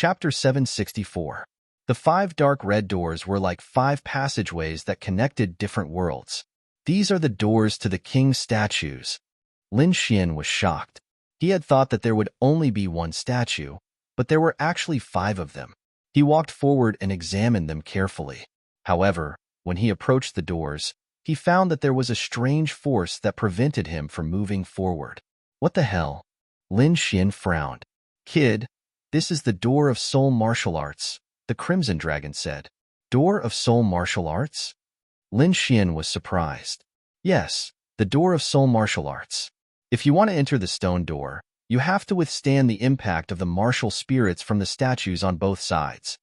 Chapter 764. The 5 dark red doors were like 5 passageways that connected different worlds. These are the doors to the king's statues. Lin Xian was shocked. He had thought that there would only be one statue, but there were actually 5 of them. He walked forward and examined them carefully. However, when he approached the doors, he found that there was a strange force that prevented him from moving forward. What the hell? Lin Xian frowned. Kid, this is the door of soul martial arts, the Crimson Dragon said. Door of soul martial arts? Lin Xian was surprised. Yes, the door of soul martial arts. If you want to enter the stone door, you have to withstand the impact of the martial spirits from the statues on both sides.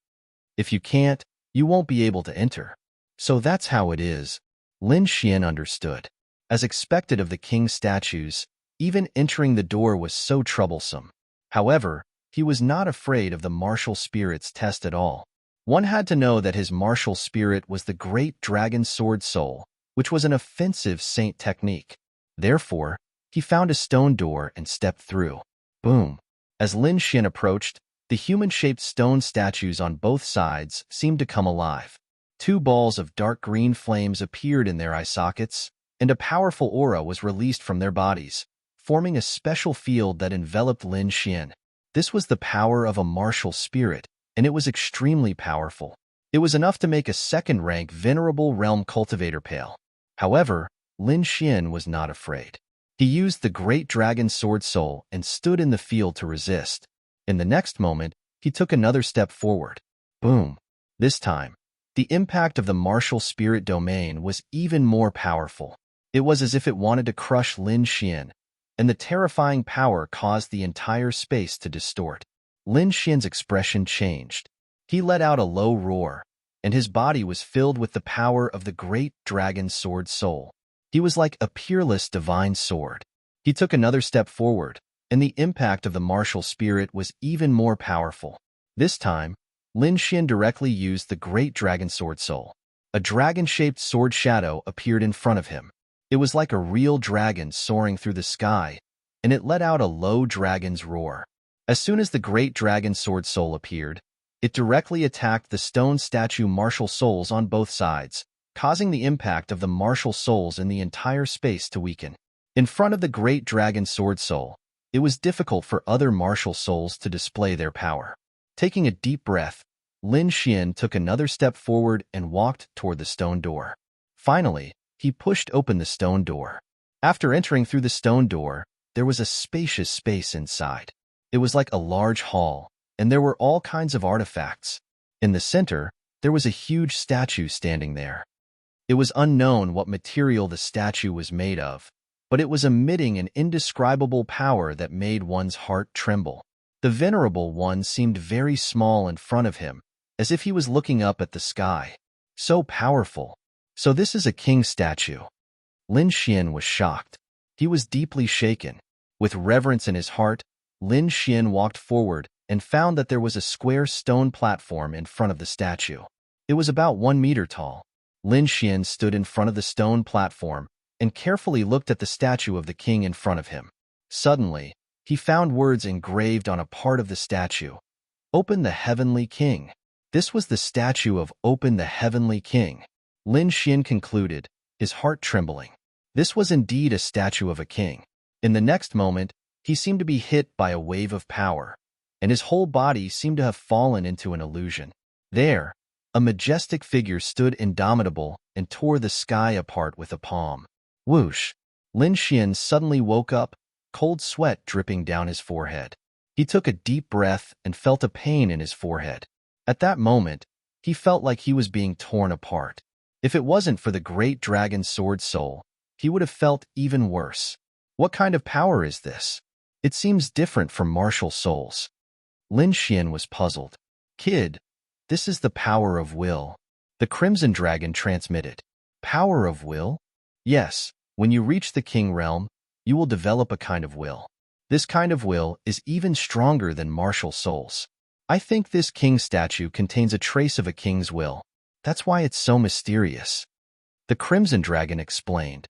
If you can't, you won't be able to enter. So that's how it is. Lin Xian understood. As expected of the king's statues, even entering the door was so troublesome. However, he was not afraid of the martial spirit's test at all. One had to know that his martial spirit was the great dragon sword soul, which was an offensive saint technique. Therefore, he found a stone door and stepped through. Boom! As Lin Xian approached, the human-shaped stone statues on both sides seemed to come alive. 2 balls of dark green flames appeared in their eye sockets, and a powerful aura was released from their bodies, forming a special field that enveloped Lin Xian. This was the power of a martial spirit, and it was extremely powerful. It was enough to make a second-rank Venerable Realm Cultivator pale. However, Lin Xian was not afraid. He used the Great Dragon Sword Soul and stood in the field to resist. In the next moment, he took another step forward. Boom! This time, the impact of the martial spirit domain was even more powerful. It was as if it wanted to crush Lin Xian, and the terrifying power caused the entire space to distort. Lin Xian's expression changed. He let out a low roar, and his body was filled with the power of the Great Dragon Sword Soul. He was like a peerless divine sword. He took another step forward, and the impact of the martial spirit was even more powerful. This time, Lin Xian directly used the Great Dragon Sword Soul. A dragon-shaped sword shadow appeared in front of him. It was like a real dragon soaring through the sky, and it let out a low dragon's roar. As soon as the Great Dragon Sword Soul appeared, it directly attacked the stone statue martial souls on both sides, causing the impact of the martial souls in the entire space to weaken. In front of the Great Dragon Sword Soul, it was difficult for other martial souls to display their power. Taking a deep breath, Lin Xian took another step forward and walked toward the stone door. Finally, he pushed open the stone door. After entering through the stone door, there was a spacious space inside. It was like a large hall, and there were all kinds of artifacts. In the center, there was a huge statue standing there. It was unknown what material the statue was made of, but it was emitting an indescribable power that made one's heart tremble. The Venerable One seemed very small in front of him, as if he was looking up at the sky. So powerful. So this is a king statue. Lin Xian was shocked. He was deeply shaken. With reverence in his heart, Lin Xian walked forward and found that there was a square stone platform in front of the statue. It was about 1 meter tall. Lin Xian stood in front of the stone platform and carefully looked at the statue of the king in front of him. Suddenly, he found words engraved on a part of the statue. Open the Heavenly King. This was the statue of Open the Heavenly King. Lin Xian concluded, his heart trembling. This was indeed a statue of a king. In the next moment, he seemed to be hit by a wave of power, and his whole body seemed to have fallen into an illusion. There, a majestic figure stood indomitable and tore the sky apart with a palm. Whoosh! Lin Xian suddenly woke up, cold sweat dripping down his forehead. He took a deep breath and felt a pain in his forehead. At that moment, he felt like he was being torn apart. If it wasn't for the Great Dragon Sword Soul, he would have felt even worse. What kind of power is this? It seems different from martial souls. Lin Xian was puzzled. Kid, this is the power of will. The Crimson Dragon transmitted. Power of will? Yes, when you reach the King Realm, you will develop a kind of will. This kind of will is even stronger than martial souls. I think this king statue contains a trace of a king's will. That's why it's so mysterious. The Crimson Dragon explained.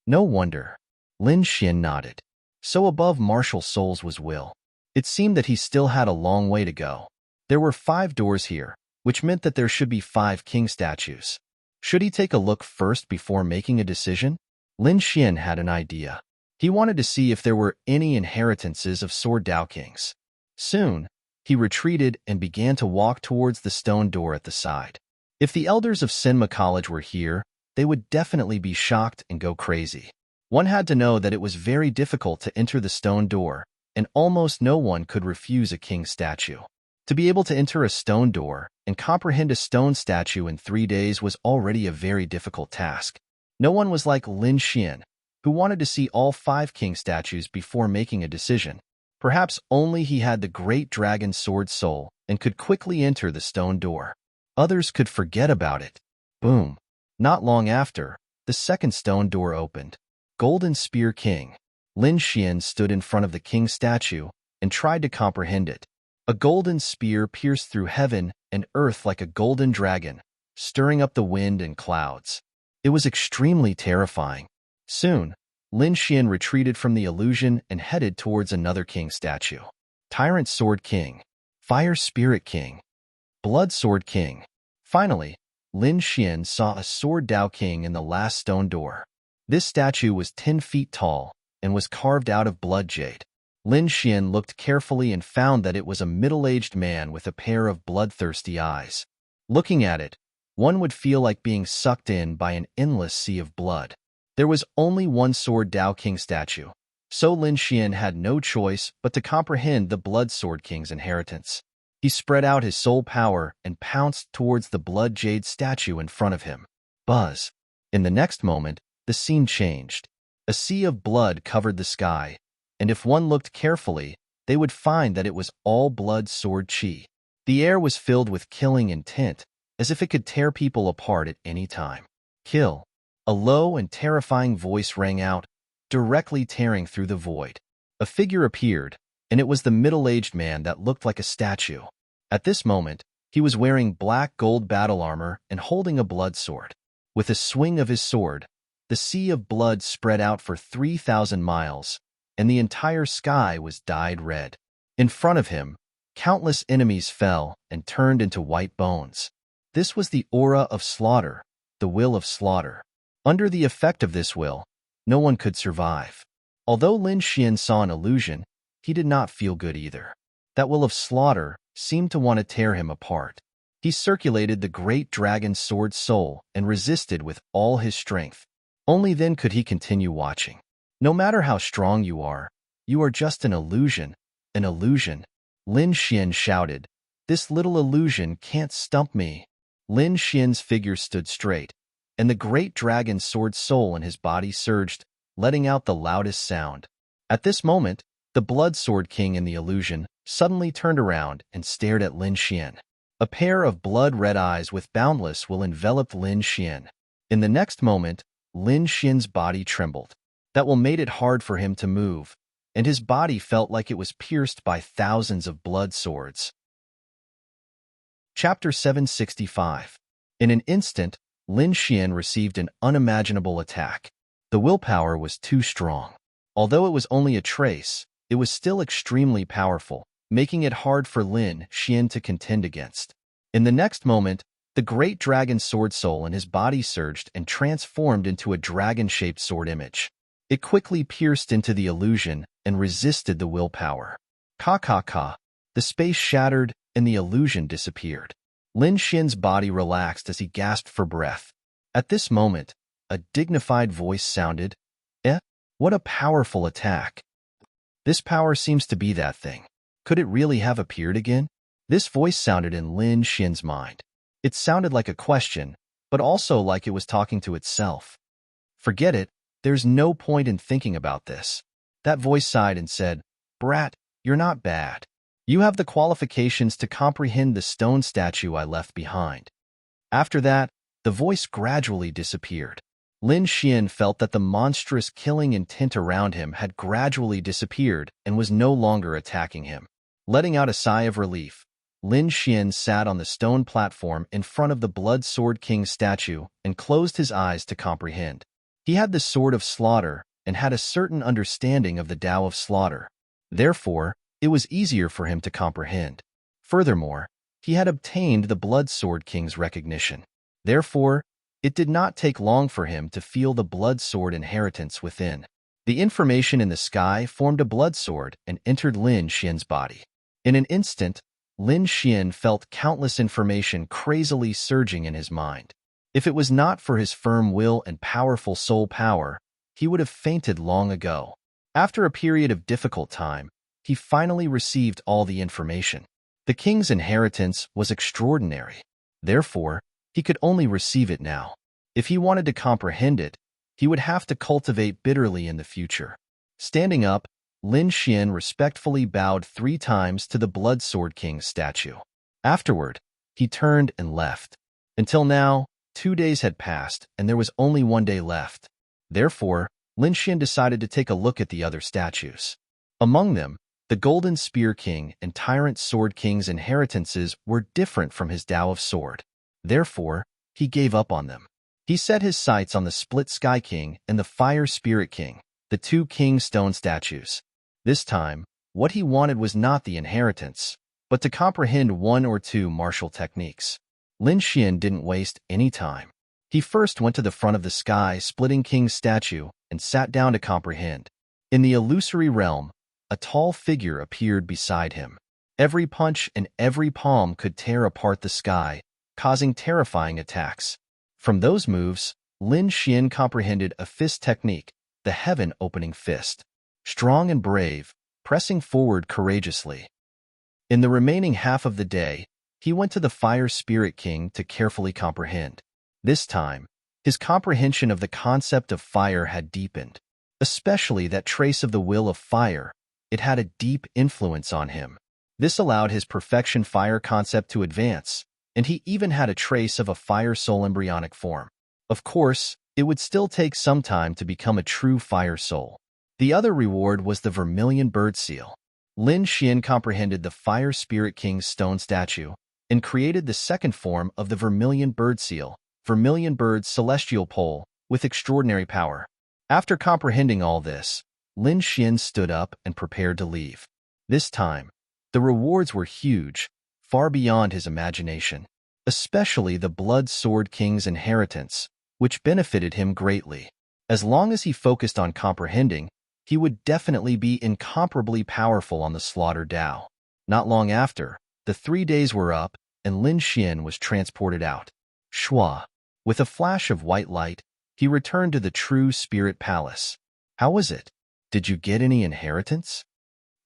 No wonder. Lin Xian nodded. So above martial souls was will. It seemed that he still had a long way to go. There were 5 doors here, which meant that there should be 5 king statues. Should he take a look first before making a decision? Lin Xian had an idea. He wanted to see if there were any inheritances of sword Dao kings. Soon, he retreated and began to walk towards the stone door at the side. If the elders of Sinma College were here, they would definitely be shocked and go crazy. One had to know that it was very difficult to enter the stone door, and almost no one could refuse a king statue. To be able to enter a stone door and comprehend a stone statue in 3 days was already a very difficult task. No one was like Lin Xian, who wanted to see all 5 king statues before making a decision. Perhaps only he had the great dragon sword soul and could quickly enter the stone door. Others could forget about it. Boom. Not long after, the second stone door opened. Golden Spear King. Lin Xian stood in front of the king statue and tried to comprehend it. A golden spear pierced through heaven and earth like a golden dragon, stirring up the wind and clouds. It was extremely terrifying. Soon, Lin Xian retreated from the illusion and headed towards another king statue. Tyrant Sword King, Fire Spirit King, Blood Sword King. Finally, Lin Xian saw a Sword Dao King in the last stone door. This statue was 10 feet tall and was carved out of blood jade. Lin Xian looked carefully and found that it was a middle-aged man with a pair of bloodthirsty eyes. Looking at it, one would feel like being sucked in by an endless sea of blood. There was only one Sword Dao King statue, so Lin Xian had no choice but to comprehend the Blood Sword King's inheritance. He spread out his soul power and pounced towards the blood jade statue in front of him. Buzz! In the next moment, the scene changed. A sea of blood covered the sky, and if one looked carefully, they would find that it was all blood sword chi. The air was filled with killing intent, as if it could tear people apart at any time. Kill! A low and terrifying voice rang out, directly tearing through the void. A figure appeared, and it was the middle-aged man that looked like a statue. At this moment, he was wearing black gold battle armor and holding a blood sword. With a swing of his sword, the sea of blood spread out for 3,000 miles, and the entire sky was dyed red. In front of him, countless enemies fell and turned into white bones. This was the aura of slaughter, the will of slaughter. Under the effect of this will, no one could survive. Although Lin Xian saw an illusion, he did not feel good either. That will of slaughter seemed to want to tear him apart. He circulated the great dragon sword soul and resisted with all his strength. Only then could he continue watching. No matter how strong you are just an illusion, an illusion. Lin Xian shouted, "This little illusion can't stump me." Lin Xian's figure stood straight, and the great dragon sword soul in his body surged, letting out the loudest sound. At this moment, the Blood Sword King in the illusion suddenly turned around and stared at Lin Xian. A pair of blood-red eyes with boundless will enveloped Lin Xian. In the next moment, Lin Xian's body trembled. That will made it hard for him to move, and his body felt like it was pierced by thousands of blood swords. Chapter 765. In an instant, Lin Xian received an unimaginable attack. The willpower was too strong. Although it was only a trace, it was still extremely powerful, making it hard for Lin Xian to contend against. In the next moment, the great dragon sword soul in his body surged and transformed into a dragon-shaped sword image. It quickly pierced into the illusion and resisted the willpower. Ka. The space shattered and the illusion disappeared. Lin Xian's body relaxed as he gasped for breath. At this moment, a dignified voice sounded, What a powerful attack. This power seems to be that thing. Could it really have appeared again? This voice sounded in Lin Xian's mind. It sounded like a question, but also like it was talking to itself. Forget it, there's no point in thinking about this. That voice sighed and said, Brat, you're not bad. You have the qualifications to comprehend the stone statue I left behind. After that, the voice gradually disappeared. Lin Xian felt that the monstrous killing intent around him had gradually disappeared and was no longer attacking him. Letting out a sigh of relief, Lin Xian sat on the stone platform in front of the Blood Sword King statue and closed his eyes to comprehend. He had the Sword of Slaughter and had a certain understanding of the Tao of Slaughter. Therefore, it was easier for him to comprehend. Furthermore, He had obtained the Blood Sword King's recognition. Therefore, it did not take long for him to feel the blood sword inheritance within. The information in the sky formed a blood sword and entered Lin Xian's body. In an instant, Lin Xian felt countless information crazily surging in his mind. If it was not for his firm will and powerful soul power, he would have fainted long ago. After a period of difficult time, he finally received all the information. The king's inheritance was extraordinary. Therefore, he could only receive it now. If he wanted to comprehend it, he would have to cultivate bitterly in the future. Standing up, Lin Xian respectfully bowed 3 times to the Blood Sword King's statue. Afterward, he turned and left. Until now, 2 days had passed, and there was only 1 day left. Therefore, Lin Xian decided to take a look at the other statues. Among them, the Golden Spear King and Tyrant Sword King's inheritances were different from his Tao of Sword. Therefore, he gave up on them. He set his sights on the Split Sky King and the Fire Spirit King, the 2 king stone statues. This time, what he wanted was not the inheritance, but to comprehend 1 or 2 martial techniques. Lin Xian didn't waste any time. He first went to the front of the Sky Splitting King's statue and sat down to comprehend. In the illusory realm, a tall figure appeared beside him. Every punch and every palm could tear apart the sky, causing terrifying attacks. From those moves, Lin Xian comprehended a fist technique, the heaven-opening fist. Strong and brave, pressing forward courageously. In the remaining half of the day, he went to the Fire Spirit King to carefully comprehend. This time, his comprehension of the concept of fire had deepened, especially that trace of the will of fire. It had a deep influence on him. This allowed his perfection fire concept to advance, and he even had a trace of a fire soul embryonic form. Of course, it would still take some time to become a true fire soul. The other reward was the Vermilion Bird Seal. Lin Xian comprehended the Fire Spirit King's stone statue and created the second form of the Vermilion Bird Seal, Vermilion Bird's celestial pole, with extraordinary power. After comprehending all this, Lin Xian stood up and prepared to leave. This time, the rewards were huge, far beyond his imagination, especially the Blood Sword King's inheritance, which benefited him greatly. As long as he focused on comprehending, he would definitely be incomparably powerful on the Slaughter Dao. Not long after, the 3 days were up, and Lin Xian was transported out. Shua. With a flash of white light, he returned to the True Spirit Palace. How was it? Did you get any inheritance?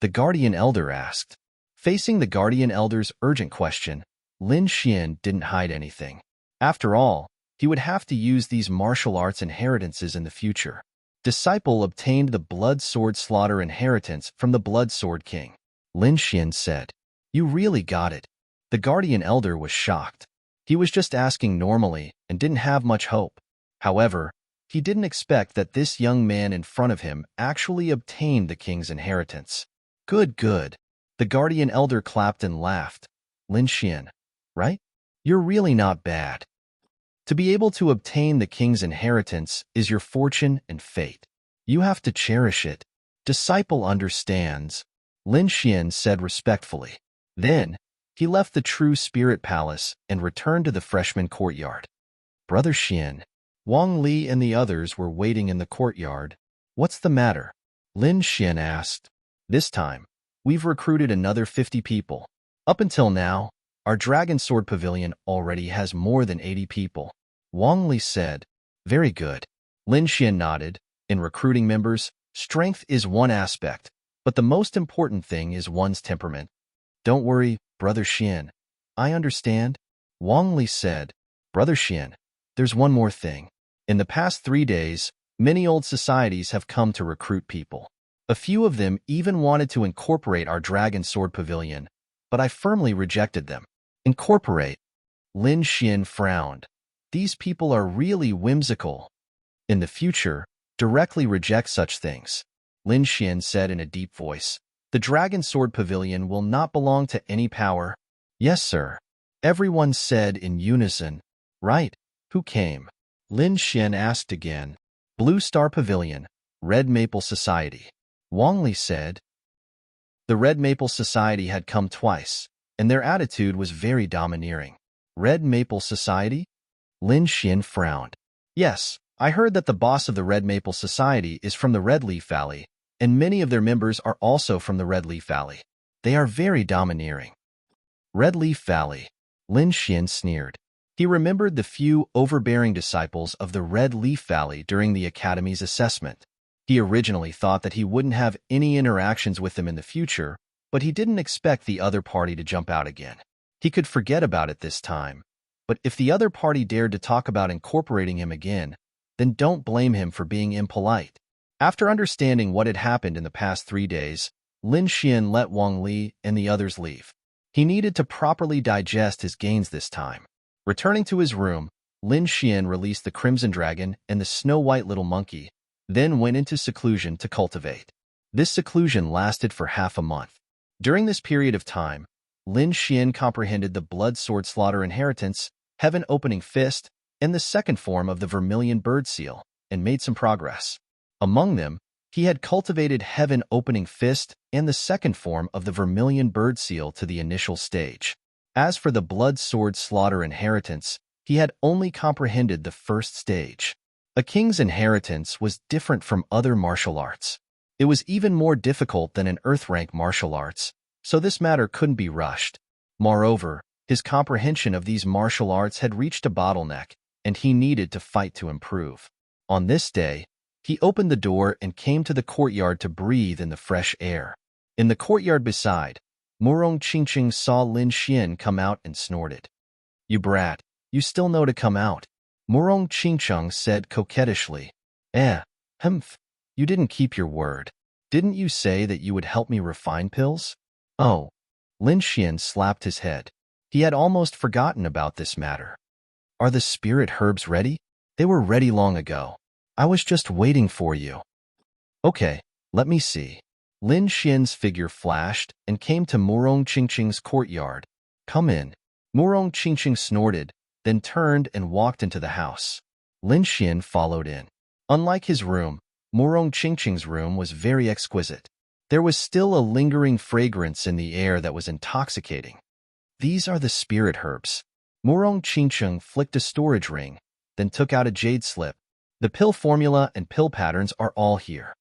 The Guardian Elder asked. Facing the Guardian Elder's urgent question, Lin Xian didn't hide anything. After all, he would have to use these martial arts inheritances in the future. Disciple obtained the Blood Sword Slaughter inheritance from the Blood Sword King. Lin Xian said, You really got it. The Guardian Elder was shocked. He was just asking normally and didn't have much hope. However, he didn't expect that this young man in front of him actually obtained the king's inheritance. Good, good. The Guardian Elder clapped and laughed. Lin Xian, right? You're really not bad. To be able to obtain the king's inheritance is your fortune and fate. You have to cherish it. Disciple understands, Lin Xian said respectfully. Then, he left the True Spirit Palace and returned to the freshman courtyard. Brother Xian, Wang Li and the others were waiting in the courtyard. What's the matter? Lin Xian asked. This time, we've recruited another 50 people. Up until now, our Dragon Sword Pavilion already has more than 80 people. Wang Li said. Very good. Lin Xian nodded. In recruiting members, strength is one aspect, but the most important thing is one's temperament. Don't worry, Brother Xian. I understand. Wang Li said. Brother Xian, there's one more thing. In the past 3 days, many old societies have come to recruit people. A few of them even wanted to incorporate our Dragon Sword Pavilion, but I firmly rejected them. Incorporate. Lin Xian frowned. These people are really whimsical. In the future, directly reject such things. Lin Xian said in a deep voice. The Dragon Sword Pavilion will not belong to any power. Yes, sir. Everyone said in unison. Right. Who came? Lin Xian asked again. Blue Star Pavilion, Red Maple Society. Wang Li said. The Red Maple Society had come twice, and their attitude was very domineering. Red Maple Society? Lin Xian frowned. Yes, I heard that the boss of the Red Maple Society is from the Red Leaf Valley, and many of their members are also from the Red Leaf Valley. They are very domineering. Red Leaf Valley. Lin Xian sneered. He remembered the few overbearing disciples of the Red Leaf Valley during the Academy's assessment. He originally thought that he wouldn't have any interactions with them in the future, but he didn't expect the other party to jump out again. He could forget about it this time, but if the other party dared to talk about incorporating him again, then don't blame him for being impolite. After understanding what had happened in the past 3 days, Lin Xian let Wang Li and the others leave. He needed to properly digest his gains this time. Returning to his room, Lin Xian released the Crimson Dragon and the snow-white little monkey, then went into seclusion to cultivate. This seclusion lasted for half a month. During this period of time, Lin Xian comprehended the Blood Sword Slaughter Inheritance, Heaven Opening Fist, and the second form of the Vermilion Bird Seal, and made some progress. Among them, he had cultivated Heaven Opening Fist and the second form of the Vermilion Bird Seal to the initial stage. As for the Blood Sword Slaughter Inheritance, he had only comprehended the first stage. A king's inheritance was different from other martial arts. It was even more difficult than an earth-rank martial arts, so this matter couldn't be rushed. Moreover, his comprehension of these martial arts had reached a bottleneck, and he needed to fight to improve. On this day, he opened the door and came to the courtyard to breathe in the fresh air. In the courtyard beside, Murong Qingqing saw Lin Xian come out and snorted. "You brat, you still know to come out," Murong Qingqing said coquettishly. Humph, you didn't keep your word. Didn't you say that you would help me refine pills? Oh. Lin Xian slapped his head. He had almost forgotten about this matter. Are the spirit herbs ready? They were ready long ago. I was just waiting for you. Okay, let me see. Lin Xian's figure flashed and came to Murong Qingqing's courtyard. Come in. Murong Qingqing snorted, then turned and walked into the house. Lin Xian followed in. Unlike his room, Murong Qingqing's room was very exquisite. There was still a lingering fragrance in the air that was intoxicating. These are the spirit herbs. Murong Qingqing flicked a storage ring, then took out a jade slip. The pill formula and pill patterns are all here.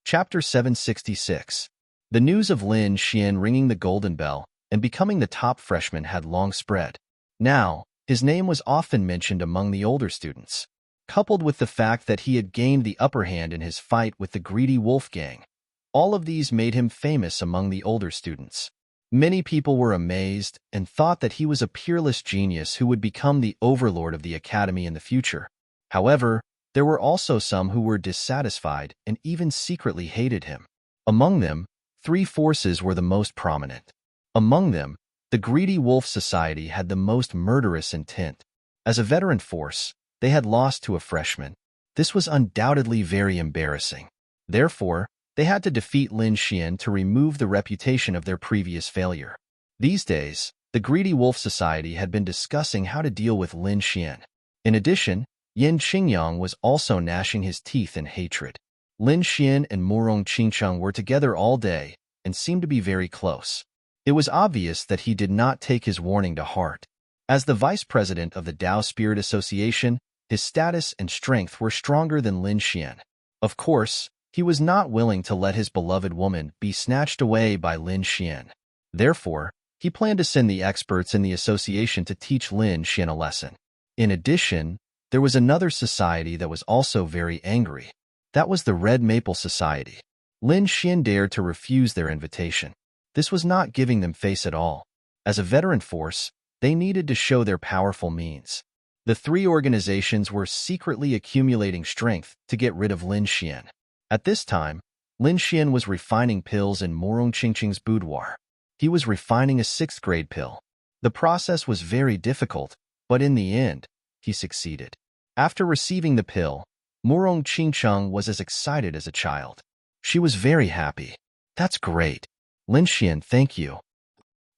Chapter 766. The news of Lin Xian ringing the golden bell and becoming the top freshman had long spread. Now, his name was often mentioned among the older students. Coupled with the fact that he had gained the upper hand in his fight with the greedy wolf gang, all of these made him famous among the older students. Many people were amazed and thought that he was a peerless genius who would become the overlord of the academy in the future. However, there were also some who were dissatisfied and even secretly hated him. Among them, 3 forces were the most prominent. Among them, the Greedy Wolf Society had the most murderous intent. As a veteran force, they had lost to a freshman. This was undoubtedly very embarrassing. Therefore, they had to defeat Lin Xian to remove the reputation of their previous failure. These days, the Greedy Wolf Society had been discussing how to deal with Lin Xian. In addition, Yin Qingyang was also gnashing his teeth in hatred. Lin Xian and Murong Qingqing were together all day and seemed to be very close. It was obvious that he did not take his warning to heart. As the vice president of the Tao Spirit Association, his status and strength were stronger than Lin Xian. Of course, he was not willing to let his beloved woman be snatched away by Lin Xian. Therefore, he planned to send the experts in the association to teach Lin Xian a lesson. In addition, there was another society that was also very angry. That was the Red Maple Society. Lin Xian dared to refuse their invitation. This was not giving them face at all. As a veteran force, they needed to show their powerful means. The 3 organizations were secretly accumulating strength to get rid of Lin Xian. At this time, Lin Xian was refining pills in Murong Qingqing's boudoir. He was refining a 6th grade pill. The process was very difficult, but in the end, he succeeded. After receiving the pill, Murong Qingqing was as excited as a child. She was very happy. That's great. Lin Xian, thank you.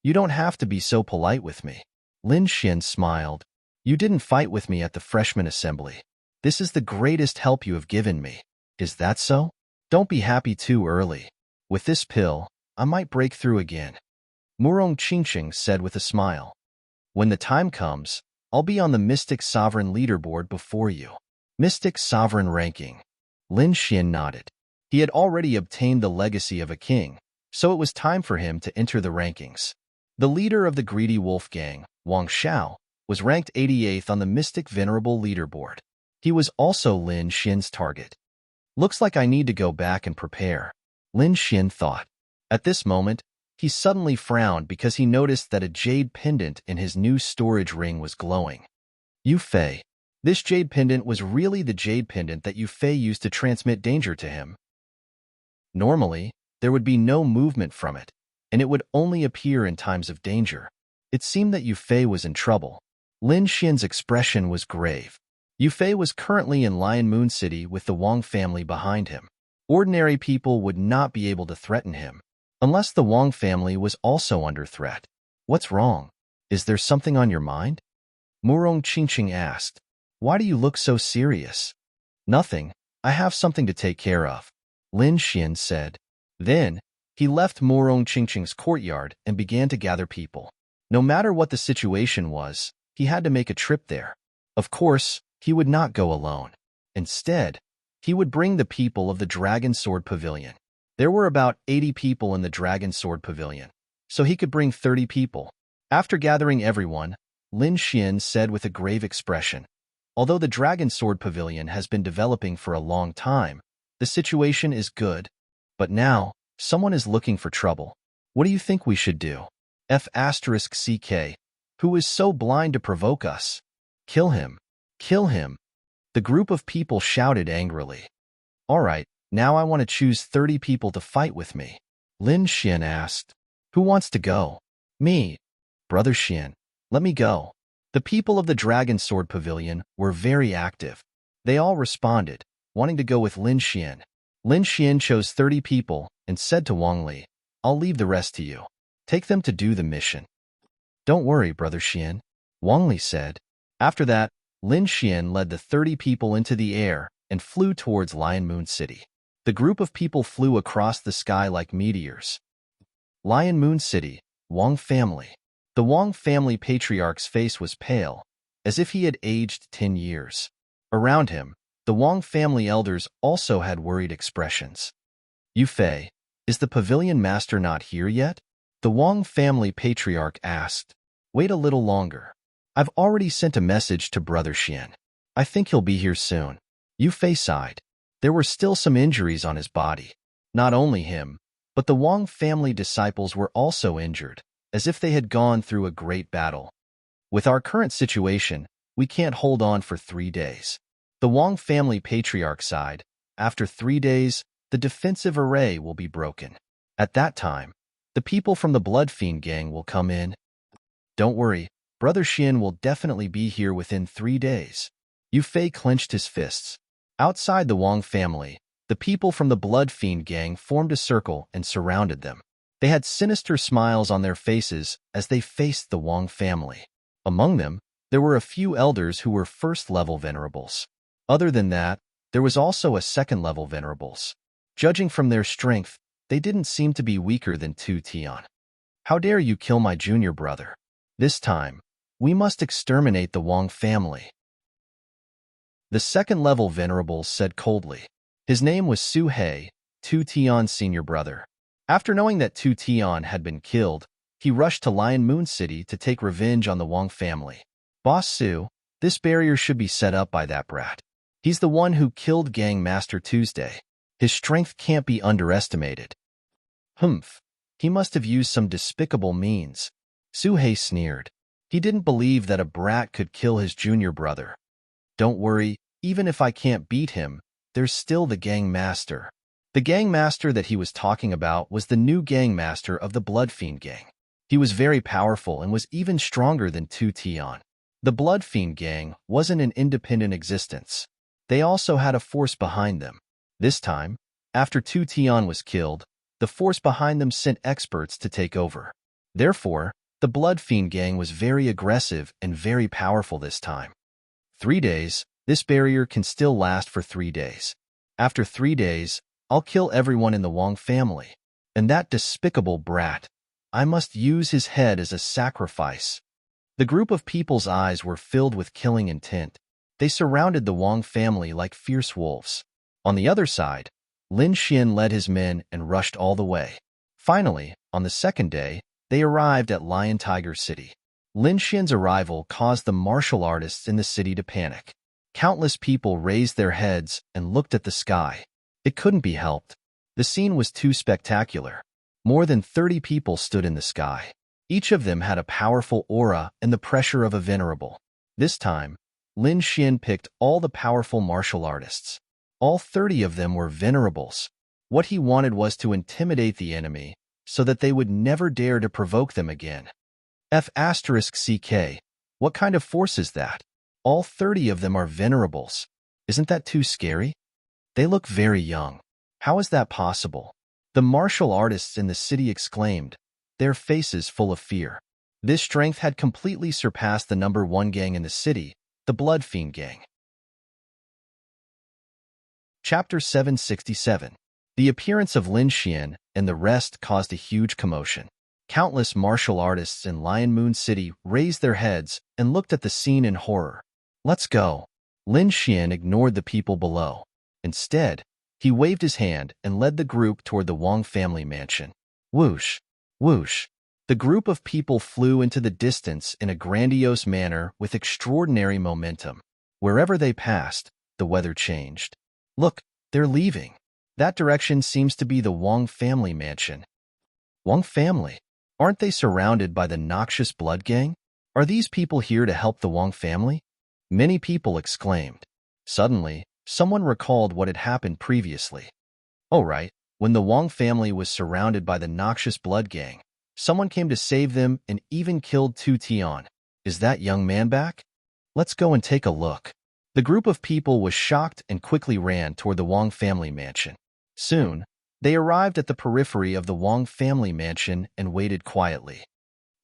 You don't have to be so polite with me. Lin Xian smiled. You didn't fight with me at the freshman assembly. This is the greatest help you have given me. Is that so? Don't be happy too early. With this pill, I might break through again. Murong Qingqing said with a smile. When the time comes, I'll be on the Mystic Sovereign leaderboard before you. Mystic Sovereign ranking. Lin Xian nodded. He had already obtained the legacy of a king, so it was time for him to enter the rankings. The leader of the Greedy Wolf Gang, Wang Xiao, was ranked 88th on the Mystic Venerable leaderboard. He was also Lin Xian's target. Looks like I need to go back and prepare, Lin Xian thought. At this moment, he suddenly frowned because he noticed that a jade pendant in his new storage ring was glowing. Yu Fei. This jade pendant was really the jade pendant that Yu Fei used to transmit danger to him. Normally, there would be no movement from it, and it would only appear in times of danger. It seemed that Yu Fei was in trouble. Lin Xian's expression was grave. Yu Fei was currently in Lion Moon City with the Wang family behind him. Ordinary people would not be able to threaten him, unless the Wang family was also under threat. What's wrong? Is there something on your mind? Murong Qingqing asked. Why do you look so serious? Nothing. I have something to take care of, Lin Xian said. Then, he left Murong Qingqing's courtyard and began to gather people. No matter what the situation was, he had to make a trip there. Of course, he would not go alone. Instead, he would bring the people of the Dragon Sword Pavilion. There were about 80 people in the Dragon Sword Pavilion, so he could bring 30 people. After gathering everyone, Lin Xian said with a grave expression, although the Dragon Sword Pavilion has been developing for a long time, the situation is good. But now, someone is looking for trouble. What do you think we should do? F***CK. Who is so blind to provoke us? Kill him. Kill him. The group of people shouted angrily. All right, now I want to choose 30 people to fight with me. Lin Xian asked. Who wants to go? Me. Brother Xian, let me go. The people of the Dragon Sword Pavilion were very active. They all responded, wanting to go with Lin Xian. Lin Xian chose 30 people and said to Wang Li, I'll leave the rest to you. Take them to do the mission. Don't worry, Brother Xian, Wang Li said. After that, Lin Xian led the 30 people into the air and flew towards Lion Moon City. The group of people flew across the sky like meteors. Lion Moon City, Wang family. The Wang family patriarch's face was pale, as if he had aged 10 years. Around him, the Wang family elders also had worried expressions. Yu Fei, is the pavilion master not here yet? The Wang family patriarch asked. Wait a little longer. I've already sent a message to Brother Xian. I think he'll be here soon. Yu Fei sighed. There were still some injuries on his body. Not only him, but the Wang family disciples were also injured, as if they had gone through a great battle. With our current situation, we can't hold on for 3 days. The Wang family patriarch sighed. After 3 days, the defensive array will be broken. At that time, the people from the Blood Fiend gang will come in. Don't worry, Brother Xian will definitely be here within 3 days. Yu Fei clenched his fists. Outside the Wang family, the people from the Blood Fiend gang formed a circle and surrounded them. They had sinister smiles on their faces as they faced the Wang family. Among them, there were a few elders who were first-level venerables. Other than that, there was also a second-level venerables. Judging from their strength, they didn't seem to be weaker than Tu Tian. How dare you kill my junior brother? This time, we must exterminate the Wang family. The second-level venerables said coldly. His name was Su He, Tu Tian's senior brother. After knowing that Tu Tian had been killed, he rushed to Lion Moon City to take revenge on the Wang family. Boss Su, this barrier should be set up by that brat. He's the one who killed Gang Master Tuesday. His strength can't be underestimated. Humph, he must have used some despicable means. Su He sneered. He didn't believe that a brat could kill his junior brother. Don't worry, even if I can't beat him, there's still the Gang Master. The Gang Master that he was talking about was the new Gang Master of the Blood Fiend Gang. He was very powerful and was even stronger than Tu Tian. The Blood Fiend Gang wasn't an independent existence. They also had a force behind them. This time, after Tu Tian was killed, the force behind them sent experts to take over. Therefore, the Blood Fiend Gang was very aggressive and very powerful this time. 3 days, this barrier can still last for 3 days. After 3 days, I'll kill everyone in the Wang family. And that despicable brat. I must use his head as a sacrifice. The group of people's eyes were filled with killing intent. They surrounded the Wang family like fierce wolves. On the other side, Lin Xian led his men and rushed all the way. Finally, on the second day, they arrived at Lion Tiger City. Lin Xian's arrival caused the martial artists in the city to panic. Countless people raised their heads and looked at the sky. It couldn't be helped. The scene was too spectacular. More than 30 people stood in the sky. Each of them had a powerful aura and the pressure of a venerable. This time, Lin Xian picked all the powerful martial artists. All 30 of them were venerables. What he wanted was to intimidate the enemy so that they would never dare to provoke them again. F***CK. What kind of force is that? All 30 of them are venerables. Isn't that too scary? They look very young. How is that possible? The martial artists in the city exclaimed, their faces full of fear. This strength had completely surpassed the number one gang in the city, the Blood Fiend Gang. Chapter 767. The appearance of Lin Xian and the rest caused a huge commotion. Countless martial artists in Lion Moon City raised their heads and looked at the scene in horror. Let's go. Lin Xian ignored the people below. Instead, he waved his hand and led the group toward the Wang family mansion. Whoosh, whoosh. The group of people flew into the distance in a grandiose manner with extraordinary momentum. Wherever they passed, the weather changed. Look, they're leaving. That direction seems to be the Wang family mansion. Wang family? Aren't they surrounded by the noxious blood gang? Are these people here to help the Wang family? Many people exclaimed. Suddenly, someone recalled what had happened previously. Oh right, when the Wang family was surrounded by the noxious blood gang, someone came to save them and even killed Tu Tian. Is that young man back? Let's go and take a look. The group of people was shocked and quickly ran toward the Wang family mansion. Soon, they arrived at the periphery of the Wang family mansion and waited quietly.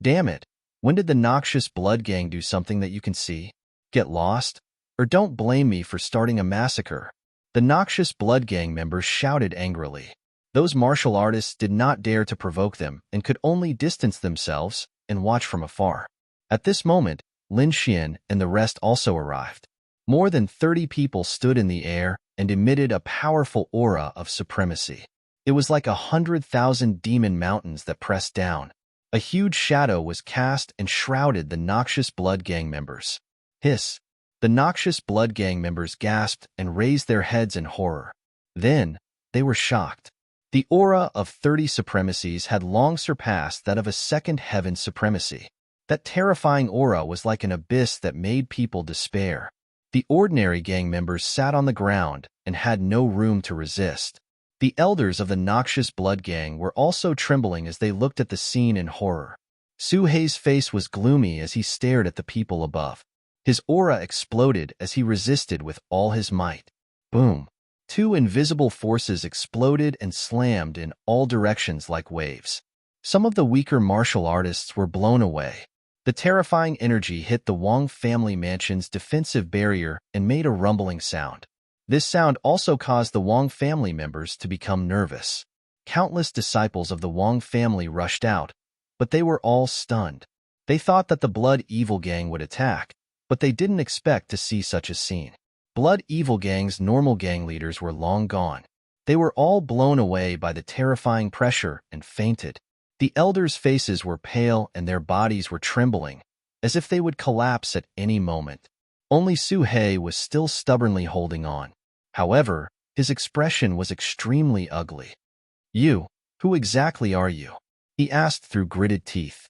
Damn it, when did the noxious blood gang do something that you can see? Get lost? Or don't blame me for starting a massacre. The noxious blood gang members shouted angrily. Those martial artists did not dare to provoke them and could only distance themselves and watch from afar. At this moment, Lin Xian and the rest also arrived. More than 30 people stood in the air and emitted a powerful aura of supremacy. It was like 100,000 demon mountains that pressed down. A huge shadow was cast and shrouded the noxious blood gang members. Hiss. The noxious blood gang members gasped and raised their heads in horror. Then, they were shocked. The aura of 30 supremacies had long surpassed that of a second heaven supremacy. That terrifying aura was like an abyss that made people despair. The ordinary gang members sat on the ground and had no room to resist. The elders of the noxious blood gang were also trembling as they looked at the scene in horror. Su Hei's face was gloomy as he stared at the people above. His aura exploded as he resisted with all his might. Boom! Two invisible forces exploded and slammed in all directions like waves. Some of the weaker martial artists were blown away. The terrifying energy hit the Wang family mansion's defensive barrier and made a rumbling sound. This sound also caused the Wang family members to become nervous. Countless disciples of the Wang family rushed out, but they were all stunned. They thought that the Blood Evil Gang would attack, but they didn't expect to see such a scene. Blood Evil Gang's normal gang leaders were long gone. They were all blown away by the terrifying pressure and fainted. The elders' faces were pale and their bodies were trembling, as if they would collapse at any moment. Only Su Hei was still stubbornly holding on. However, his expression was extremely ugly. You, who exactly are you? He asked through gritted teeth.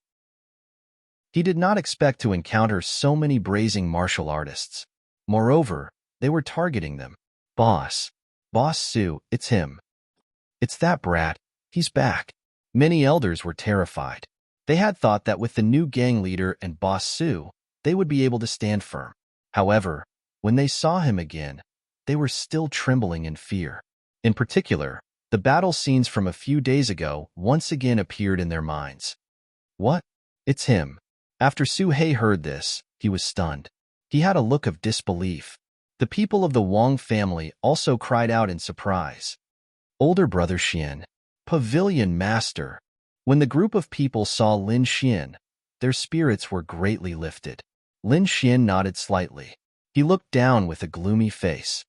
He did not expect to encounter so many brazen martial artists. Moreover, they were targeting them. Boss Su, it's him. It's that brat, he's back. Many elders were terrified. They had thought that with the new gang leader and Boss Su, they would be able to stand firm. However, when they saw him again, they were still trembling in fear. In particular, the battle scenes from a few days ago once again appeared in their minds. What? It's him. After Su Hei heard this, he was stunned. He had a look of disbelief. The people of the Wang family also cried out in surprise. Older brother Xian, Pavilion Master. When the group of people saw Lin Xian, their spirits were greatly lifted. Lin Xian nodded slightly. He looked down with a gloomy face.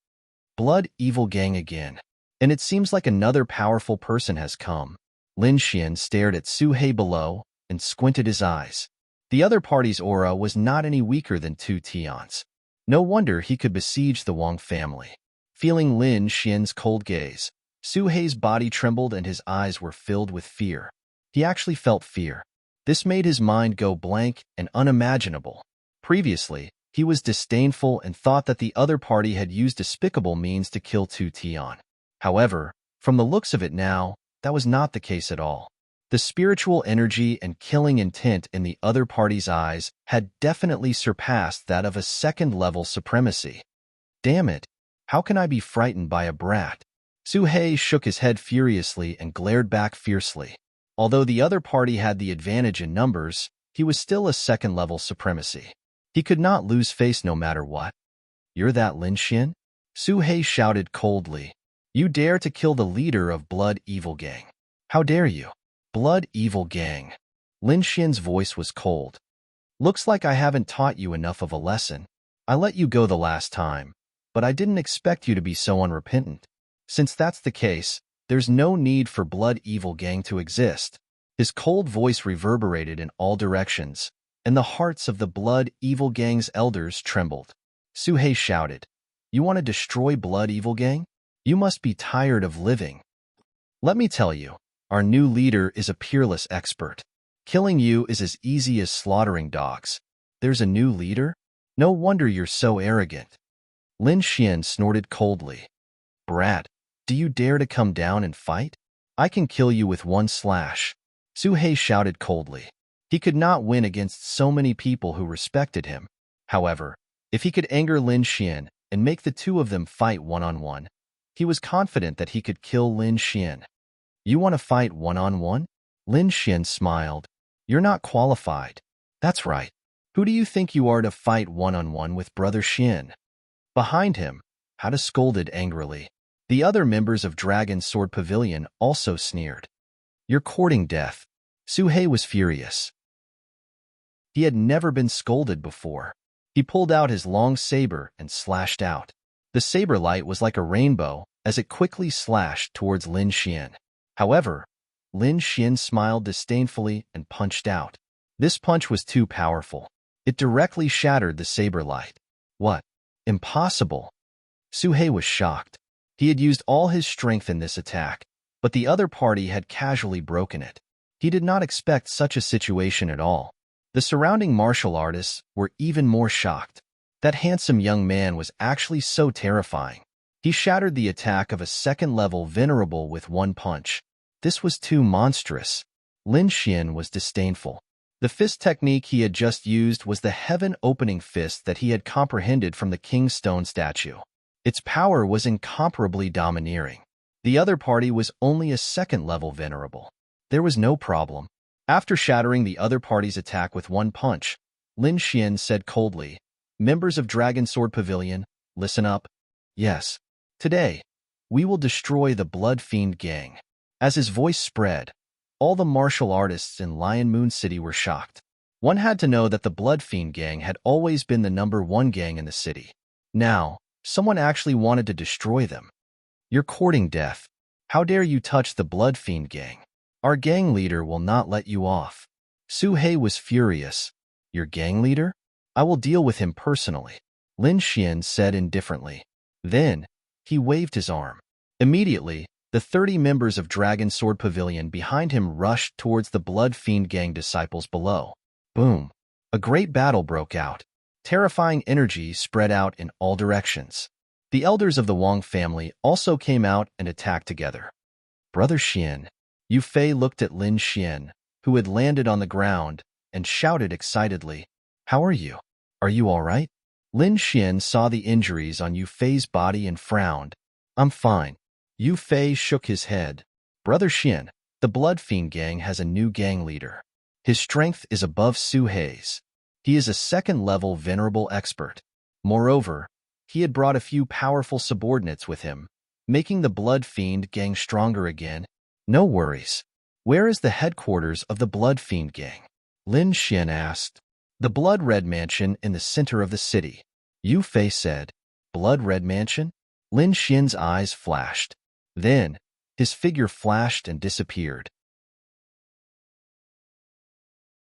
Blood Evil Gang again. And it seems like another powerful person has come. Lin Xian stared at Su He below and squinted his eyes. The other party's aura was not any weaker than 2 Tion's. No wonder he could besiege the Wang family. Feeling Lin Xian's cold gaze, Su He's body trembled and his eyes were filled with fear. He actually felt fear. This made his mind go blank and unimaginable. Previously, he was disdainful and thought that the other party had used despicable means to kill 2 Tian. However, from the looks of it now, that was not the case at all. The spiritual energy and killing intent in the other party's eyes had definitely surpassed that of a second-level supremacy. Damn it! How can I be frightened by a brat? Su He shook his head furiously and glared back fiercely. Although the other party had the advantage in numbers, he was still a second-level supremacy. He could not lose face no matter what. You're that Lin Xian? Su He shouted coldly. You dare to kill the leader of Blood Evil Gang. How dare you? Blood Evil Gang. Lin Xian's voice was cold. Looks like I haven't taught you enough of a lesson. I let you go the last time, but I didn't expect you to be so unrepentant. Since that's the case, there's no need for Blood Evil Gang to exist. His cold voice reverberated in all directions, and the hearts of the Blood Evil Gang's elders trembled. Su He shouted, You want to destroy Blood Evil Gang? You must be tired of living. Let me tell you, our new leader is a peerless expert. Killing you is as easy as slaughtering dogs. There's a new leader? No wonder you're so arrogant. Lin Xian snorted coldly. Brat, do you dare to come down and fight? I can kill you with one slash. Su He shouted coldly. He could not win against so many people who respected him. However, if he could anger Lin Xian and make the two of them fight one-on-one, he was confident that he could kill Lin Xian. You want to fight one-on-one? Lin Xian smiled. You're not qualified. That's right. Who do you think you are to fight one-on-one with Brother Xian? Behind him, Hada scolded angrily. The other members of Dragon Sword Pavilion also sneered. You're courting death. Su He was furious. He had never been scolded before. He pulled out his long saber and slashed out. The saber light was like a rainbow as it quickly slashed towards Lin Xian. However, Lin Xian smiled disdainfully and punched out. This punch was too powerful. It directly shattered the saber light. What? Impossible! Su He was shocked. He had used all his strength in this attack, but the other party had casually broken it. He did not expect such a situation at all. The surrounding martial artists were even more shocked. That handsome young man was actually so terrifying. He shattered the attack of a second-level venerable with one punch. This was too monstrous. Lin Xian was disdainful. The fist technique he had just used was the heaven-opening fist that he had comprehended from the King's Stone statue. Its power was incomparably domineering. The other party was only a second-level venerable. There was no problem. After shattering the other party's attack with one punch, Lin Xian said coldly, Members of Dragon Sword Pavilion, listen up. Yes. Today, we will destroy the Blood Fiend Gang. As his voice spread, all the martial artists in Lion Moon City were shocked. One had to know that the Blood Fiend Gang had always been the #1 gang in the city. Now, someone actually wanted to destroy them. You're courting death. How dare you touch the Blood Fiend Gang? Our gang leader will not let you off. Su He was furious. Your gang leader? I will deal with him personally, Lin Xian said indifferently. Then, he waved his arm. Immediately, the 30 members of Dragon Sword Pavilion behind him rushed towards the Blood Fiend Gang disciples below. Boom! A great battle broke out. Terrifying energy spread out in all directions. The elders of the Wang family also came out and attacked together. Brother Xian. Yu Fei looked at Lin Xian, who had landed on the ground, and shouted excitedly, How are you? Are you all right? Lin Xian saw the injuries on Yu Fei's body and frowned. I'm fine. Yu Fei shook his head. Brother Xian, the Blood Fiend Gang has a new gang leader. His strength is above Su He's. He is a second-level venerable expert. Moreover, he had brought a few powerful subordinates with him, making the Blood Fiend Gang stronger again. No worries. Where is the headquarters of the Blood Fiend Gang? Lin Xian asked. The Blood Red Mansion in the center of the city. Yu Fei said. Blood Red Mansion? Lin Xian's eyes flashed. Then, his figure flashed and disappeared.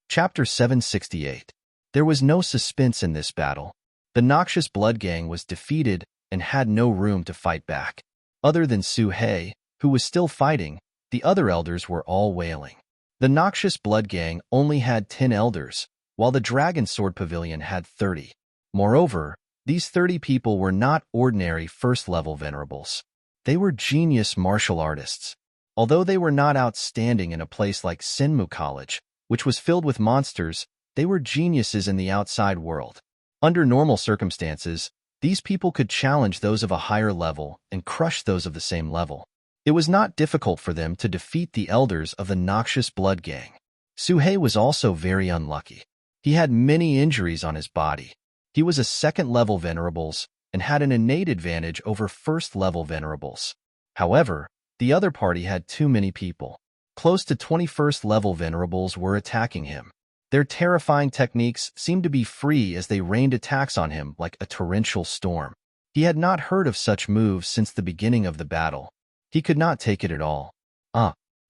Chapter 768. There was no suspense in this battle. The noxious Blood Gang was defeated and had no room to fight back. Other than Su He, who was still fighting, the other elders were all wailing. The noxious Blood Gang only had 10 elders, while the Dragon Sword Pavilion had 30. Moreover, these 30 people were not ordinary first-level venerables. They were genius martial artists. Although they were not outstanding in a place like Senmu College, which was filled with monsters, they were geniuses in the outside world. Under normal circumstances, these people could challenge those of a higher level and crush those of the same level. It was not difficult for them to defeat the elders of the noxious Blood Gang. Su He was also very unlucky. He had many injuries on his body. He was a second-level venerables and had an innate advantage over first-level venerables. However, the other party had too many people. Close to 21st-level venerables were attacking him. Their terrifying techniques seemed to be free as they rained attacks on him like a torrential storm. He had not heard of such moves since the beginning of the battle. He could not take it at all.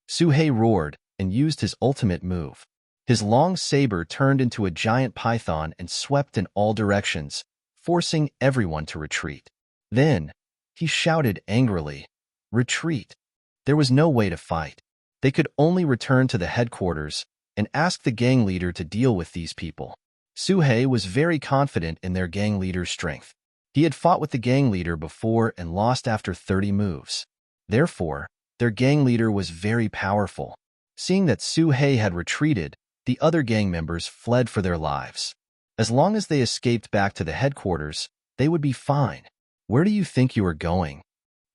Su He roared and used his ultimate move. His long saber turned into a giant python and swept in all directions, forcing everyone to retreat. Then, he shouted angrily, "Retreat!" There was no way to fight. They could only return to the headquarters and ask the gang leader to deal with these people. Su He was very confident in their gang leader's strength. He had fought with the gang leader before and lost after 30 moves. Therefore, their gang leader was very powerful. Seeing that Su He had retreated, the other gang members fled for their lives. As long as they escaped back to the headquarters, they would be fine. Where do you think you are going?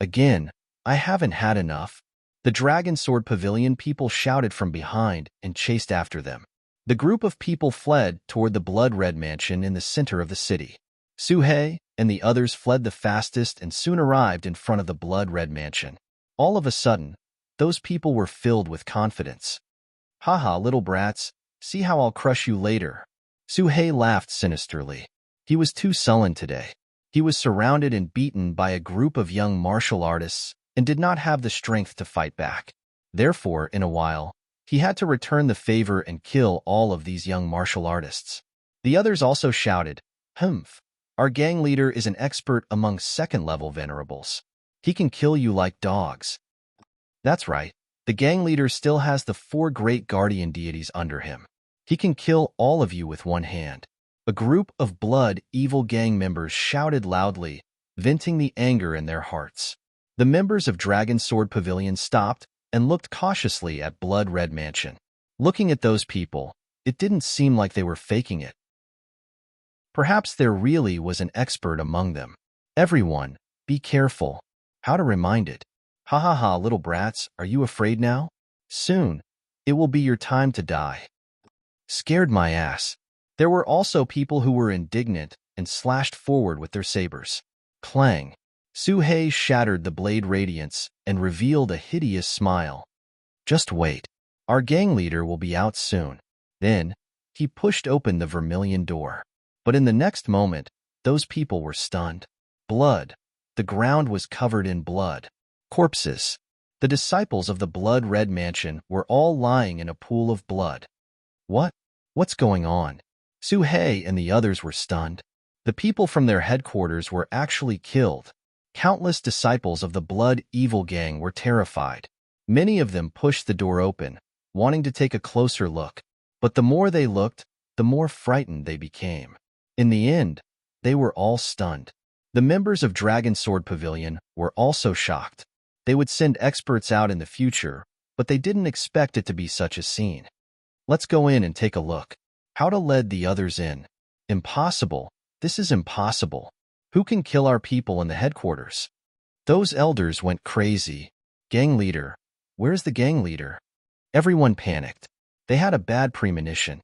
Again, I haven't had enough. The Dragon Sword Pavilion people shouted from behind and chased after them. The group of people fled toward the Blood Red Mansion in the center of the city. Su He and the others fled the fastest and soon arrived in front of the Blood Red Mansion. All of a sudden, those people were filled with confidence. "Haha, little brats, see how I'll crush you later." Su He laughed sinisterly. He was too sullen today. He was surrounded and beaten by a group of young martial artists and did not have the strength to fight back. Therefore, in a while, he had to return the favor and kill all of these young martial artists. The others also shouted, "Humph! Our gang leader is an expert among second-level venerables. He can kill you like dogs." That's right. The gang leader still has the 4 great guardian deities under him. He can kill all of you with one hand. A group of blood evil gang members shouted loudly, venting the anger in their hearts. The members of Dragon Sword Pavilion stopped and looked cautiously at Blood Red Mansion. Looking at those people, it didn't seem like they were faking it. Perhaps there really was an expert among them. Everyone, be careful. How to remind it? Ha ha ha, little brats, are you afraid now? Soon, it will be your time to die. Scared my ass. There were also people who were indignant and slashed forward with their sabers. Clang. Su He shattered the blade radiance and revealed a hideous smile. Just wait. Our gang leader will be out soon. Then, he pushed open the vermilion door. But in the next moment, those people were stunned. Blood. The ground was covered in blood. Corpses. The disciples of the Blood Red Mansion were all lying in a pool of blood. What? What's going on? Su He and the others were stunned. The people from their headquarters were actually killed. Countless disciples of the Blood Evil Gang were terrified. Many of them pushed the door open, wanting to take a closer look. But the more they looked, the more frightened they became. In the end, they were all stunned. The members of Dragon Sword Pavilion were also shocked. They would send experts out in the future, but they didn't expect it to be such a scene. Let's go in and take a look. How to lead the others in? Impossible. This is impossible. Who can kill our people in the headquarters? Those elders went crazy. Gang leader. Where's the gang leader? Everyone panicked. They had a bad premonition.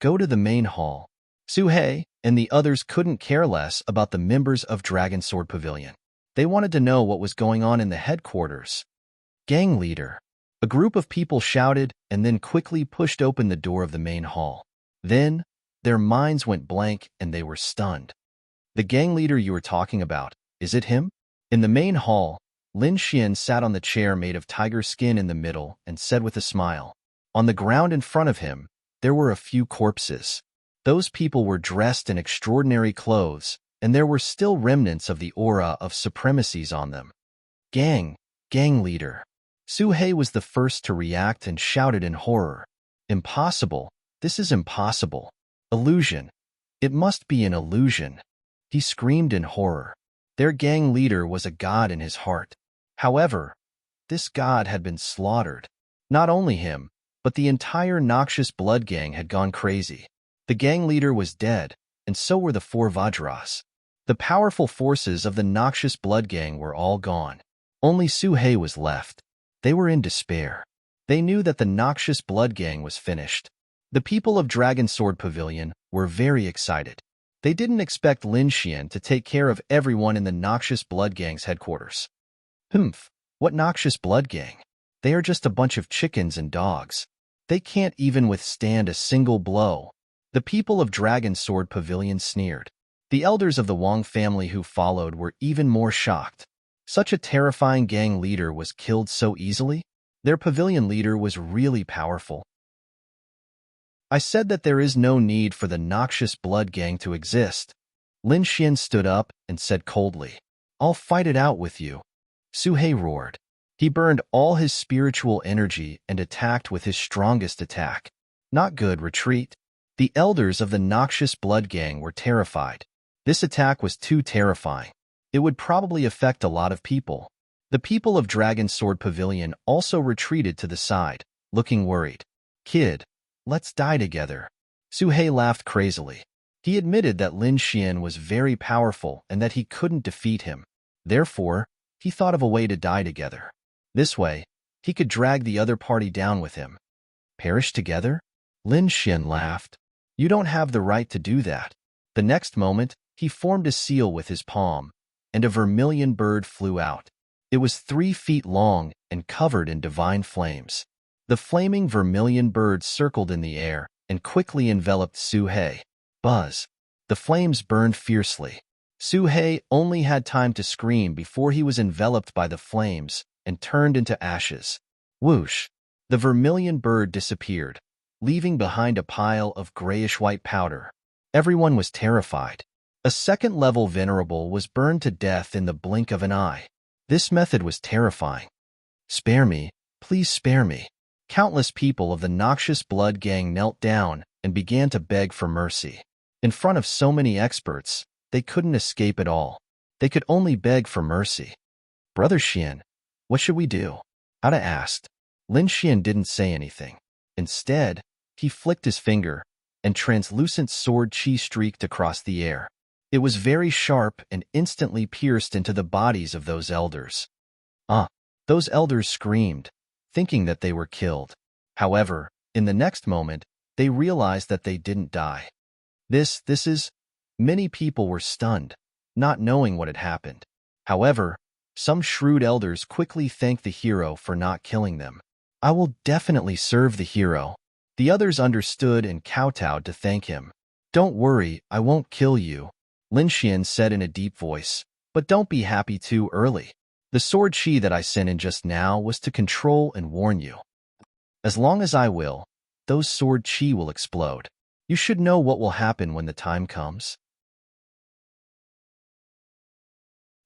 Go to the main hall. Su He and the others couldn't care less about the members of Dragon Sword Pavilion. They wanted to know what was going on in the headquarters. Gang leader. A group of people shouted and then quickly pushed open the door of the main hall. Then, their minds went blank and they were stunned. The gang leader you were talking about, is it him? In the main hall, Lin Xian sat on the chair made of tiger skin in the middle and said with a smile. On the ground in front of him, there were a few corpses. Those people were dressed in extraordinary clothes, and there were still remnants of the aura of supremacies on them. Gang leader. Su He was the first to react and shouted in horror. Impossible. This is impossible. Illusion. It must be an illusion. He screamed in horror. Their gang leader was a god in his heart. However, this god had been slaughtered. Not only him, but the entire noxious blood gang had gone crazy. The gang leader was dead, and so were the 4 Vajras. The powerful forces of the noxious blood gang were all gone. Only Su He was left. They were in despair. They knew that the noxious blood gang was finished. The people of Dragon Sword Pavilion were very excited. They didn't expect Lin Xian to take care of everyone in the noxious blood gang's headquarters. What noxious blood gang? They are just a bunch of chickens and dogs. They can't even withstand a single blow. The people of Dragon Sword Pavilion sneered. The elders of the Wang family who followed were even more shocked. Such a terrifying gang leader was killed so easily? Their pavilion leader was really powerful. I said that there is no need for the noxious blood gang to exist. Lin Xian stood up and said coldly, I'll fight it out with you. Su He roared. He burned all his spiritual energy and attacked with his strongest attack. Not good, retreat. The elders of the noxious blood gang were terrified. This attack was too terrifying. It would probably affect a lot of people. The people of Dragon Sword Pavilion also retreated to the side, looking worried. Kid, let's die together. Su He laughed crazily. He admitted that Lin Xian was very powerful and that he couldn't defeat him. Therefore, he thought of a way to die together. This way, he could drag the other party down with him. Perish together? Lin Xian laughed. You don't have the right to do that. The next moment, he formed a seal with his palm, and a vermilion bird flew out. It was 3 feet long and covered in divine flames. The flaming vermilion bird circled in the air and quickly enveloped Su He. Buzz. The flames burned fiercely. Su He only had time to scream before he was enveloped by the flames and turned into ashes. Whoosh! The vermilion bird disappeared, leaving behind a pile of grayish-white powder. Everyone was terrified. A second-level venerable was burned to death in the blink of an eye. This method was terrifying. Spare me, please spare me. Countless people of the noxious blood gang knelt down and began to beg for mercy. In front of so many experts, they couldn't escape at all. They could only beg for mercy. Brother Xian, what should we do? Ada asked. Lin Xian didn't say anything. Instead, he flicked his finger, and translucent sword qi streaked across the air. It was very sharp and instantly pierced into the bodies of those elders. Those elders screamed, thinking that they were killed. However, in the next moment, they realized that they didn't die. Many people were stunned, not knowing what had happened. However, some shrewd elders quickly thanked the hero for not killing them. I will definitely serve the hero. The others understood and kowtowed to thank him. Don't worry, I won't kill you, Lin Xian said in a deep voice, but don't be happy too early. The sword qi that I sent in just now was to control and warn you. As long as I will, those sword qi will explode. You should know what will happen when the time comes.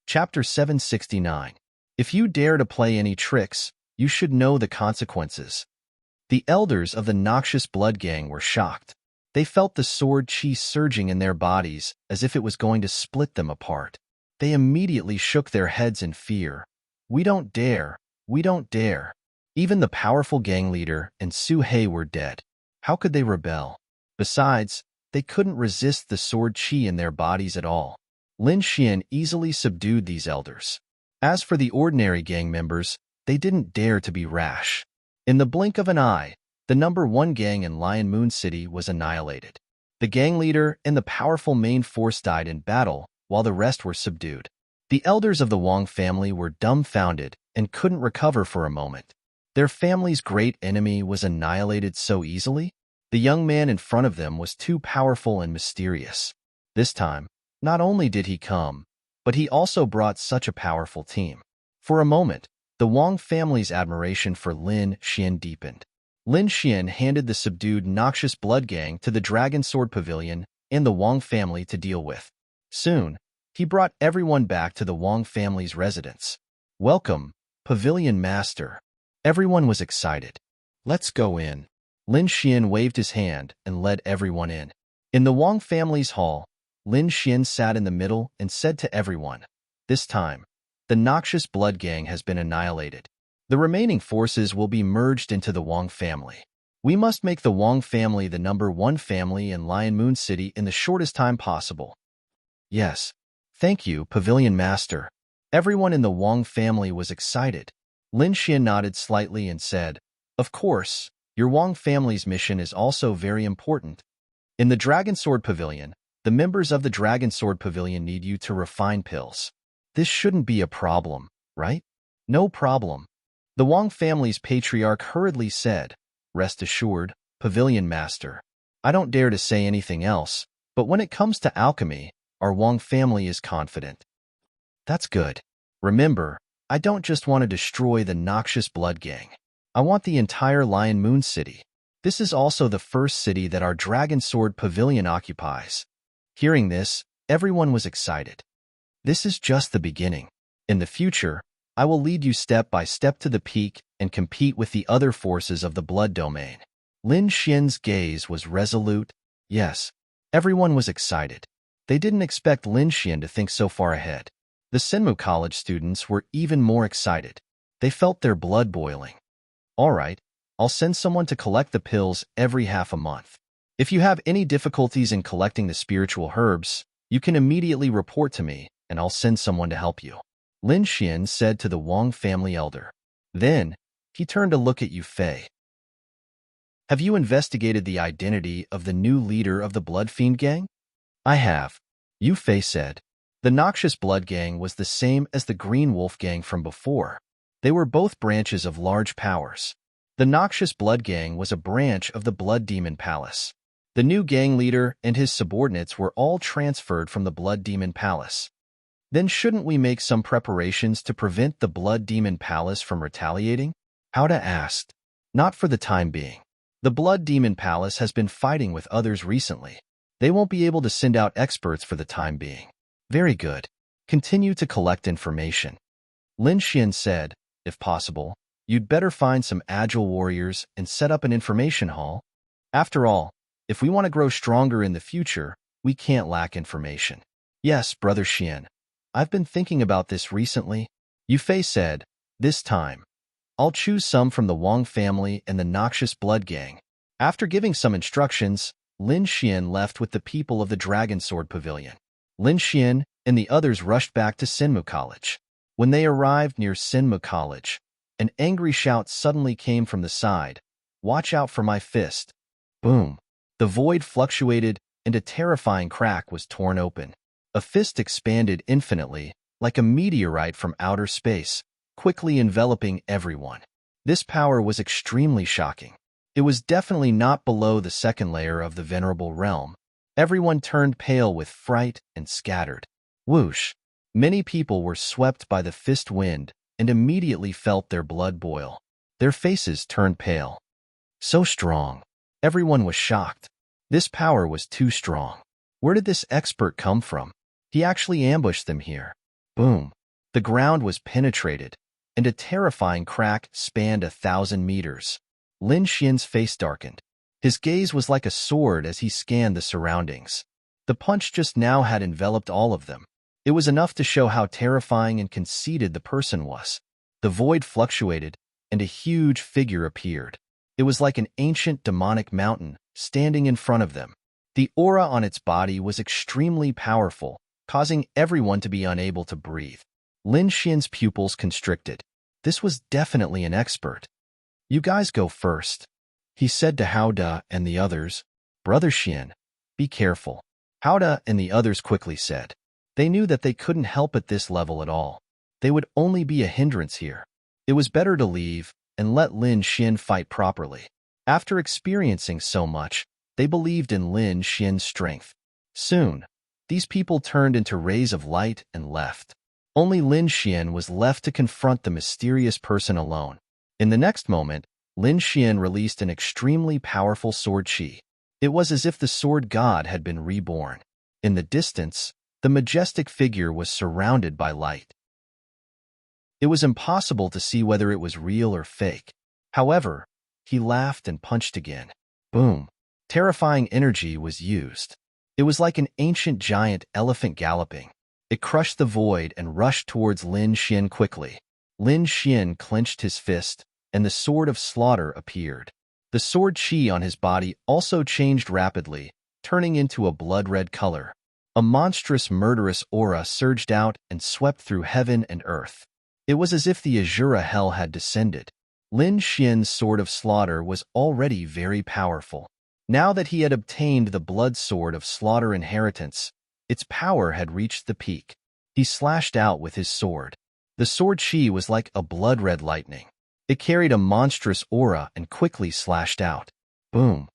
Chapter 769. If you dare to play any tricks, you should know the consequences. The elders of the noxious blood gang were shocked. They felt the sword qi surging in their bodies as if it was going to split them apart. They immediately shook their heads in fear. We don't dare. We don't dare. Even the powerful gang leader and Su He were dead. How could they rebel? Besides, they couldn't resist the sword qi in their bodies at all. Lin Xian easily subdued these elders. As for the ordinary gang members, they didn't dare to be rash. In the blink of an eye, the number 1 gang in Lion Moon City was annihilated. The gang leader and the powerful main force died in battle, while the rest were subdued. The elders of the Wang family were dumbfounded and couldn't recover for a moment. Their family's great enemy was annihilated so easily? The young man in front of them was too powerful and mysterious. This time, not only did he come, but he also brought such a powerful team. For a moment, the Wang family's admiration for Lin Xian deepened. Lin Xian handed the subdued noxious blood gang to the Dragon Sword Pavilion and the Wang family to deal with. Soon, he brought everyone back to the Wang family's residence. Welcome, Pavilion Master. Everyone was excited. Let's go in. Lin Xian waved his hand and led everyone in. In the Wang family's hall, Lin Xian sat in the middle and said to everyone, "This time, the noxious blood gang has been annihilated. The remaining forces will be merged into the Wang family. We must make the Wang family the #1 family in Lion Moon City in the shortest time possible." Yes, thank you, Pavilion Master. Everyone in the Wang family was excited. Lin Xian nodded slightly and said, "Of course, your Wang family's mission is also very important. In the Dragon Sword Pavilion, the members of the Dragon Sword Pavilion need you to refine pills. This shouldn't be a problem, right?" "No problem." The Wang family's patriarch hurriedly said, "Rest assured, Pavilion Master. I don't dare to say anything else, but when it comes to alchemy, our Wang family is confident." "That's good. Remember, I don't just want to destroy the noxious blood gang. I want the entire Lion Moon City. This is also the first city that our Dragon Sword Pavilion occupies." Hearing this, everyone was excited. "This is just the beginning. In the future, I will lead you step by step to the peak and compete with the other forces of the blood domain." Lin Xian's gaze was resolute. Yes, everyone was excited. They didn't expect Lin Xian to think so far ahead. The Senmu College students were even more excited. They felt their blood boiling. "All right, I'll send someone to collect the pills every half a month. If you have any difficulties in collecting the spiritual herbs, you can immediately report to me, and I'll send someone to help you," Lin Xian said to the Wang family elder. Then, he turned to look at Yu Fei. "Have you investigated the identity of the new leader of the Blood Fiend Gang?" "I have," Yu Fei said. The Noxious Blood Gang was the same as the Green Wolf Gang from before. They were both branches of large powers. The Noxious Blood Gang was a branch of the Blood Demon Palace. The new gang leader and his subordinates were all transferred from the Blood Demon Palace. Then shouldn't we make some preparations to prevent the Blood Demon Palace from retaliating? Howda asked. "Not for the time being. The Blood Demon Palace has been fighting with others recently. They won't be able to send out experts for the time being." "Very good. Continue to collect information." Lin Xian said, "If possible, you'd better find some agile warriors and set up an information hall. After all, if we want to grow stronger in the future, we can't lack information." "Yes, Brother Xian. I've been thinking about this recently," Yu Fei said. "This time, I'll choose some from the Wang family and the Noxious Blood Gang." After giving some instructions, Lin Xian left with the people of the Dragon Sword Pavilion. Lin Xian and the others rushed back to Senmu College. When they arrived near Senmu College, an angry shout suddenly came from the side. "Watch out for my fist." Boom! The void fluctuated, and a terrifying crack was torn open. A fist expanded infinitely, like a meteorite from outer space, quickly enveloping everyone. This power was extremely shocking. It was definitely not below the second layer of the Venerable Realm. Everyone turned pale with fright and scattered. Whoosh! Many people were swept by the fist wind and immediately felt their blood boil. Their faces turned pale. So strong. Everyone was shocked. This power was too strong. Where did this expert come from? He actually ambushed them here. Boom! The ground was penetrated, and a terrifying crack spanned 1,000 meters. Lin Xian's face darkened. His gaze was like a sword as he scanned the surroundings. The punch just now had enveloped all of them. It was enough to show how terrifying and conceited the person was. The void fluctuated, and a huge figure appeared. It was like an ancient demonic mountain standing in front of them. The aura on its body was extremely powerful, causing everyone to be unable to breathe. Lin Xian's pupils constricted. This was definitely an expert. "You guys go first," he said to Howda and the others. "Brother Xian, be careful," Howda and the others quickly said. They knew that they couldn't help at this level at all. They would only be a hindrance here. It was better to leave, and let Lin Xian fight properly. After experiencing so much, they believed in Lin Xian's strength. Soon, these people turned into rays of light and left. Only Lin Xian was left to confront the mysterious person alone. In the next moment, Lin Xian released an extremely powerful sword chi. It was as if the sword god had been reborn. In the distance, the majestic figure was surrounded by light. It was impossible to see whether it was real or fake. However, he laughed and punched again. Boom! Terrifying energy was used. It was like an ancient giant elephant galloping. It crushed the void and rushed towards Lin Xian quickly. Lin Xian clenched his fist, and the sword of slaughter appeared. The sword chi on his body also changed rapidly, turning into a blood-red color. A monstrous, murderous aura surged out and swept through heaven and earth. It was as if the Azura hell had descended. Lin Xian's sword of slaughter was already very powerful. Now that he had obtained the blood sword of slaughter inheritance, its power had reached the peak. He slashed out with his sword. The sword chi was like a blood-red lightning. It carried a monstrous aura and quickly slashed out. Boom!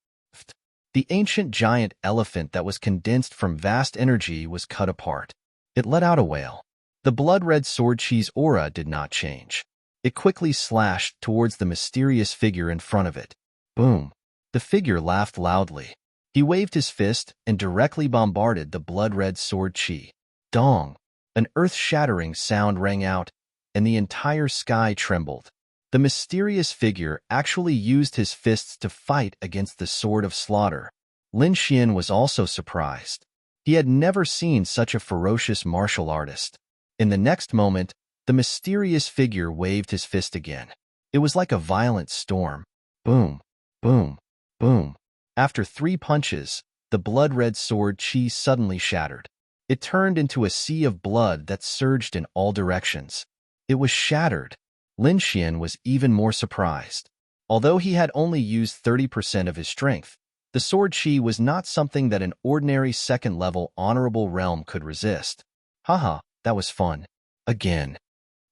The ancient giant elephant that was condensed from vast energy was cut apart. It let out a wail. The blood-red sword chi's aura did not change. It quickly slashed towards the mysterious figure in front of it. Boom! The figure laughed loudly. He waved his fist and directly bombarded the blood-red sword chi. Dong! An earth-shattering sound rang out, and the entire sky trembled. The mysterious figure actually used his fists to fight against the sword of slaughter. Lin Xian was also surprised. He had never seen such a ferocious martial artist. In the next moment, the mysterious figure waved his fist again. It was like a violent storm. Boom! Boom! Boom! After 3 punches, the blood-red sword chi suddenly shattered. It turned into a sea of blood that surged in all directions. It was shattered. Lin Xian was even more surprised. Although he had only used 30% of his strength, the sword chi was not something that an ordinary second-level honorable realm could resist. Haha, that was fun. Again.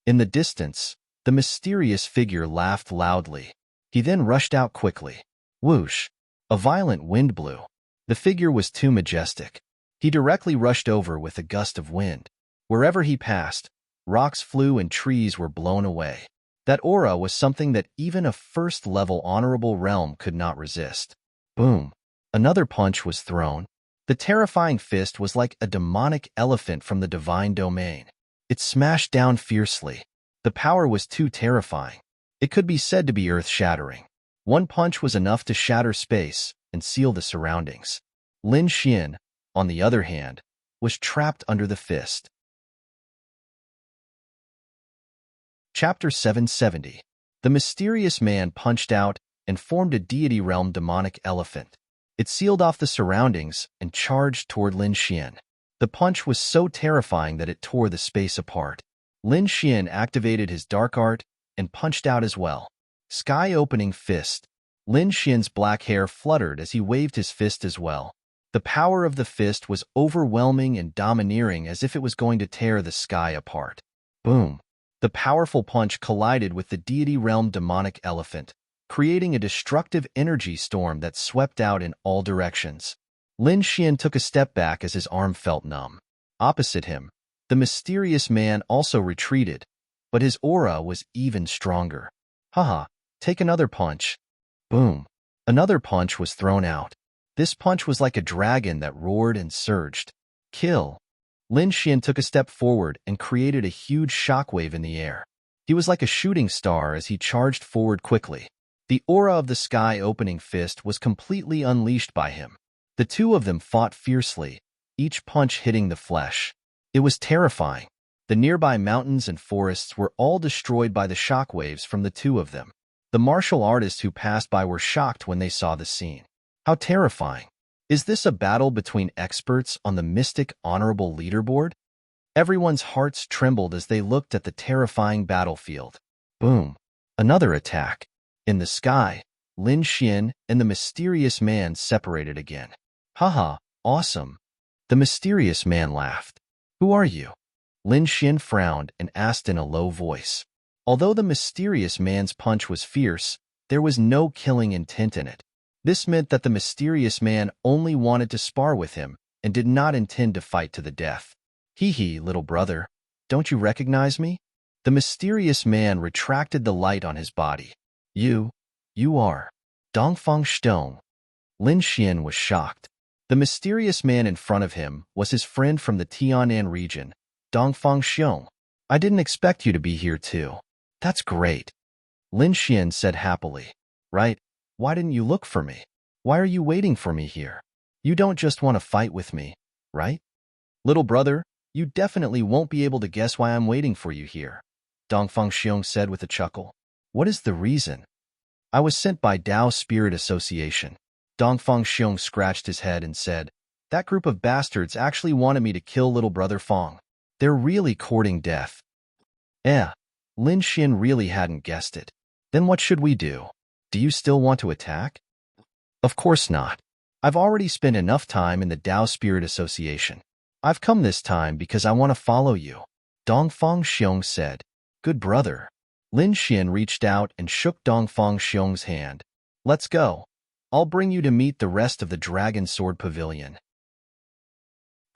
In the distance, the mysterious figure laughed loudly. He then rushed out quickly. Whoosh! A violent wind blew. The figure was too majestic. He directly rushed over with a gust of wind. Wherever he passed, rocks flew and trees were blown away. That aura was something that even a first-level honorable realm could not resist. Boom! Another punch was thrown. The terrifying fist was like a demonic elephant from the divine domain. It smashed down fiercely. The power was too terrifying. It could be said to be earth-shattering. One punch was enough to shatter space and seal the surroundings. Lin Xian, on the other hand, was trapped under the fist. Chapter 770. The mysterious man punched out and formed a deity realm demonic elephant. It sealed off the surroundings and charged toward Lin Xian. The punch was so terrifying that it tore the space apart. Lin Xian activated his dark art and punched out as well. Sky-opening fist. Lin Xian's black hair fluttered as he waved his fist as well. The power of the fist was overwhelming and domineering, as if it was going to tear the sky apart. Boom! The powerful punch collided with the deity realm demonic elephant, creating a destructive energy storm that swept out in all directions. Lin Xian took a step back as his arm felt numb. Opposite him, the mysterious man also retreated, but his aura was even stronger. Haha, take another punch. Boom! Another punch was thrown out. This punch was like a dragon that roared and surged. Kill! Lin Xian took a step forward and created a huge shockwave in the air. He was like a shooting star as he charged forward quickly. The aura of the sky-opening fist was completely unleashed by him. The two of them fought fiercely, each punch hitting the flesh. It was terrifying. The nearby mountains and forests were all destroyed by the shockwaves from the two of them. The martial artists who passed by were shocked when they saw the scene. How terrifying! Is this a battle between experts on the mystic honorable leaderboard? Everyone's hearts trembled as they looked at the terrifying battlefield. Boom! Another attack. In the sky, Lin Xian and the mysterious man separated again. Haha, awesome! The mysterious man laughed. Who are you? Lin Xian frowned and asked in a low voice. Although the mysterious man's punch was fierce, there was no killing intent in it. This meant that the mysterious man only wanted to spar with him and did not intend to fight to the death. Hee hee, little brother, don't you recognize me? The mysterious man retracted the light on his body. You are Dongfang Stone. Lin Xian was shocked. The mysterious man in front of him was his friend from the Tianan region, Dongfang Xiong. I didn't expect you to be here too. That's great. Lin Xian said happily. Right, why didn't you look for me? Why are you waiting for me here? You don't just want to fight with me, right? Little brother, you definitely won't be able to guess why I'm waiting for you here, Dongfang Xiong said with a chuckle. What is the reason? I was sent by Dao Spirit Association. Dongfang Xiong scratched his head and said, that group of bastards actually wanted me to kill little brother Fong. They're really courting death. Lin Xian really hadn't guessed it. Then what should we do? Do you still want to attack? Of course not. I've already spent enough time in the Dao Spirit Association. I've come this time because I want to follow you, Dongfang Xiong said. Good brother. Lin Xian reached out and shook Dongfang Xiong's hand. Let's go. I'll bring you to meet the rest of the Dragon Sword Pavilion.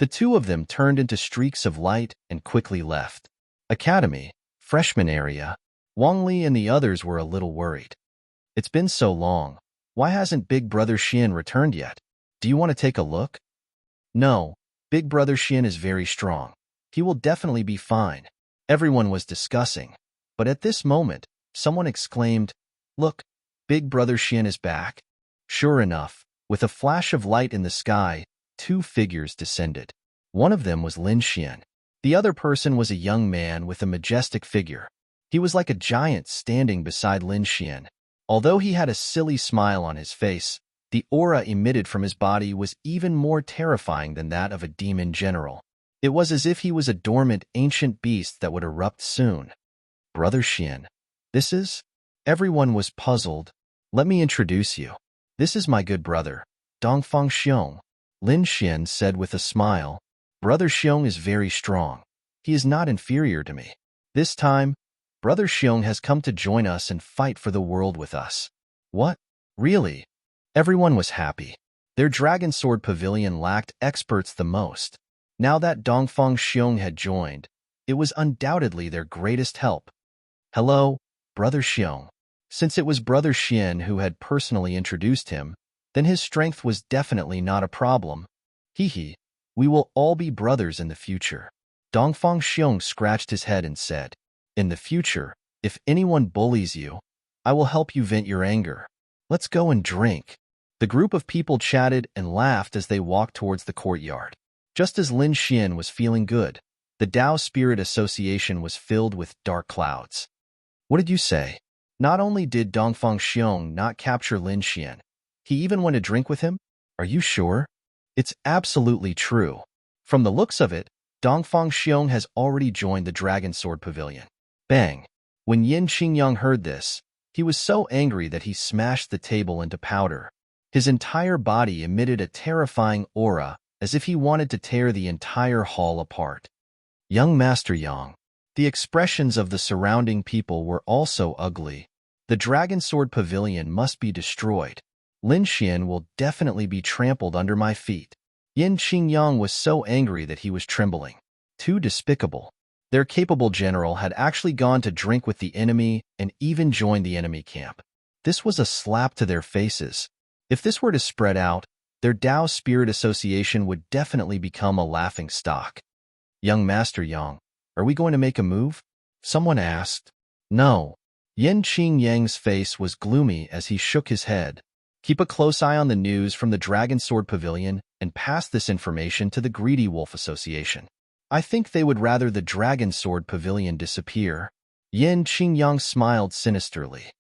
The two of them turned into streaks of light and quickly left. Academy, freshman area. Wang Li and the others were a little worried. It's been so long. Why hasn't Big Brother Xian returned yet? Do you want to take a look? No, Big Brother Xian is very strong. He will definitely be fine. Everyone was discussing. But at this moment, someone exclaimed, Look, Big Brother Xian is back. Sure enough, with a flash of light in the sky, two figures descended. One of them was Lin Xian. The other person was a young man with a majestic figure. He was like a giant standing beside Lin Xian. Although he had a silly smile on his face, the aura emitted from his body was even more terrifying than that of a demon general. It was as if he was a dormant ancient beast that would erupt soon. Brother Xian, this is? Everyone was puzzled. Let me introduce you. This is my good brother, Dongfang Xiong. Lin Xian said with a smile. Brother Xiong is very strong. He is not inferior to me. This time, Brother Xiong has come to join us and fight for the world with us. What? Really? Everyone was happy. Their Dragon Sword Pavilion lacked experts the most. Now that Dongfang Xiong had joined, it was undoubtedly their greatest help. Hello, Brother Xiong. Since it was Brother Xian who had personally introduced him, then his strength was definitely not a problem. Hee hee, we will all be brothers in the future. Dongfang Xiong scratched his head and said, In the future, if anyone bullies you, I will help you vent your anger. Let's go and drink. The group of people chatted and laughed as they walked towards the courtyard. Just as Lin Xian was feeling good, the Dao Spirit Association was filled with dark clouds. What did you say? Not only did Dongfang Xiong not capture Lin Xian, he even went to drink with him? Are you sure? It's absolutely true. From the looks of it, Dongfang Xiong has already joined the Dragon Sword Pavilion. Bang! When Yin Qingyang heard this, he was so angry that he smashed the table into powder. His entire body emitted a terrifying aura, as if he wanted to tear the entire hall apart. Young Master Yang. The expressions of the surrounding people were also ugly. The Dragon Sword Pavilion must be destroyed. Lin Xian will definitely be trampled under my feet. Yin Qingyang was so angry that he was trembling. Too despicable. Their capable general had actually gone to drink with the enemy and even joined the enemy camp. This was a slap to their faces. If this were to spread out, their Dao Spirit Association would definitely become a laughing stock. Young Master Yang, are we going to make a move? Someone asked. No. Yin Qingyang's face was gloomy as he shook his head. Keep a close eye on the news from the Dragon Sword Pavilion and pass this information to the Greedy Wolf Association. I think they would rather the Dragon Sword Pavilion disappear. Yin Qingyang smiled sinisterly.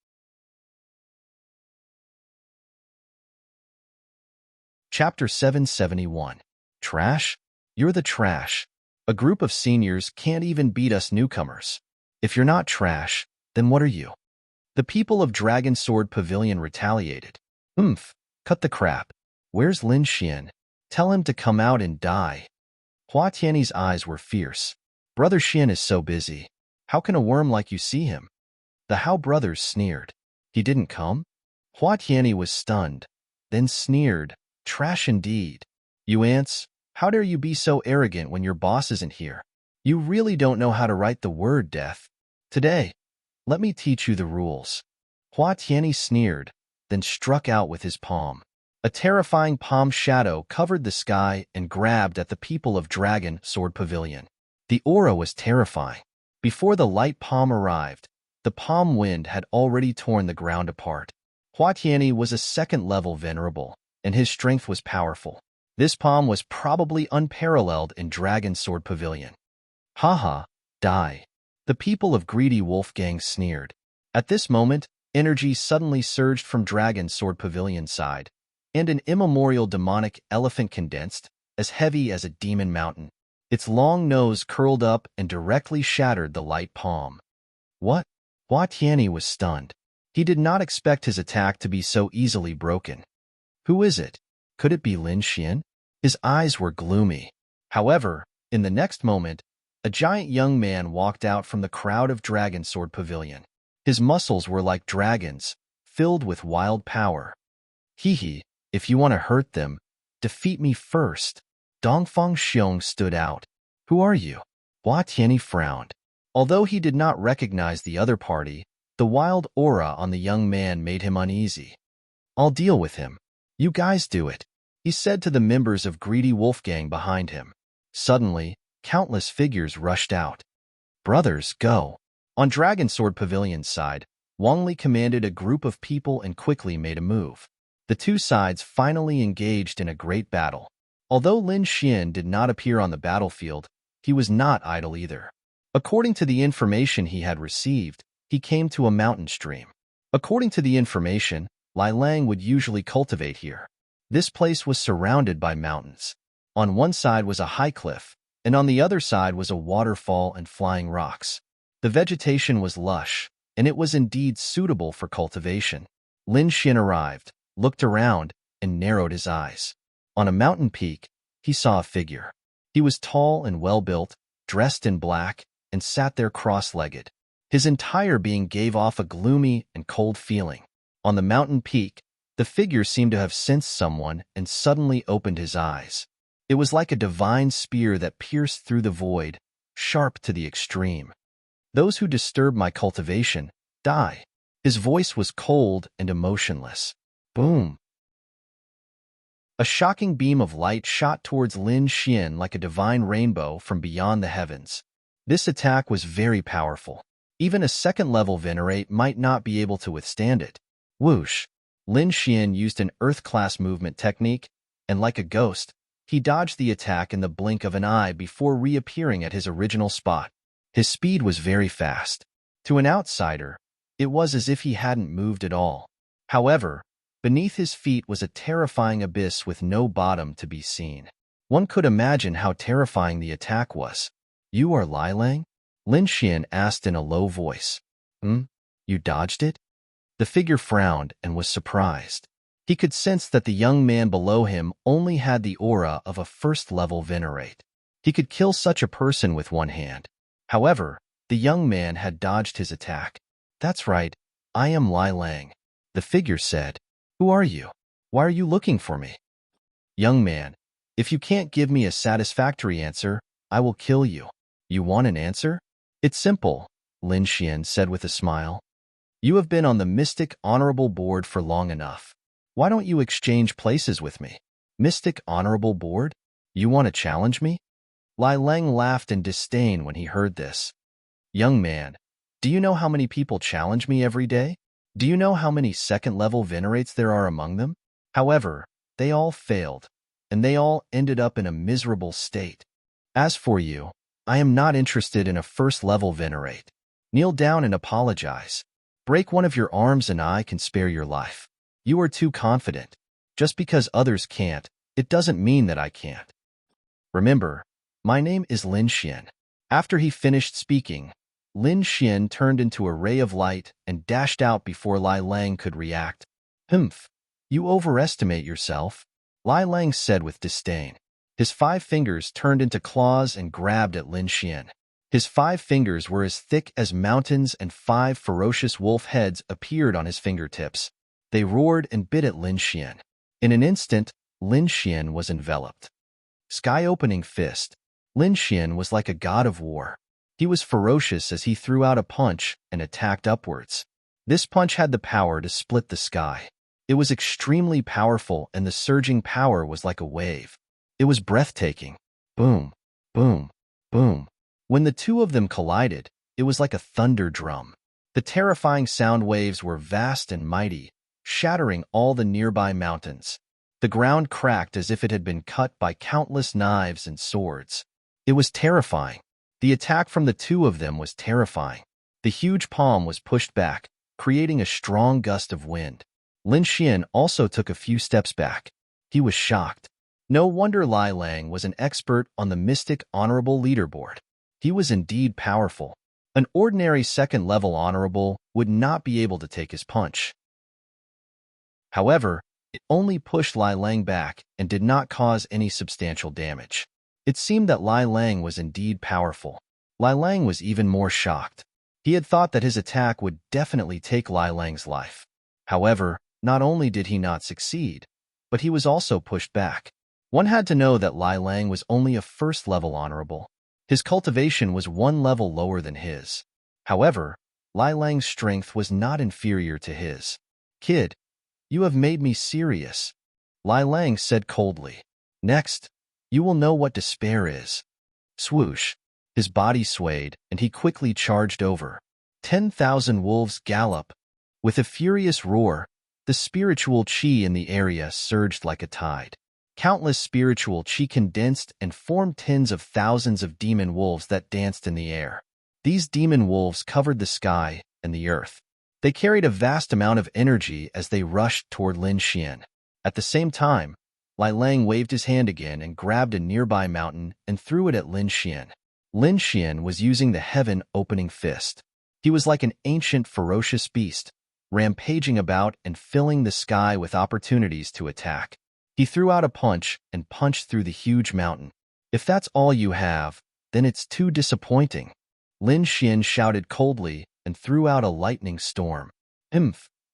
Chapter 771. Trash? You're the trash. A group of seniors can't even beat us newcomers. If you're not trash, then what are you? The people of Dragon Sword Pavilion retaliated. Cut the crap. Where's Lin Xian? Tell him to come out and die. Hua Tiany's eyes were fierce. Brother Xian is so busy. How can a worm like you see him? The Hao brothers sneered. He didn't come? Hua Tianyi was stunned, then sneered. Trash indeed. You ants, how dare you be so arrogant when your boss isn't here? You really don't know how to write the word death. Today, let me teach you the rules. Hua Tianyi sneered, then struck out with his palm. A terrifying palm shadow covered the sky and grabbed at the people of Dragon Sword Pavilion. The aura was terrifying. Before the light palm arrived, the palm wind had already torn the ground apart. Hua Tianyi was a second-level venerable, and his strength was powerful. This palm was probably unparalleled in Dragon Sword Pavilion. Haha, die. The people of Greedy Wolf Gang sneered. At this moment, energy suddenly surged from Dragon Sword Pavilion side, and an immemorial demonic elephant condensed, as heavy as a demon mountain. Its long nose curled up and directly shattered the light palm. What? Hua Tianyi was stunned. He did not expect his attack to be so easily broken. Who is it? Could it be Lin Xian? His eyes were gloomy. However, in the next moment, a giant young man walked out from the crowd of Dragon Sword Pavilion. His muscles were like dragons, filled with wild power. Hee, if you want to hurt them, defeat me first. Dongfang Xiong stood out. Who are you? Hua Tianyi frowned. Although he did not recognize the other party, the wild aura on the young man made him uneasy. I'll deal with him. You guys do it, he said to the members of Greedy Wolf Gang behind him. Suddenly, countless figures rushed out. Brothers, go. On Dragon Sword Pavilion's side, Wang Li commanded a group of people and quickly made a move. The two sides finally engaged in a great battle. Although Lin Xian did not appear on the battlefield, he was not idle either. According to the information he had received, he came to a mountain stream. According to the information, Lai Lang would usually cultivate here. This place was surrounded by mountains. On one side was a high cliff, and on the other side was a waterfall and flying rocks. The vegetation was lush, and it was indeed suitable for cultivation. Lin Xian arrived, looked around, and narrowed his eyes. On a mountain peak, he saw a figure. He was tall and well-built, dressed in black, and sat there cross-legged. His entire being gave off a gloomy and cold feeling. On the mountain peak, the figure seemed to have sensed someone and suddenly opened his eyes. It was like a divine spear that pierced through the void, sharp to the extreme. Those who disturb my cultivation, die. His voice was cold and emotionless. Boom. A shocking beam of light shot towards Lin Xian like a divine rainbow from beyond the heavens. This attack was very powerful. Even a second-level venerate might not be able to withstand it. Whoosh! Lin Xian used an earth-class movement technique, and like a ghost, he dodged the attack in the blink of an eye before reappearing at his original spot. His speed was very fast. To an outsider, it was as if he hadn't moved at all. However, beneath his feet was a terrifying abyss with no bottom to be seen. One could imagine how terrifying the attack was. You are Lai Lang? Lin Xian asked in a low voice. You dodged it? The figure frowned and was surprised. He could sense that the young man below him only had the aura of a first-level venerate. He could kill such a person with one hand. However, the young man had dodged his attack. That's right, I am Lai Lang. The figure said. Who are you? Why are you looking for me? Young man, if you can't give me a satisfactory answer, I will kill you. You want an answer? It's simple, Lin Xian said with a smile. You have been on the Mystic Honorable Board for long enough. Why don't you exchange places with me? Mystic Honorable Board? You want to challenge me? Lai Lang laughed in disdain when he heard this. Young man, do you know how many people challenge me every day? Do you know how many second-level venerates there are among them? However, they all failed, and they all ended up in a miserable state. As for you, I am not interested in a first-level venerate. Kneel down and apologize. Break one of your arms and I can spare your life. You are too confident. Just because others can't, it doesn't mean that I can't. Remember, my name is Lin Xian. After he finished speaking, Lin Xian turned into a ray of light and dashed out before Lai Lang could react. Humph, you overestimate yourself, Lai Lang said with disdain. His 5 fingers turned into claws and grabbed at Lin Xian. His 5 fingers were as thick as mountains and 5 ferocious wolf heads appeared on his fingertips. They roared and bit at Lin Xian. In an instant, Lin Xian was enveloped. Sky-opening fist. Lin Xian was like a god of war. He was ferocious as he threw out a punch and attacked upwards. This punch had the power to split the sky. It was extremely powerful, and the surging power was like a wave. It was breathtaking. Boom, boom, boom. When the two of them collided, it was like a thunder drum. The terrifying sound waves were vast and mighty, shattering all the nearby mountains. The ground cracked as if it had been cut by countless knives and swords. It was terrifying. The attack from the two of them was terrifying. The huge palm was pushed back, creating a strong gust of wind. Lin Xian also took a few steps back. He was shocked. No wonder Lai Lang was an expert on the Mystic Honorable leaderboard. He was indeed powerful. An ordinary second-level honorable would not be able to take his punch. However, it only pushed Lai Lang back and did not cause any substantial damage. It seemed that Lai Lang was indeed powerful. Lai Lang was even more shocked. He had thought that his attack would definitely take Lai Lang's life. However, not only did he not succeed, but he was also pushed back. One had to know that Lai Lang was only a first-level honorable. His cultivation was 1 level lower than his. However, Lai Lang's strength was not inferior to his. "Kid, you have made me serious," Lai Lang said coldly. "Next, you will know what despair is." Swoosh. His body swayed, and he quickly charged over. 10,000 wolves gallop. With a furious roar, the spiritual qi in the area surged like a tide. Countless spiritual qi condensed and formed tens of thousands of demon wolves that danced in the air. These demon wolves covered the sky and the earth. They carried a vast amount of energy as they rushed toward Lin Xian. At the same time, Lai Lang waved his hand again and grabbed a nearby mountain and threw it at Lin Xian. Lin Xian was using the heaven-opening fist. He was like an ancient, ferocious beast, rampaging about and filling the sky with opportunities to attack. He threw out a punch and punched through the huge mountain. "If that's all you have, then it's too disappointing," Lin Xian shouted coldly and threw out a lightning storm.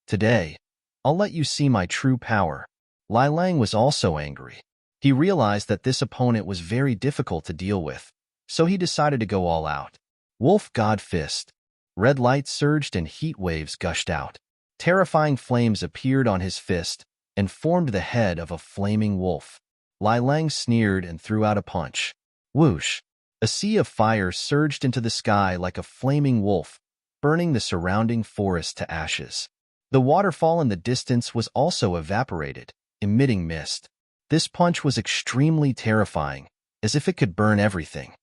Today, I'll let you see my true power." Lai Lang was also angry. He realized that this opponent was very difficult to deal with, so he decided to go all out. Wolf God Fist. Red light surged and heat waves gushed out. Terrifying flames appeared on his fist and formed the head of a flaming wolf. Lai Lang sneered and threw out a punch. Whoosh! A sea of fire surged into the sky like a flaming wolf, burning the surrounding forest to ashes. The waterfall in the distance was also evaporated, emitting mist. This punch was extremely terrifying, as if it could burn everything.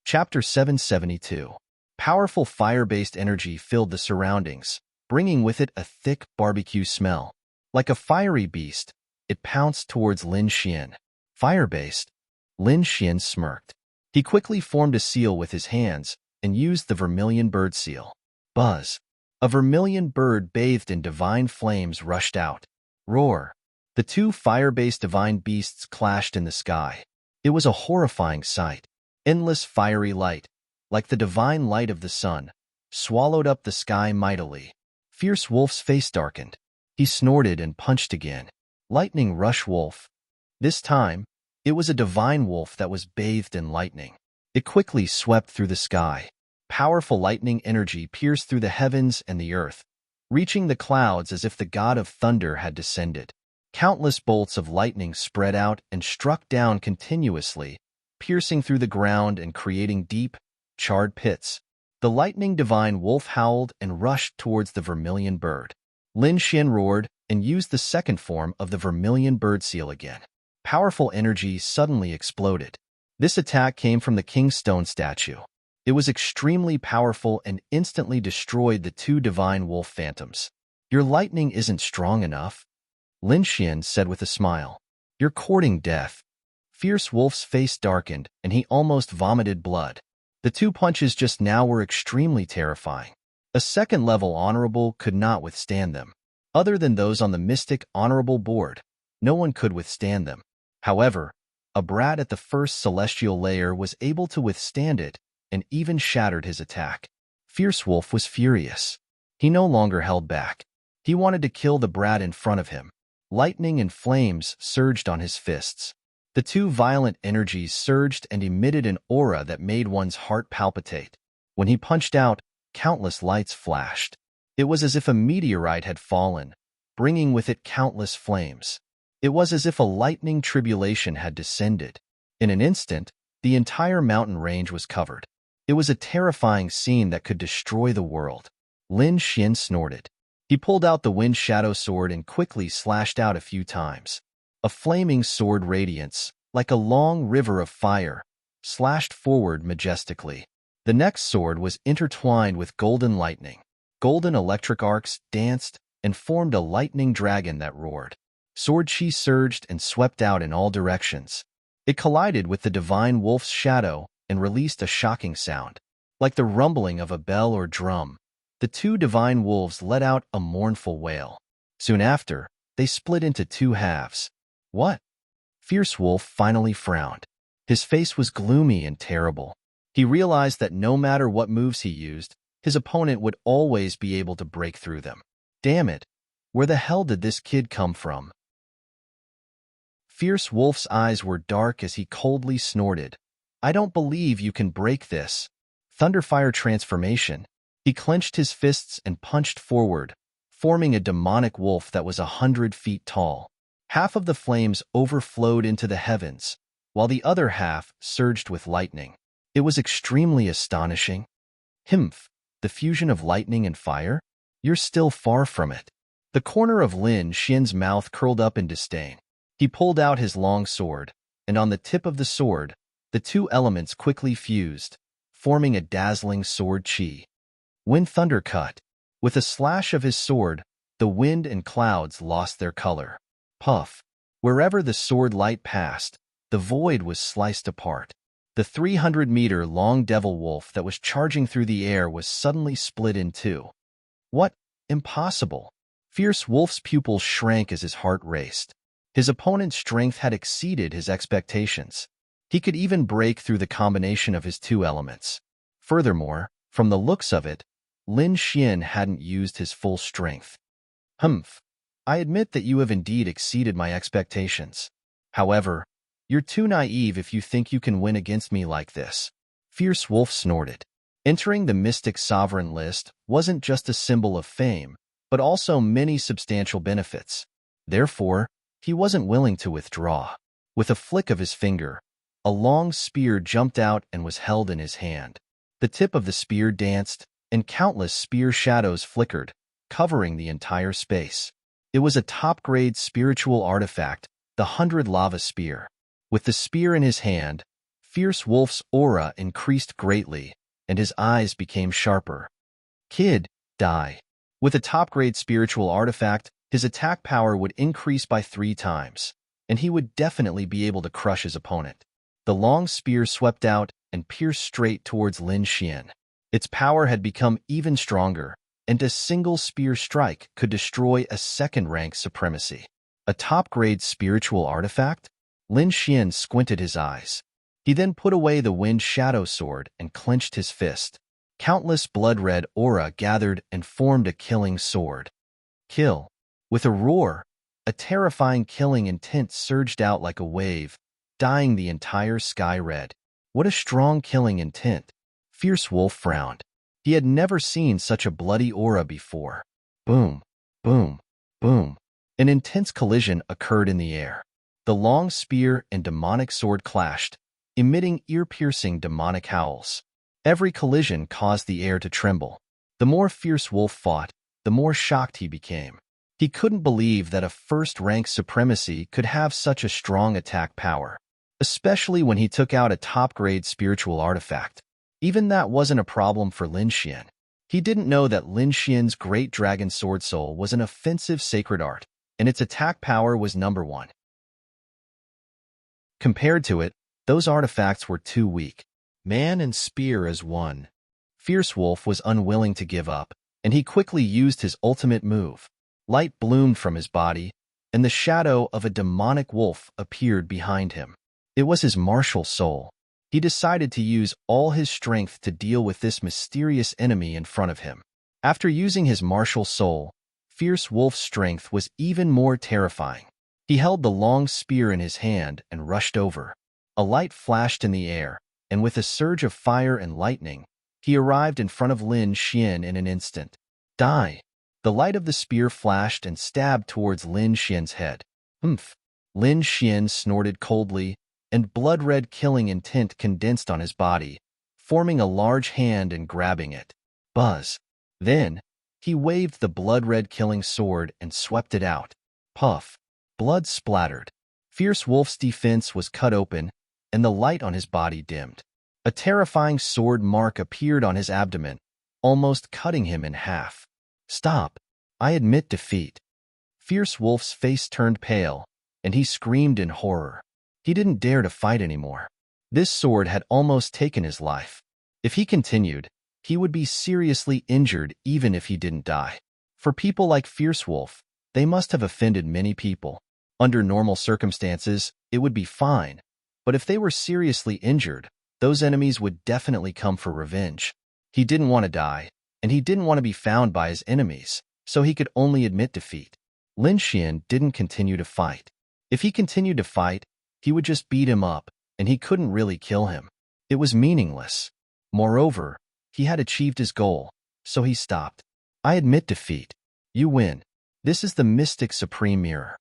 Chapter 772. Powerful fire-based energy filled the surroundings, bringing with it a thick barbecue smell. Like a fiery beast, it pounced towards Lin Xian. Fire-based? Lin Xian smirked. He quickly formed a seal with his hands and used the vermilion bird seal. Buzz. A vermilion bird bathed in divine flames rushed out. Roar. The two fire-based divine beasts clashed in the sky. It was a horrifying sight. Endless fiery light, like the divine light of the sun, swallowed up the sky mightily. Fierce Wolf's face darkened. He snorted and punched again. Lightning Rush Wolf. This time, it was a divine wolf that was bathed in lightning. It quickly swept through the sky. Powerful lightning energy pierced through the heavens and the earth, reaching the clouds as if the god of thunder had descended. Countless bolts of lightning spread out and struck down continuously, piercing through the ground and creating deep, charred pits. The lightning divine wolf howled and rushed towards the vermilion bird. Lin Xian roared and used the second form of the vermilion bird seal again. Powerful energy suddenly exploded. This attack came from the king's stone statue. It was extremely powerful and instantly destroyed the two divine wolf phantoms. "Your lightning isn't strong enough," Lin Xian said with a smile. "You're courting death." Fierce Wolf's face darkened, and he almost vomited blood. The two punches just now were extremely terrifying. A second-level honorable could not withstand them. Other than those on the Mystic Honorable board, no one could withstand them. However, A brat at the first celestial layer was able to withstand it and even shattered his attack. Fierce Wolf was furious. He no longer held back. He wanted to kill the brat in front of him. Lightning and flames surged on his fists. The two violent energies surged and emitted an aura that made one's heart palpitate. When he punched out, countless lights flashed. It was as if a meteorite had fallen, bringing with it countless flames. It was as if a lightning tribulation had descended. In an instant, the entire mountain range was covered. It was a terrifying scene that could destroy the world. Lin Xian snorted. He pulled out the wind shadow sword and quickly slashed out a few times. A flaming sword radiance, like a long river of fire, slashed forward majestically. The next sword was intertwined with golden lightning. Golden electric arcs danced and formed a lightning dragon that roared. Sword chi surged and swept out in all directions. It collided with the divine wolf's shadow and released a shocking sound. Like the rumbling of a bell or drum, the two divine wolves let out a mournful wail. Soon after, they split into two halves. What? Fierce Wolf finally frowned. His face was gloomy and terrible. He realized that no matter what moves he used, his opponent would always be able to break through them. Damn it! Where the hell did this kid come from? Fierce Wolf's eyes were dark as he coldly snorted. I don't believe you can break this. Thunderfire transformation. He clenched his fists and punched forward, forming a demonic wolf that was 100 feet tall. Half of the flames overflowed into the heavens, while the other half surged with lightning. It was extremely astonishing. Himph, the fusion of lightning and fire? You're still far from it. The corner of Lin Xian's mouth curled up in disdain. He pulled out his long sword, and on the tip of the sword, the two elements quickly fused, forming a dazzling sword chi. Wind thunder cut. With a slash of his sword, the wind and clouds lost their color. Puff. Wherever the sword light passed, the void was sliced apart. The 300-meter-long devil wolf that was charging through the air was suddenly split in two. What? Impossible. Fierce Wolf's pupils shrank as his heart raced. His opponent's strength had exceeded his expectations. He could even break through the combination of his two elements. Furthermore, from the looks of it, Lin Xian hadn't used his full strength. Humph. I admit that you have indeed exceeded my expectations. However, you're too naive if you think you can win against me like this. Fierce Wolf snorted. Entering the Mystic Sovereign list wasn't just a symbol of fame, but also many substantial benefits. Therefore, he wasn't willing to withdraw. With a flick of his finger, a long spear jumped out and was held in his hand. The tip of the spear danced, and countless spear shadows flickered, covering the entire space. It was a top-grade spiritual artifact, the 100 Lava Spear. With the spear in his hand, Fierce Wolf's aura increased greatly, and his eyes became sharper. Kid, die. With a top-grade spiritual artifact, his attack power would increase by 3 times, and he would definitely be able to crush his opponent. The long spear swept out and pierced straight towards Lin Xian. Its power had become even stronger, and a single spear strike could destroy a second-rank supremacy. A top-grade spiritual artifact? Lin Xian squinted his eyes. He then put away the wind shadow sword and clenched his fist. Countless blood-red aura gathered and formed a killing sword. Kill. With a roar, a terrifying killing intent surged out like a wave, dyeing the entire sky red. What a strong killing intent. Fierce Wolf frowned. He had never seen such a bloody aura before. Boom, boom, boom. An intense collision occurred in the air. The long spear and demonic sword clashed, emitting ear-piercing demonic howls. Every collision caused the air to tremble. The more Fierce Wolf fought, the more shocked he became. He couldn't believe that a first-rank supremacy could have such a strong attack power, especially when he took out a top-grade spiritual artifact. Even that wasn't a problem for Lin Xian. He didn't know that Lin Xian's Great Dragon Sword Soul was an offensive sacred art, and its attack power was number 1. Compared to it, those artifacts were too weak. Man and spear as one. Fierce Wolf was unwilling to give up, and he quickly used his ultimate move. Light bloomed from his body, and the shadow of a demonic wolf appeared behind him. It was his martial soul. He decided to use all his strength to deal with this mysterious enemy in front of him. After using his martial soul, Fierce Wolf's strength was even more terrifying. He held the long spear in his hand and rushed over. A light flashed in the air, and with a surge of fire and lightning, he arrived in front of Lin Xian in an instant. Die! The light of the spear flashed and stabbed towards Lin Xian's head. Humph! Lin Xian snorted coldly, and blood-red killing intent condensed on his body, forming a large hand and grabbing it. Buzz! Then, he waved the blood-red killing sword and swept it out. Puff! Blood splattered. Fierce Wolf's defense was cut open, and the light on his body dimmed. A terrifying sword mark appeared on his abdomen, almost cutting him in half. Stop! I admit defeat. Fierce Wolf's face turned pale, and he screamed in horror. He didn't dare to fight anymore. This sword had almost taken his life. If he continued, he would be seriously injured even if he didn't die. For people like Fierce Wolf, they must have offended many people. Under normal circumstances, it would be fine, but if they were seriously injured, those enemies would definitely come for revenge. He didn't want to die, and he didn't want to be found by his enemies, so he could only admit defeat. Lin Xian didn't continue to fight. If he continued to fight, he would just beat him up, and he couldn't really kill him. It was meaningless. Moreover, he had achieved his goal, so he stopped. I admit defeat. You win. This is the Mystic Supreme Mirror.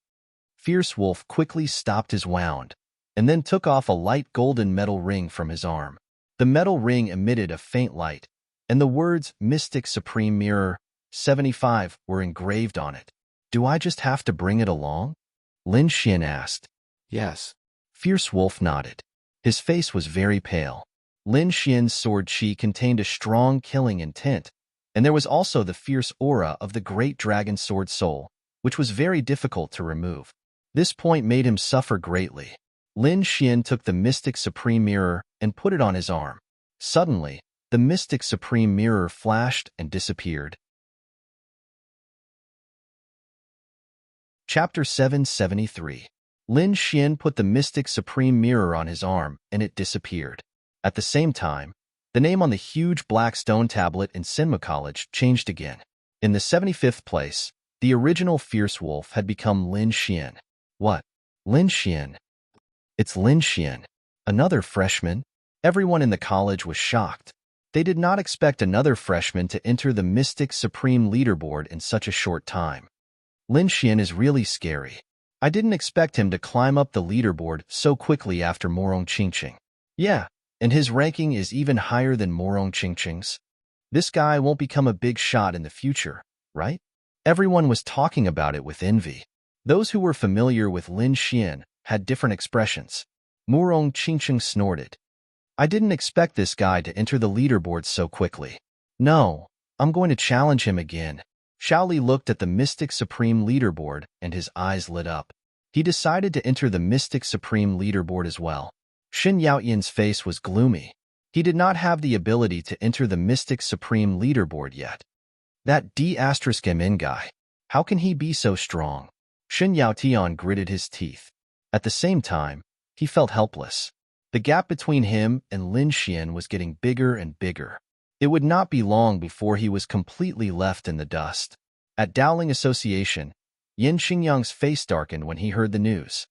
Fierce Wolf quickly stopped his wound, and then took off a light golden metal ring from his arm. The metal ring emitted a faint light, and the words Mystic Supreme Mirror 75 were engraved on it. Do I just have to bring it along? Lin Xian asked. Yes. Fierce Wolf nodded. His face was very pale. Lin Xian's sword chi contained a strong killing intent, and there was also the fierce aura of the great dragon sword soul, which was very difficult to remove. This point made him suffer greatly. Lin Xian took the Mystic Supreme Mirror and put it on his arm. Suddenly, the Mystic Supreme Mirror flashed and disappeared. Chapter 773. Lin Xian put the Mystic Supreme Mirror on his arm, and it disappeared. At the same time, the name on the huge black stone tablet in Sinma College changed again. In the 75th place, the original Fierce Wolf had become Lin Xian. What? Lin Xian? It's Lin Xian. Another freshman? Everyone in the college was shocked. They did not expect another freshman to enter the Mystic Supreme Leaderboard in such a short time. Lin Xian is really scary. I didn't expect him to climb up the leaderboard so quickly after Morong Qingqing. Yeah, and his ranking is even higher than Morong Qingqing's. This guy won't become a big shot in the future, right? Everyone was talking about it with envy. Those who were familiar with Lin Xian had different expressions. Morong Qingqing snorted. I didn't expect this guy to enter the leaderboard so quickly. No, I'm going to challenge him again. Shaoli looked at the Mystic Supreme Leaderboard and his eyes lit up. He decided to enter the Mystic Supreme Leaderboard as well. Xin Yaoyan's face was gloomy. He did not have the ability to enter the Mystic Supreme Leaderboard yet. That D***M guy. How can he be so strong? Xin Yaotian gritted his teeth. At the same time, he felt helpless. The gap between him and Lin Xian was getting bigger and bigger. It would not be long before he was completely left in the dust. At Dowling Association, Yin Xingyang's face darkened when he heard the news.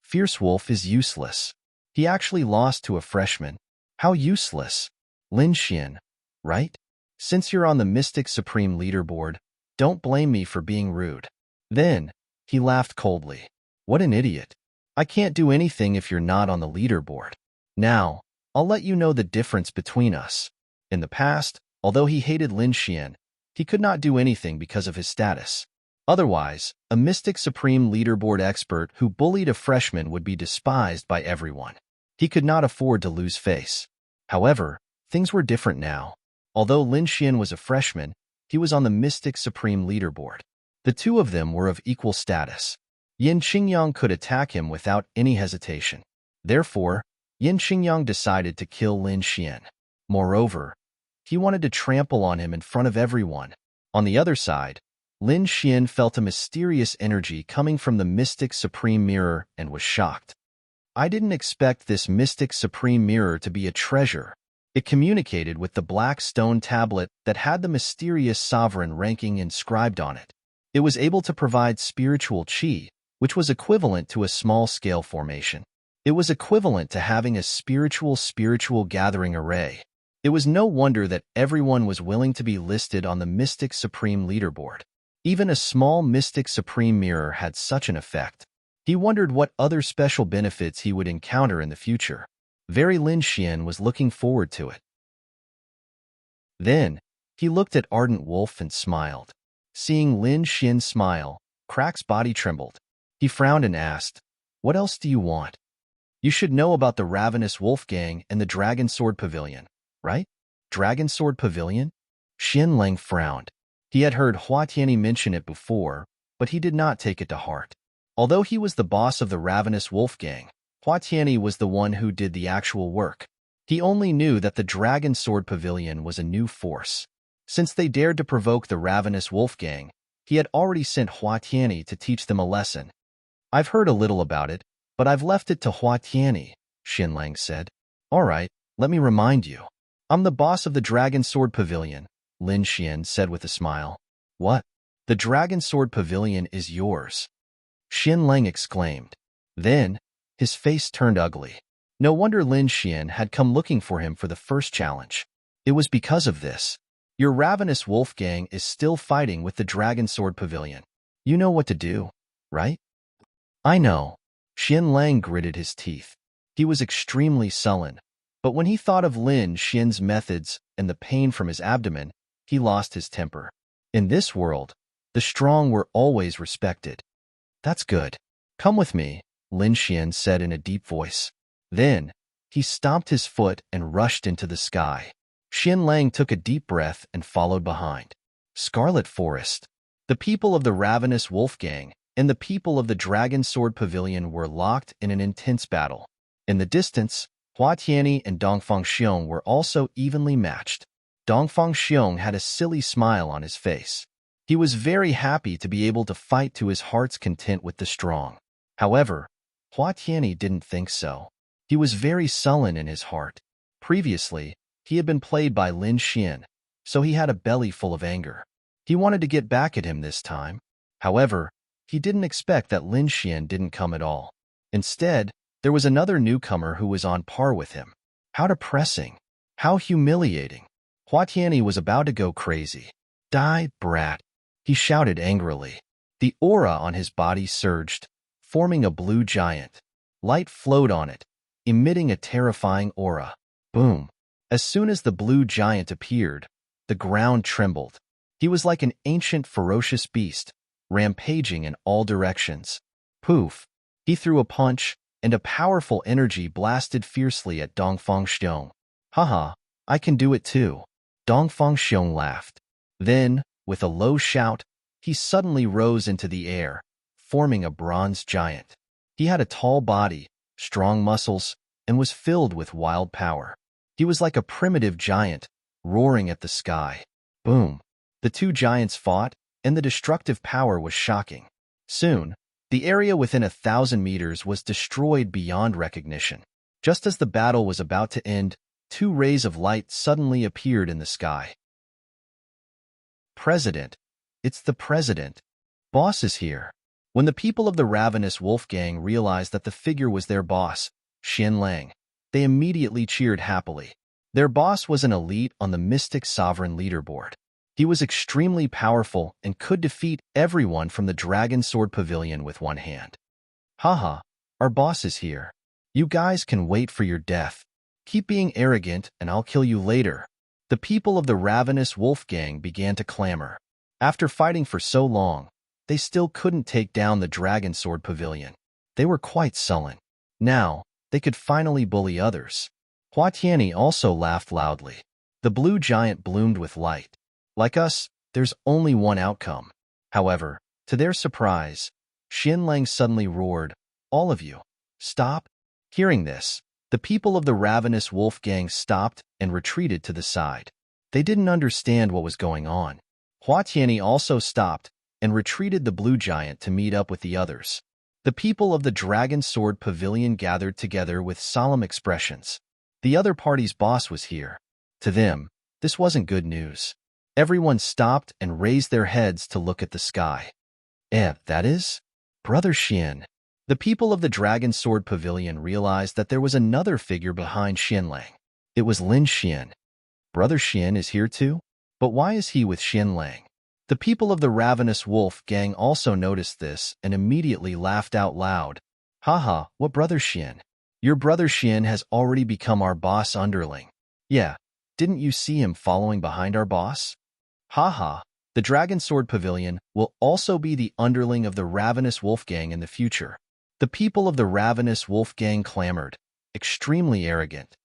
Fierce Wolf is useless. He actually lost to a freshman. How useless? Lin Xian, right? Since you're on the Mystic Supreme Leaderboard, don't blame me for being rude. Then, he laughed coldly. What an idiot. I can't do anything if you're not on the leaderboard. Now, I'll let you know the difference between us. In the past, although he hated Lin Xian, he could not do anything because of his status. Otherwise, a Mystic Supreme Leaderboard expert who bullied a freshman would be despised by everyone. He could not afford to lose face. However, things were different now. Although Lin Xian was a freshman, he was on the Mystic Supreme Leaderboard. The two of them were of equal status. Yin Xingyang could attack him without any hesitation. Therefore, Yin Xingyang decided to kill Lin Xian. Moreover, he wanted to trample on him in front of everyone. On the other side, Lin Xian felt a mysterious energy coming from the Mystic Supreme Mirror and was shocked. I didn't expect this mystic supreme mirror to be a treasure. It communicated with the black stone tablet that had the mysterious sovereign ranking inscribed on it. It was able to provide spiritual chi, which was equivalent to a small-scale formation. It was equivalent to having a spiritual gathering array. It was no wonder that everyone was willing to be listed on the Mystic Supreme leaderboard. Even a small Mystic Supreme mirror had such an effect. He wondered what other special benefits he would encounter in the future. Lin Xian was looking forward to it. Then, he looked at Ardent Wolf and smiled. Seeing Lin Xian smile, Crack's body trembled. He frowned and asked, "What else do you want?" "You should know about the Ravenous Wolf Gang and the Dragon Sword Pavilion, right?" "Dragon Sword Pavilion?" Xian Lang frowned. He had heard Hua Tianyi mention it before, but he did not take it to heart. Although he was the boss of the Ravenous Wolf Gang, Hua Tianyi was the one who did the actual work. He only knew that the Dragon Sword Pavilion was a new force. Since they dared to provoke the Ravenous Wolf Gang, he had already sent Hua Tianyi to teach them a lesson. "I've heard a little about it, but I've left it to Hua Tianyi," Xian Lang said. "All right, let me remind you. I'm the boss of the Dragon Sword Pavilion," Lin Xian said with a smile. "What? The Dragon Sword Pavilion is yours?" Xian Lang exclaimed. Then, his face turned ugly. No wonder Lin Xian had come looking for him for the first challenge. It was because of this. "Your Ravenous Wolf Gang is still fighting with the Dragon Sword Pavilion. You know what to do, right?" "I know." Xian Lang gritted his teeth. He was extremely sullen, but when he thought of Lin Xian's methods and the pain from his abdomen, he lost his temper. In this world, the strong were always respected. "That's good. Come with me," Lin Xian said in a deep voice. Then, he stomped his foot and rushed into the sky. Xian Lang took a deep breath and followed behind. Scarlet Forest. The people of the Ravenous Wolf Gang and the people of the Dragon Sword Pavilion were locked in an intense battle. In the distance, Hua Tianyi and Dongfang Xiong were also evenly matched. Dongfang Xiong had a silly smile on his face. He was very happy to be able to fight to his heart's content with the strong. However, Hua Tianyi didn't think so. He was very sullen in his heart. Previously, he had been played by Lin Xian, so he had a belly full of anger. He wanted to get back at him this time. However, he didn't expect that Lin Xian didn't come at all. Instead, there was another newcomer who was on par with him. How depressing. How humiliating. Hua Tianyi was about to go crazy. "Die, brat," he shouted angrily. The aura on his body surged, forming a blue giant. Light flowed on it, emitting a terrifying aura. Boom. As soon as the blue giant appeared, the ground trembled. He was like an ancient ferocious beast, rampaging in all directions. Poof! He threw a punch, and a powerful energy blasted fiercely at Dongfang Xiong. "Haha, I can do it too." Dongfang Xiong laughed. Then, with a low shout, he suddenly rose into the air, forming a bronze giant. He had a tall body, strong muscles, and was filled with wild power. He was like a primitive giant, roaring at the sky. Boom! The two giants fought, and the destructive power was shocking. Soon, the area within 1,000 meters was destroyed beyond recognition. Just as the battle was about to end, two rays of light suddenly appeared in the sky. "President. It's the president. Boss is here." When the people of the Ravenous Wolf Gang realized that the figure was their boss, Xian Lang, they immediately cheered happily. Their boss was an elite on the Mystic Sovereign leaderboard. He was extremely powerful and could defeat everyone from the Dragon Sword Pavilion with one hand. "Haha, our boss is here. You guys can wait for your death. Keep being arrogant and I'll kill you later." The people of the Ravenous Wolf Gang began to clamor. After fighting for so long, they still couldn't take down the Dragon Sword Pavilion. They were quite sullen. Now, they could finally bully others. Hua Tianyi also laughed loudly. The blue giant bloomed with light. Like us, there's only one outcome. However, to their surprise, Xian Lang suddenly roared, "All of you, stop!" Hearing this, the people of the Ravenous Wolf Gang stopped and retreated to the side. They didn't understand what was going on. Hua Tianyi also stopped and retreated the blue giant to meet up with the others. The people of the Dragon Sword Pavilion gathered together with solemn expressions. The other party's boss was here. To them, this wasn't good news. Everyone stopped and raised their heads to look at the sky. That is? Brother Xian. The people of the Dragon Sword Pavilion realized that there was another figure behind Xianlang. It was Lin Xian. Brother Xian is here too? But why is he with Xianlang? The people of the Ravenous Wolf gang also noticed this and immediately laughed out loud. Haha, what Brother Xian? Your Brother Xian has already become our boss underling. Yeah, didn't you see him following behind our boss? Haha, the Dragon Sword Pavilion will also be the underling of the Ravenous Wolf gang in the future. The people of the Ravenous Wolf gang clamored, extremely arrogant.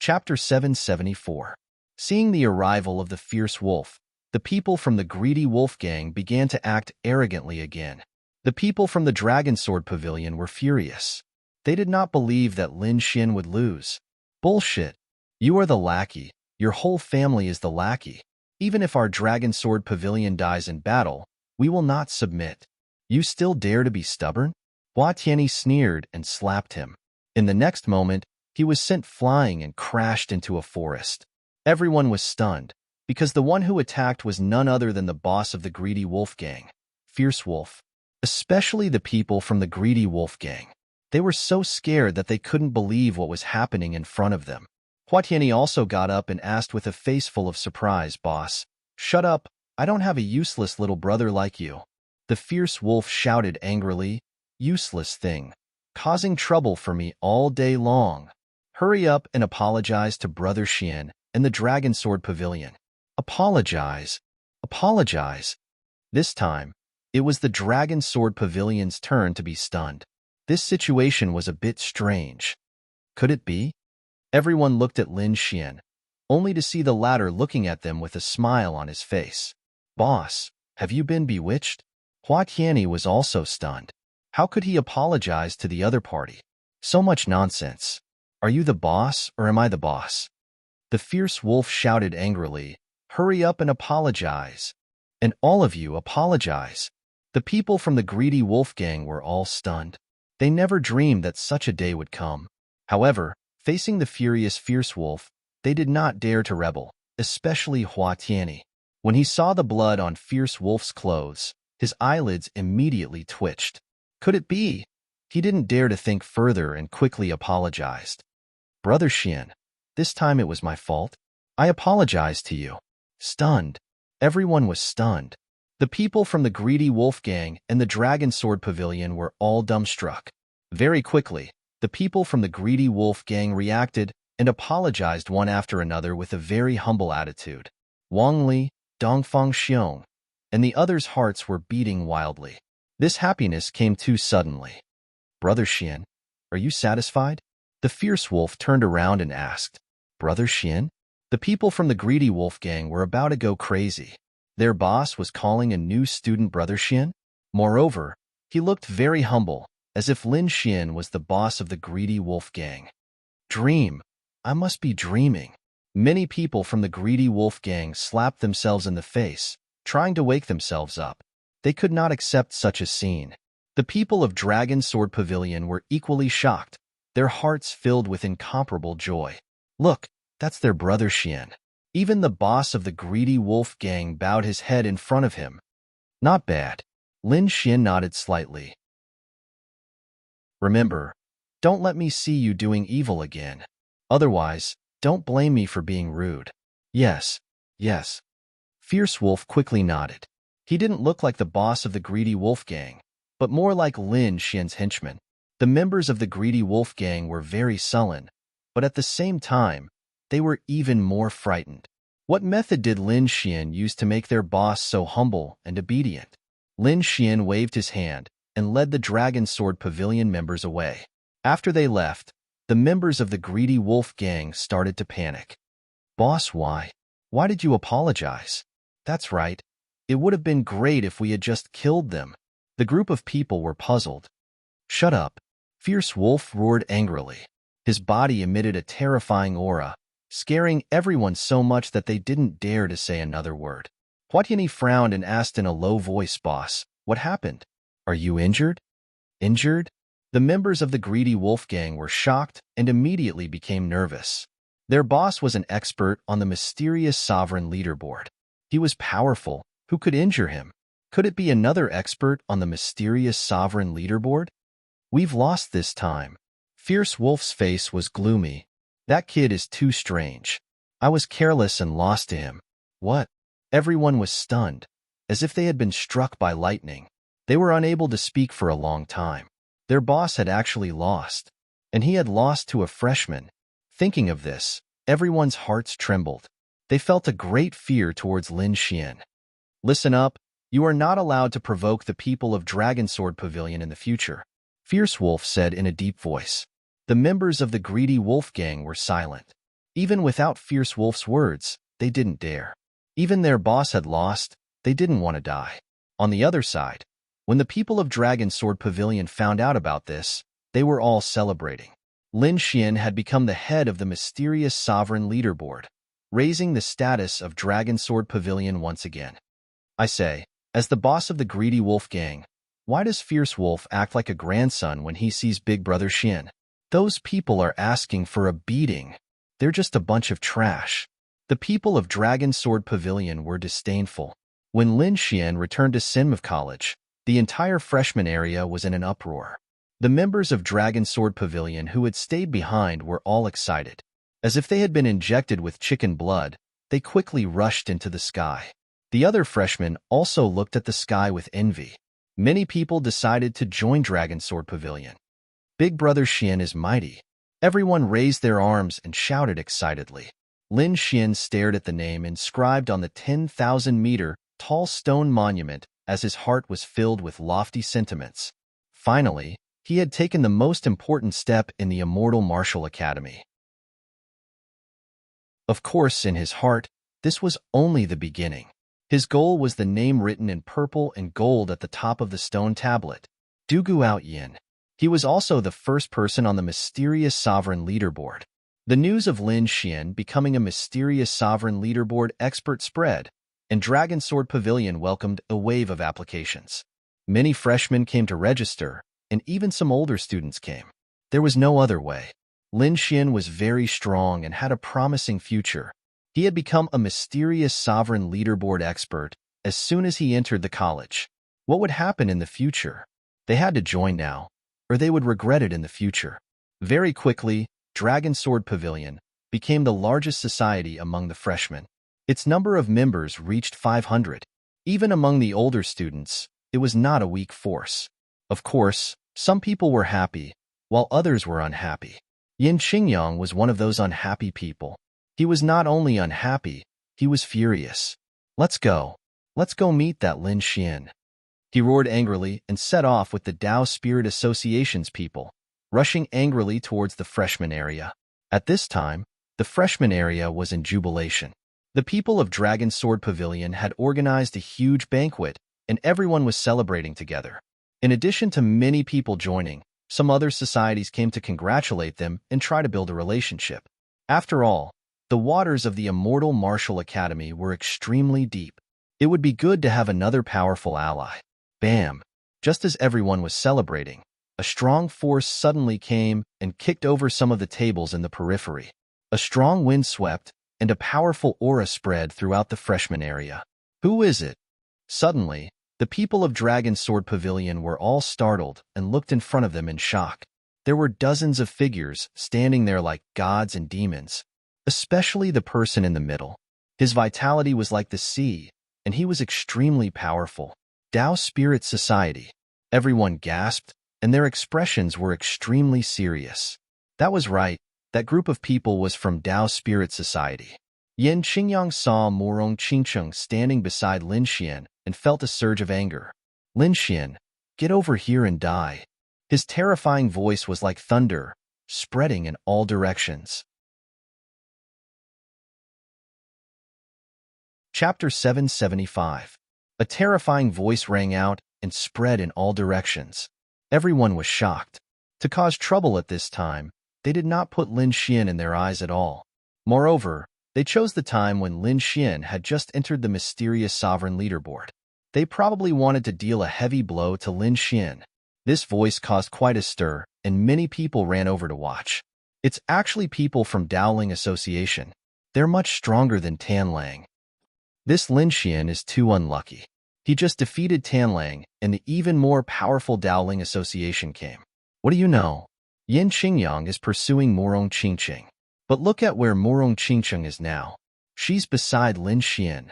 Chapter 774. Seeing the arrival of the fierce wolf, the people from the greedy wolf gang began to act arrogantly again. The people from the Dragon Sword Pavilion were furious. They did not believe that Lin Xian would lose. Bullshit. You are the lackey. Your whole family is the lackey. Even if our Dragon Sword Pavilion dies in battle, we will not submit. You still dare to be stubborn? Hua Tianyi sneered and slapped him. In the next moment, he was sent flying and crashed into a forest. Everyone was stunned, because the one who attacked was none other than the boss of the greedy wolf gang, Fierce Wolf. Especially the people from the greedy wolf gang. They were so scared that they couldn't believe what was happening in front of them. Hua Tianyi also got up and asked with a face full of surprise, "Boss, shut up, I don't have a useless little brother like you." The fierce wolf shouted angrily, "Useless thing, causing trouble for me all day long. Hurry up and apologize to Brother Xian and the Dragon Sword Pavilion." Apologize. Apologize. This time, it was the Dragon Sword Pavilion's turn to be stunned. This situation was a bit strange. Could it be? Everyone looked at Lin Xian, only to see the latter looking at them with a smile on his face. "Boss, have you been bewitched?" Hua Tianyi was also stunned. How could he apologize to the other party? So much nonsense. Are you the boss or am I the boss? The fierce wolf shouted angrily, "Hurry up and apologize. And all of you apologize." The people from the greedy wolf gang were all stunned. They never dreamed that such a day would come. However, facing the furious fierce wolf, they did not dare to rebel, especially Hua Tianyi. When he saw the blood on fierce wolf's clothes, his eyelids immediately twitched. Could it be? He didn't dare to think further and quickly apologized. "Brother Xian, this time it was my fault. I apologize to you." Stunned. Everyone was stunned. The people from the greedy wolf gang and the Dragon Sword Pavilion were all dumbstruck. Very quickly, the people from the greedy wolf gang reacted and apologized one after another with a very humble attitude. Wang Li, Dongfang Xiong, and the others' hearts were beating wildly. This happiness came too suddenly. "Brother Xian, are you satisfied?" The fierce wolf turned around and asked. "Brother Xian?" The people from the greedy wolf gang were about to go crazy. Their boss was calling a new student Brother Xian? Moreover, he looked very humble, as if Lin Xian was the boss of the greedy wolf gang. Dream. I must be dreaming. Many people from the greedy wolf gang slapped themselves in the face, trying to wake themselves up. They could not accept such a scene. The people of Dragon Sword Pavilion were equally shocked, their hearts filled with incomparable joy. Look, that's their Brother Xian. Even the boss of the greedy wolf gang bowed his head in front of him. Not bad. Lin Xian nodded slightly. Remember, don't let me see you doing evil again. Otherwise, don't blame me for being rude. Yes, yes. Fierce Wolf quickly nodded. He didn't look like the boss of the greedy wolf gang, but more like Lin Xian's henchman. The members of the greedy wolf gang were very sullen, but at the same time, they were even more frightened. What method did Lin Xian use to make their boss so humble and obedient? Lin Xian waved his hand and led the Dragon Sword Pavilion members away. After they left, the members of the greedy wolf gang started to panic. "Boss, why? Why did you apologize?" "That's right. It would have been great if we had just killed them." The group of people were puzzled. "Shut up." Fierce Wolf roared angrily. His body emitted a terrifying aura, scaring everyone so much that they didn't dare to say another word. Huatiani frowned and asked in a low voice, "Boss, what happened? Are you injured?" Injured? The members of the greedy wolf gang were shocked and immediately became nervous. Their boss was an expert on the mysterious sovereign leaderboard. He was powerful. Who could injure him? Could it be another expert on the mysterious sovereign leaderboard? We've lost this time. Fierce Wolf's face was gloomy. That kid is too strange. I was careless and lost to him. What? Everyone was stunned, as if they had been struck by lightning. They were unable to speak for a long time. Their boss had actually lost, and he had lost to a freshman. Thinking of this, everyone's hearts trembled. They felt a great fear towards Lin Xian. Listen up, you are not allowed to provoke the people of Dragonsword Pavilion in the future, Fierce Wolf said in a deep voice. The members of the greedy wolf gang were silent. Even without Fierce Wolf's words, they didn't dare. Even their boss had lost, they didn't want to die. On the other side, when the people of Dragonsword Pavilion found out about this, they were all celebrating. Lin Xian had become the head of the mysterious sovereign leaderboard, raising the status of Dragonsword Pavilion once again. I say, as the boss of the greedy wolf gang, why does Fierce Wolf act like a grandson when he sees Big Brother Xian? Those people are asking for a beating. They're just a bunch of trash. The people of Dragonsword Pavilion were disdainful. When Lin Xian returned to Sinmov College, the entire freshman area was in an uproar. The members of Dragonsword Pavilion who had stayed behind were all excited. As if they had been injected with chicken blood, they quickly rushed into the sky. The other freshmen also looked at the sky with envy. Many people decided to join Dragonsword Pavilion. Big Brother Xian is mighty. Everyone raised their arms and shouted excitedly. Lin Xian stared at the name inscribed on the 10,000-meter tall stone monument as his heart was filled with lofty sentiments. Finally, he had taken the most important step in the immortal martial academy. Of course, in his heart, this was only the beginning. His goal was the name written in purple and gold at the top of the stone tablet, Dugu Out Yin. He was also the first person on the mysterious sovereign leaderboard. The news of Lin Xian becoming a mysterious sovereign leaderboard expert spread, and Dragonsword Pavilion welcomed a wave of applications. Many freshmen came to register, and even some older students came. There was no other way. Lin Xian was very strong and had a promising future. He had become a mysterious sovereign leaderboard expert as soon as he entered the college. What would happen in the future? They had to join now, or they would regret it in the future. Very quickly, Dragonsword Pavilion became the largest society among the freshmen. Its number of members reached 500. Even among the older students, it was not a weak force. Of course, some people were happy, while others were unhappy. Yin Qingyang was one of those unhappy people. He was not only unhappy, he was furious. Let's go. Let's go meet that Lin Xian. He roared angrily and set off with the Tao Spirit Association's people, rushing angrily towards the freshman area. At this time, the freshman area was in jubilation. The people of Dragonsword Pavilion had organized a huge banquet, and everyone was celebrating together. In addition to many people joining, some other societies came to congratulate them and try to build a relationship. After all, the waters of the immortal martial academy were extremely deep. It would be good to have another powerful ally. Bam! Just as everyone was celebrating, a strong force suddenly came and kicked over some of the tables in the periphery. A strong wind swept, and a powerful aura spread throughout the freshman area. Who is it? Suddenly, the people of Dragonsword Pavilion were all startled and looked in front of them in shock. There were dozens of figures standing there like gods and demons, especially the person in the middle. His vitality was like the sea, and he was extremely powerful. Tao Spirit Society. Everyone gasped, and their expressions were extremely serious. That was right, that group of people was from Tao Spirit Society. Yin Qingyang saw Morong Qingcheng standing beside Lin Xian and felt a surge of anger. Lin Xian, get over here and die. His terrifying voice was like thunder, spreading in all directions. Chapter 775. A terrifying voice rang out and spread in all directions. Everyone was shocked. To cause trouble at this time, they did not put Lin Xian in their eyes at all. Moreover, They chose the time when Lin Xian had just entered the mysterious sovereign leaderboard. They probably wanted to deal a heavy blow to Lin Xian. This voice caused quite a stir, and many people ran over to watch. It's actually people from Dowling Association. They're much stronger than Tan Lang. This Lin Xian is too unlucky. He just defeated Tan Lang, and the even more powerful Dowling Association came. What do you know? Yin Qingyang is pursuing Murong Qingqing. But look at where Murong Qingqing is now. She's beside Lin Xian.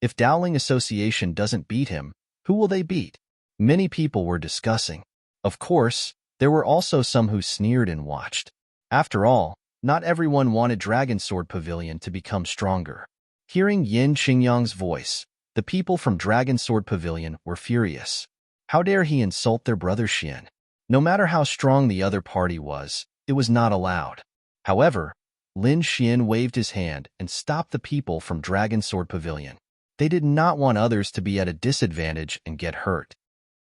If Dowling Association doesn't beat him, who will they beat? Many people were discussing. Of course, there were also some who sneered and watched. After all, not everyone wanted Dragon Sword Pavilion to become stronger. Hearing Yin Qingyang's voice, the people from Dragon Sword Pavilion were furious. How dare he insult their brother Xian? No matter how strong the other party was, it was not allowed. However, Lin Xian waved his hand and stopped the people from Dragon Sword Pavilion. They did not want others to be at a disadvantage and get hurt.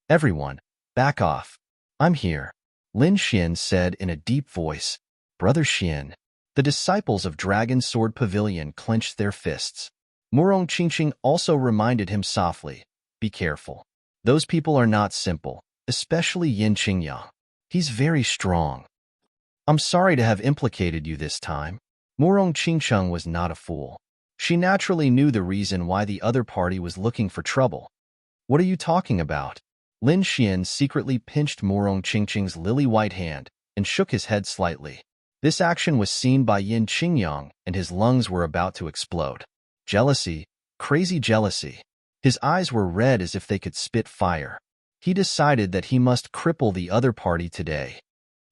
Everyone, back off. I'm here, Lin Xian said in a deep voice. Brother Xian. The disciples of Dragon Sword Pavilion clenched their fists. Murong Qingqing also reminded him softly, be careful. Those people are not simple, especially Yin Qingyang. He's very strong. I'm sorry to have implicated you this time. Murong Qingqing was not a fool. She naturally knew the reason why the other party was looking for trouble. What are you talking about? Lin Xian secretly pinched Murong Qingqing's lily-white hand and shook his head slightly. This action was seen by Yin Qingyang, and his lungs were about to explode. Jealousy, crazy jealousy. His eyes were red as if they could spit fire. He decided that he must cripple the other party today.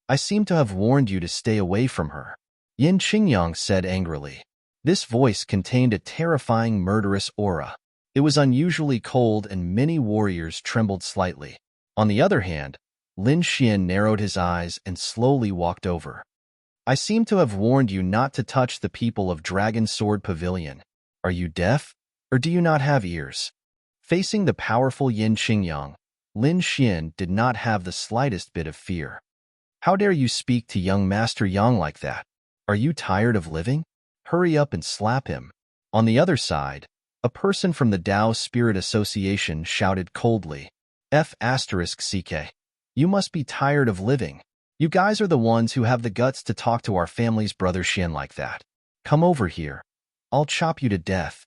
I seem to have warned you to stay away from her, Yin Qingyang said angrily. This voice contained a terrifying murderous aura. It was unusually cold and many warriors trembled slightly. On the other hand, Lin Xian narrowed his eyes and slowly walked over. I seem to have warned you not to touch the people of Dragon Sword Pavilion. Are you deaf, or do you not have ears? Facing the powerful Yin Qingyang, Lin Xian did not have the slightest bit of fear. How dare you speak to young Master Yang like that? Are you tired of living? Hurry up and slap him. On the other side, a person from the Tao Spirit Association shouted coldly, F***CK. You must be tired of living. You guys are the ones who have the guts to talk to our family's brother Xian like that. Come over here. I'll chop you to death.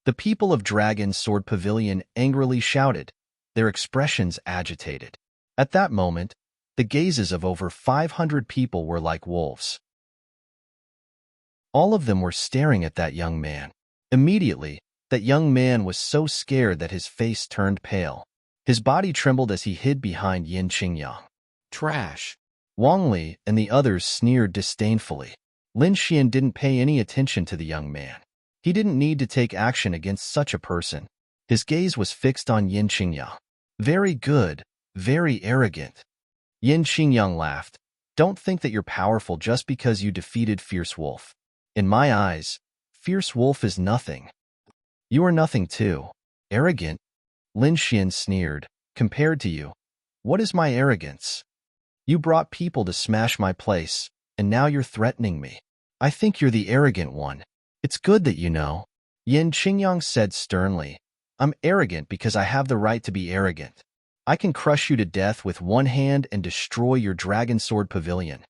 The people of Dragon Sword Pavilion angrily shouted, their expressions agitated. At that moment, the gazes of over 500 people were like wolves. All of them were staring at that young man. Immediately, that young man was so scared that his face turned pale. His body trembled as he hid behind Yin Qingyang. Trash. Wang Li and the others sneered disdainfully. Lin Xian didn't pay any attention to the young man. He didn't need to take action against such a person. His gaze was fixed on Yin Qingyang. Very good, very arrogant. Yin Qingyang laughed. Don't think that you're powerful just because you defeated Fierce Wolf. In my eyes, Fierce Wolf is nothing. You are nothing too. Arrogant? Lin Xian sneered. Compared to you, what is my arrogance? You brought people to smash my place, and now you're threatening me. I think you're the arrogant one. It's good that you know. Yin Qingyang said sternly. I'm arrogant because I have the right to be arrogant. I can crush you to death with one hand and destroy your Dragon Sword Pavilion.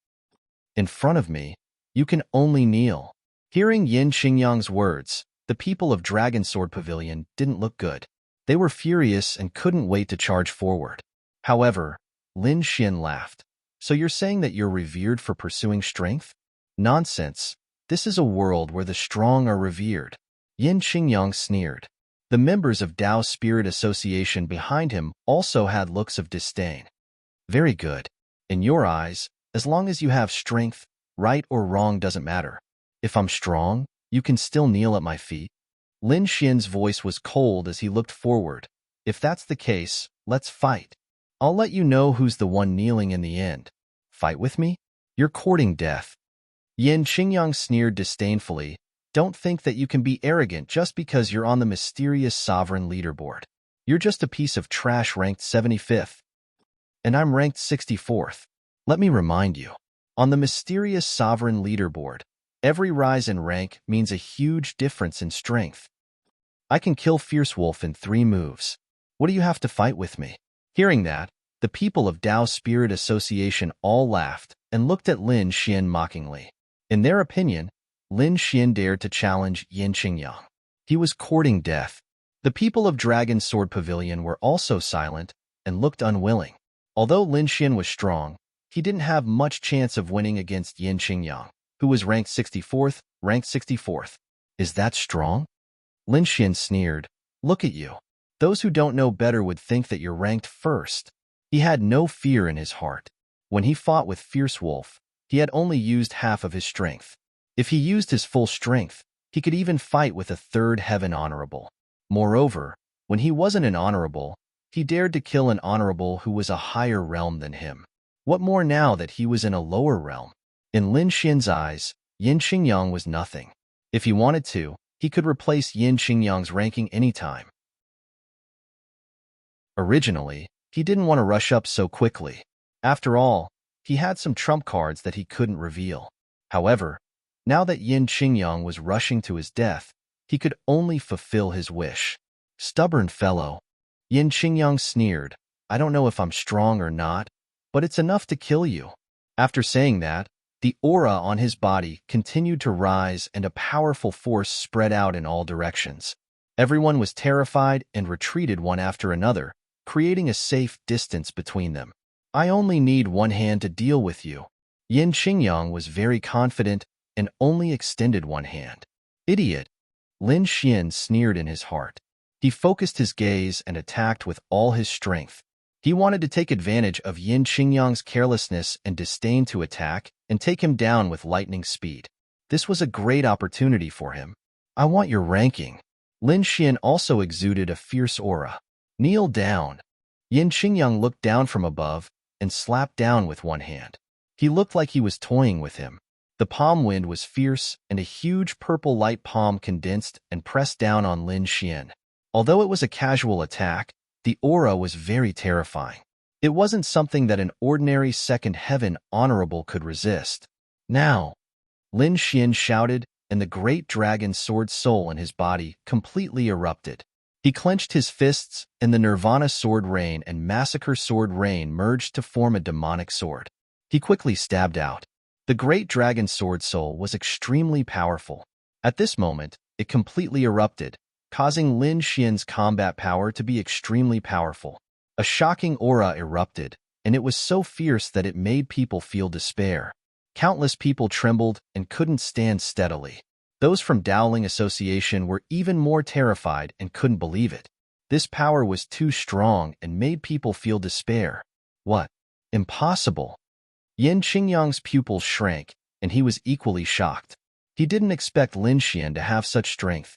In front of me, you can only kneel. Hearing Yin Qingyang's words, the people of Dragon Sword Pavilion didn't look good. They were furious and couldn't wait to charge forward. However, Lin Xian laughed. So you're saying that you're revered for pursuing strength? Nonsense. This is a world where the strong are revered. Yin Qingyang sneered. The members of Tao Spirit Association behind him also had looks of disdain. Very good. In your eyes, as long as you have strength, right or wrong doesn't matter. If I'm strong, you can still kneel at my feet. Lin Xian's voice was cold as he looked forward. If that's the case, let's fight. I'll let you know who's the one kneeling in the end. Fight with me? You're courting death. Yin Qingyang sneered disdainfully. Don't think that you can be arrogant just because you're on the mysterious sovereign leaderboard. You're just a piece of trash ranked 75th. And I'm ranked 64th. Let me remind you. On the mysterious sovereign leaderboard, Every rise in rank means a huge difference in strength. I can kill Fierce Wolf in 3 moves. What do you have to fight with me? Hearing that, the people of Dao Spirit Association all laughed and looked at Lin Xian mockingly. In their opinion, Lin Xian dared to challenge Yin Qingyang. He was courting death. The people of Dragon Sword Pavilion were also silent and looked unwilling. Although Lin Xian was strong, he didn't have much chance of winning against Yin Qingyang, who was ranked 64th, ranked 64th. Is that strong? Lin Xian sneered. Look at you. Those who don't know better would think that you're ranked first. He had no fear in his heart. When he fought with Fierce Wolf, he had only used half of his strength. If he used his full strength, he could even fight with a 3rd heaven honorable. Moreover, when he wasn't an honorable, he dared to kill an honorable who was a higher realm than him. What more now that he was in a lower realm? In Lin Xian's eyes, Yin Qingyang was nothing. If he wanted to, he could replace Yin Qingyang's ranking anytime. Originally, he didn't want to rush up so quickly. After all, he had some trump cards that he couldn't reveal. However, now that Yin Qingyang was rushing to his death, he could only fulfill his wish. Stubborn fellow. Yin Qingyang sneered. I don't know if I'm strong or not, but it's enough to kill you. After saying that, the aura on his body continued to rise and a powerful force spread out in all directions. Everyone was terrified and retreated one after another, creating a safe distance between them. I only need one hand to deal with you. Yin Qingyang was very confident and only extended one hand. Idiot! Lin Xian sneered in his heart. He focused his gaze and attacked with all his strength. He wanted to take advantage of Yin Qingyang's carelessness and disdain to attack and take him down with lightning speed. This was a great opportunity for him. I want your ranking. Lin Xian also exuded a fierce aura. Kneel down. Yin Qingyang looked down from above and slapped down with one hand. He looked like he was toying with him. The palm wind was fierce and a huge purple light palm condensed and pressed down on Lin Xian. Although it was a casual attack, the aura was very terrifying. It wasn't something that an ordinary 2nd heaven honorable could resist. Now, Lin Xian shouted, and the great dragon sword soul in his body completely erupted. He clenched his fists, and the Nirvana sword rain and massacre sword rain merged to form a demonic sword. He quickly stabbed out. The great dragon sword soul was extremely powerful. At this moment, it completely erupted, causing Lin Xian's combat power to be extremely powerful. A shocking aura erupted, and it was so fierce that it made people feel despair. Countless people trembled and couldn't stand steadily. Those from Dowling Association were even more terrified and couldn't believe it. This power was too strong and made people feel despair. What? Impossible. Yin Qingyang's pupils shrank, and he was equally shocked. He didn't expect Lin Xian to have such strength.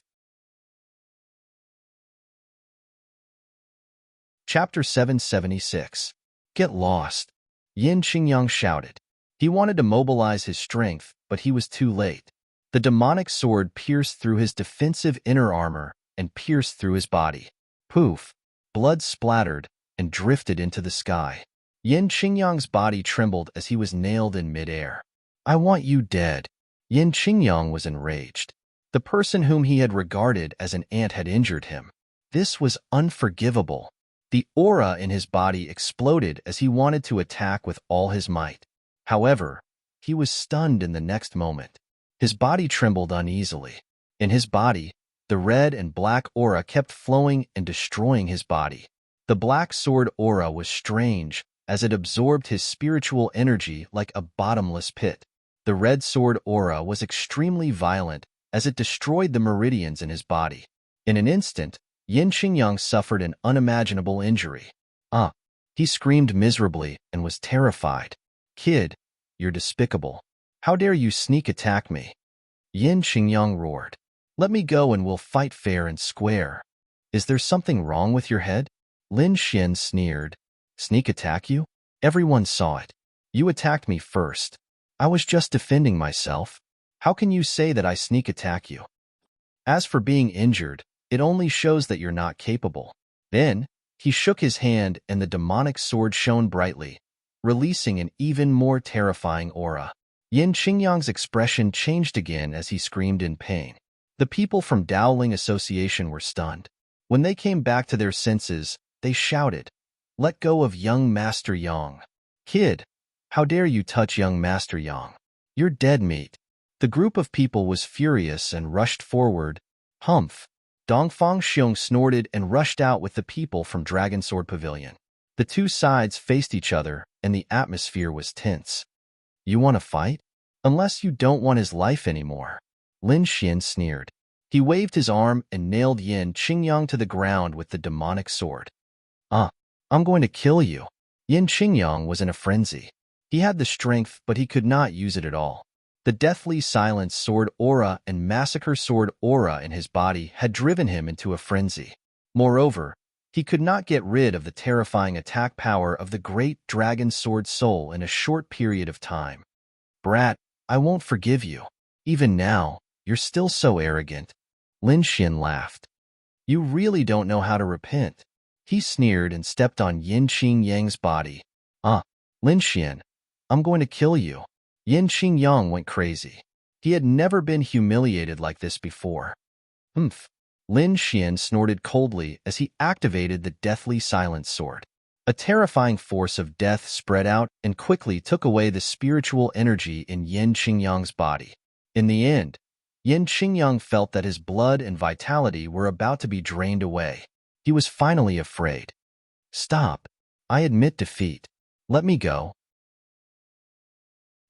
Chapter 776. Get lost. Yin Qingyang shouted. He wanted to mobilize his strength, but he was too late. The demonic sword pierced through his defensive inner armor and pierced through his body. Poof! Blood splattered and drifted into the sky. Yin Qingyang's body trembled as he was nailed in midair. I want you dead. Yin Qingyang was enraged. The person whom he had regarded as an ant had injured him. This was unforgivable. The aura in his body exploded as he wanted to attack with all his might. However, he was stunned in the next moment. His body trembled uneasily. In his body, the red and black aura kept flowing and destroying his body. The black sword aura was strange, as it absorbed his spiritual energy like a bottomless pit. The red sword aura was extremely violent, as it destroyed the meridians in his body. In an instant, Yin Qingyang suffered an unimaginable injury. He screamed miserably and was terrified. Kid, you're despicable. How dare you sneak attack me? Yin Qingyang roared. Let me go and we'll fight fair and square. Is there something wrong with your head? Lin Xian sneered. Sneak attack you? Everyone saw it. You attacked me first. I was just defending myself. How can you say that I sneak attack you? As for being injured, it only shows that you're not capable. Then, he shook his hand and the demonic sword shone brightly, releasing an even more terrifying aura. Yin Qingyang's expression changed again as he screamed in pain. The people from Dowling Association were stunned. When they came back to their senses, they shouted, "Let go of young Master Yang. Kid, how dare you touch young Master Yang? You're dead meat." The group of people was furious and rushed forward. Humph! Dongfang Xiong snorted and rushed out with the people from Dragon Sword Pavilion. The two sides faced each other, and the atmosphere was tense. "You want to fight? Unless you don't want his life anymore." Lin Xian sneered. He waved his arm and nailed Yin Qingyang to the ground with the demonic sword. I'm going to kill you." Yin Qingyang was in a frenzy. He had the strength, but he could not use it at all. The deathly silence sword aura and massacre sword aura in his body had driven him into a frenzy. Moreover, he could not get rid of the terrifying attack power of the great dragon sword soul in a short period of time. "Brat, I won't forgive you. Even now, you're still so arrogant." Lin Xian laughed. "You really don't know how to repent." He sneered and stepped on Yin Qingyang's body. Lin Xian, I'm going to kill you." Yin Qingyang went crazy. He had never been humiliated like this before. "Humph." Lin Xian snorted coldly as he activated the deathly silence sword. A terrifying force of death spread out and quickly took away the spiritual energy in Yin Qingyang's body. In the end, Yin Qingyang felt that his blood and vitality were about to be drained away. He was finally afraid. "Stop. I admit defeat. Let me go."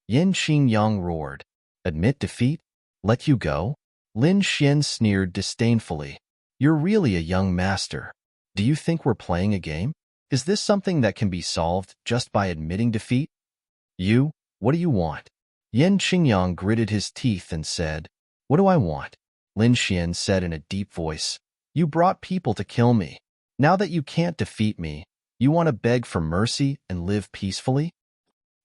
Yin Qingyang roared. "Admit defeat? Let you go?" Lin Xian sneered disdainfully. "You're really a young master. Do you think we're playing a game? Is this something that can be solved just by admitting defeat?" What do you want?" Yin Qingyang gritted his teeth and said, "What do I want?" Lin Xian said in a deep voice, "You brought people to kill me. Now that you can't defeat me, you want to beg for mercy and live peacefully?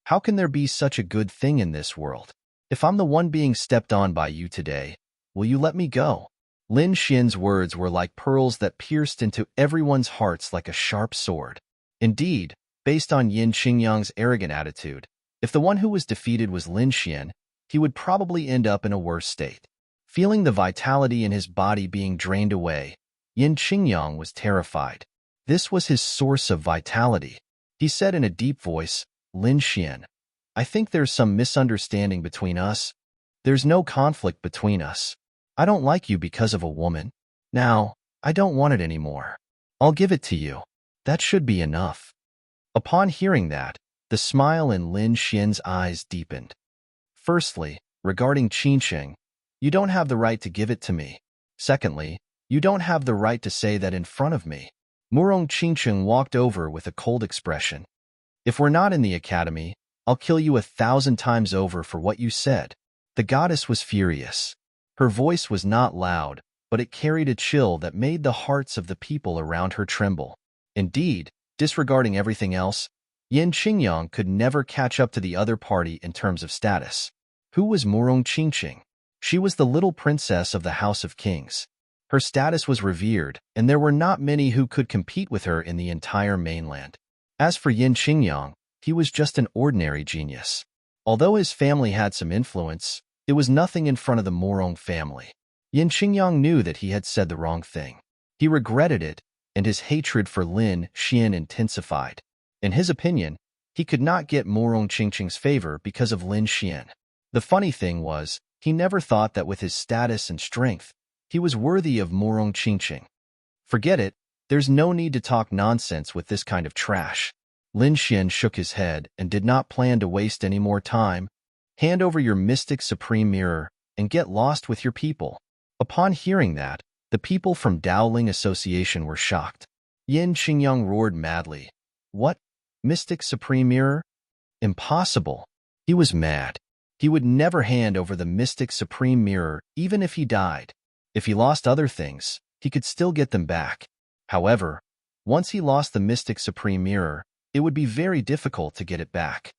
How can there be such a good thing in this world? If I'm the one being stepped on by you today, will you let me go?" Lin Xian's words were like pearls that pierced into everyone's hearts like a sharp sword. Indeed, based on Yin Qingyang's arrogant attitude, if the one who was defeated was Lin Xian, he would probably end up in a worse state. Feeling the vitality in his body being drained away, Yin Qingyang was terrified. This was his source of vitality. He said in a deep voice, "Lin Xian, I think there's some misunderstanding between us. There's no conflict between us. I don't like you because of a woman. Now, I don't want it anymore. I'll give it to you. That should be enough." Upon hearing that, the smile in Lin Xian's eyes deepened. "Firstly, regarding Qinsheng, you don't have the right to give it to me. Secondly, you don't have the right to say that in front of me." Murong Qinsheng walked over with a cold expression. "If we're not in the academy, I'll kill you 1,000 times over for what you said." The goddess was furious. Her voice was not loud, but it carried a chill that made the hearts of the people around her tremble. Indeed, disregarding everything else, Yin Qingyang could never catch up to the other party in terms of status. Who was Murong Qinsheng? She was the little princess of the House of Kings. Her status was revered, and there were not many who could compete with her in the entire mainland. As for Yin Qingyang, he was just an ordinary genius. Although his family had some influence, it was nothing in front of the Murong family. Yin Qingyang knew that he had said the wrong thing. He regretted it, and his hatred for Lin Xian intensified. In his opinion, he could not get Murong Qinsheng's favor because of Lin Xian. The funny thing was, he never thought that with his status and strength, he was worthy of Murong Qinsheng. "Forget it, there's no need to talk nonsense with this kind of trash." Lin Xian shook his head and did not plan to waste any more time. "Hand over your mystic supreme mirror and get lost with your people." Upon hearing that, the people from Dowling Association were shocked. Yin Qingyang roared madly. "What? Mystic supreme mirror? Impossible." He was mad. He would never hand over the mystic supreme mirror even if he died. If he lost other things, he could still get them back. However, once he lost the mystic supreme mirror, it would be very difficult to get it back.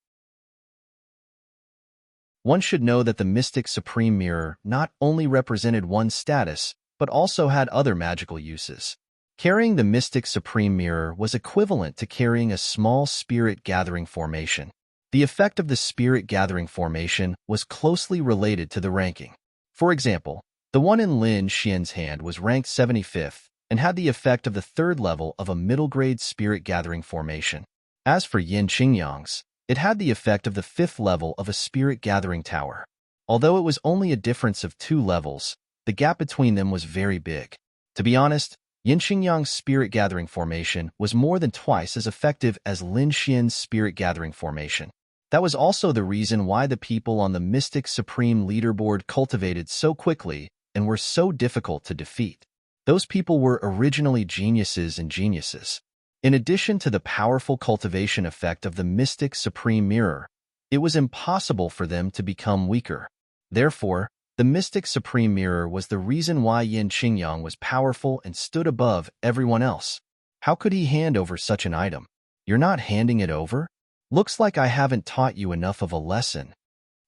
One should know that the mystic supreme mirror not only represented one's status, but also had other magical uses. Carrying the mystic supreme mirror was equivalent to carrying a small spirit gathering formation. The effect of the spirit-gathering formation was closely related to the ranking. For example, the one in Lin Xian's hand was ranked 75th and had the effect of the third level of a middle-grade spirit-gathering formation. As for Yin Qingyang's, it had the effect of the 5th level of a spirit-gathering tower. Although it was only a difference of 2 levels, the gap between them was very big. To be honest, Yin Qingyang's spirit-gathering formation was more than twice as effective as Lin Xian's spirit-gathering formation. That was also the reason why the people on the Mystic Supreme leaderboard cultivated so quickly and were so difficult to defeat. Those people were originally geniuses and geniuses. In addition to the powerful cultivation effect of the Mystic Supreme Mirror, it was impossible for them to become weaker. Therefore, the Mystic Supreme Mirror was the reason why Yin Qingyang was powerful and stood above everyone else. How could he hand over such an item? You're not handing it over? Looks like I haven't taught you enough of a lesson.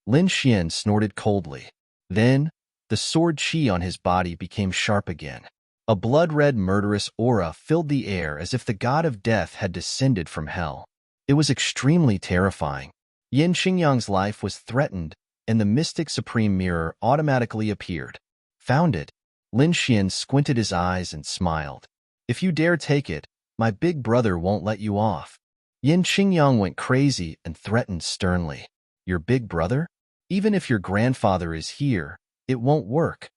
Lin Xian snorted coldly. Then, the sword qi on his body became sharp again. A blood-red murderous aura filled the air as if the god of death had descended from hell. It was extremely terrifying. Yin Qingyang's life was threatened, and the Mystic Supreme Mirror automatically appeared. Found it. Lin Xian squinted his eyes and smiled. If you dare take it, my big brother won't let you off. Yin Qingyang went crazy and threatened sternly. Your big brother? Even if your grandfather is here, it won't work.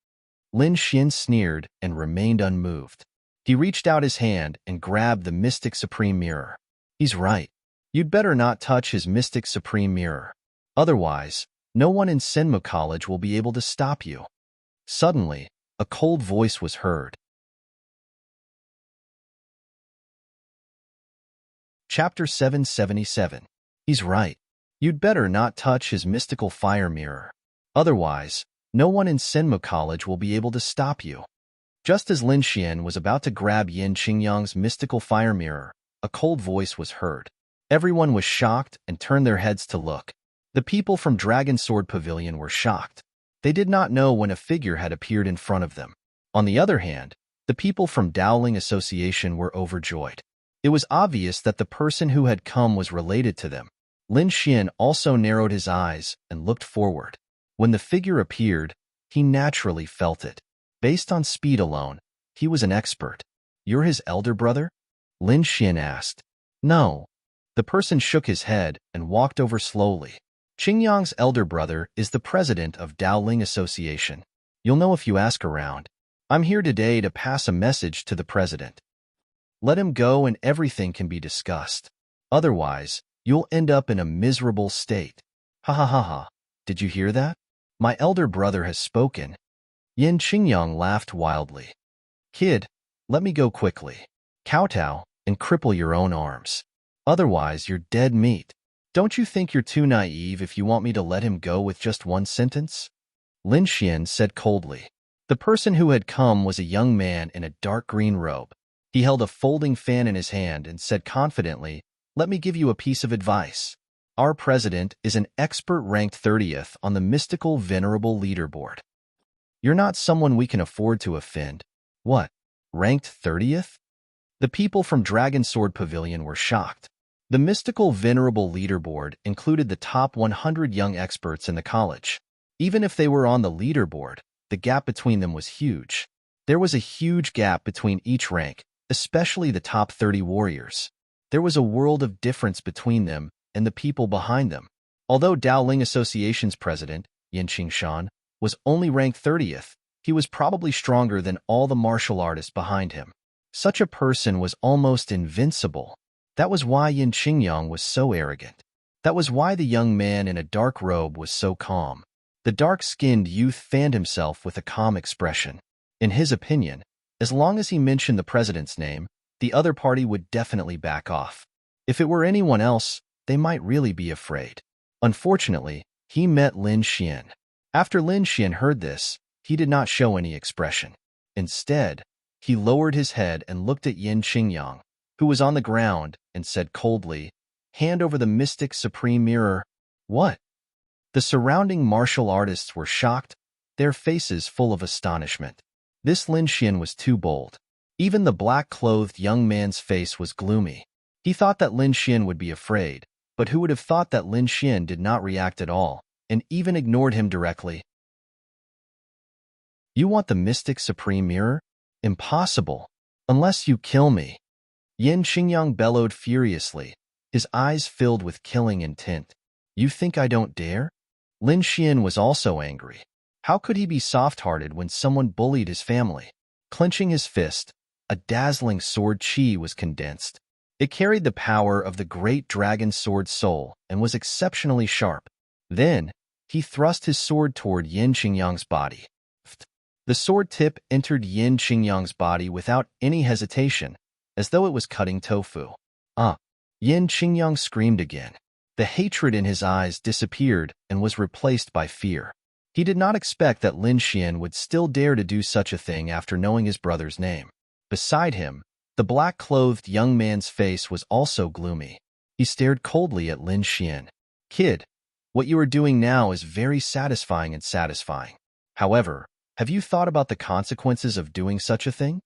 Lin Xian sneered and remained unmoved. He reached out his hand and grabbed the Mystic Supreme Mirror. He's right. You'd better not touch his Mystic Supreme Mirror. Otherwise, no one in Senmu College will be able to stop you. Suddenly, a cold voice was heard. Chapter 777. He's right. You'd better not touch his mystical fire mirror. Otherwise, no one in Senmu College will be able to stop you. Just as Lin Xian was about to grab Yin Qingyang's mystical fire mirror, a cold voice was heard. Everyone was shocked and turned their heads to look. The people from Dragon Sword Pavilion were shocked. They did not know when a figure had appeared in front of them. On the other hand, the people from Dowling Association were overjoyed. It was obvious that the person who had come was related to them. Lin Xian also narrowed his eyes and looked forward. When the figure appeared, he naturally felt it. Based on speed alone, he was an expert. You're his elder brother? Lin Xian asked. No. The person shook his head and walked over slowly. Qingyang's elder brother is the president of Dowling Association. You'll know if you ask around. I'm here today to pass a message to the president. Let him go and everything can be discussed. Otherwise, you'll end up in a miserable state. Ha ha ha ha. Did you hear that? My elder brother has spoken. Yin Qingyang laughed wildly. Kid, let me go quickly. Kowtow and cripple your own arms. Otherwise, you're dead meat. Don't you think you're too naive if you want me to let him go with just one sentence? Lin Xian said coldly. The person who had come was a young man in a dark green robe. He held a folding fan in his hand and said confidently, Let me give you a piece of advice. Our president is an expert ranked 30th on the mystical venerable leaderboard. You're not someone we can afford to offend. What? Ranked 30th? The people from Dragon Sword Pavilion were shocked. The mystical venerable leaderboard included the top 100 young experts in the college. Even if they were on the leaderboard, the gap between them was huge. There was a huge gap between each rank, especially the top 30 warriors. There was a world of difference between them and the people behind them. Although Dowling Association's president, Yin Qingshan, was only ranked 30th, he was probably stronger than all the martial artists behind him. Such a person was almost invincible. That was why Yin Qingyang was so arrogant. That was why the young man in a dark robe was so calm. The dark-skinned youth fanned himself with a calm expression. In his opinion, as long as he mentioned the president's name, the other party would definitely back off. If it were anyone else, they might really be afraid. Unfortunately, he met Lin Xian. After Lin Xian heard this, he did not show any expression. Instead, he lowered his head and looked at Yin Qingyang, who was on the ground, and said coldly, Hand over the Mystic Supreme Mirror. What? The surrounding martial artists were shocked, their faces full of astonishment. This Lin Xian was too bold. Even the black-clothed young man's face was gloomy. He thought that Lin Xian would be afraid, But who would have thought that Lin Xian did not react at all, and even ignored him directly? You want the mystic supreme mirror? Impossible. Unless you kill me. Yin Qingyang bellowed furiously, his eyes filled with killing intent. You think I don't dare? Lin Xian was also angry. How could he be soft-hearted when someone bullied his family? Clenching his fist, a dazzling sword chi was condensed. It carried the power of the great dragon sword soul and was exceptionally sharp. Then, he thrust his sword toward Yin Qingyang's body. The sword tip entered Yin Qingyang's body without any hesitation, as though it was cutting tofu. Yin Qingyang screamed again. The hatred in his eyes disappeared and was replaced by fear. He did not expect that Lin Xian would still dare to do such a thing after knowing his brother's name. Beside him, the black-clothed young man's face was also gloomy. He stared coldly at Lin Xian. Kid, what you are doing now is very satisfying and satisfying. However, have you thought about the consequences of doing such a thing?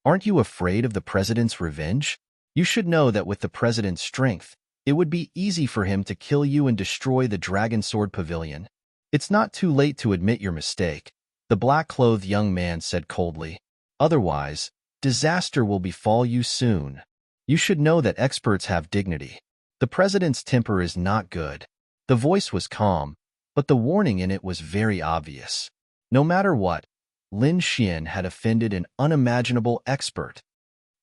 Aren't you afraid of the president's revenge? You should know that with the president's strength, it would be easy for him to kill you and destroy the Dragon Sword Pavilion. It's not too late to admit your mistake, the black-clothed young man said coldly. Otherwise, disaster will befall you soon. You should know that experts have dignity. The president's temper is not good. The voice was calm, but the warning in it was very obvious. No matter what, Lin Xian had offended an unimaginable expert.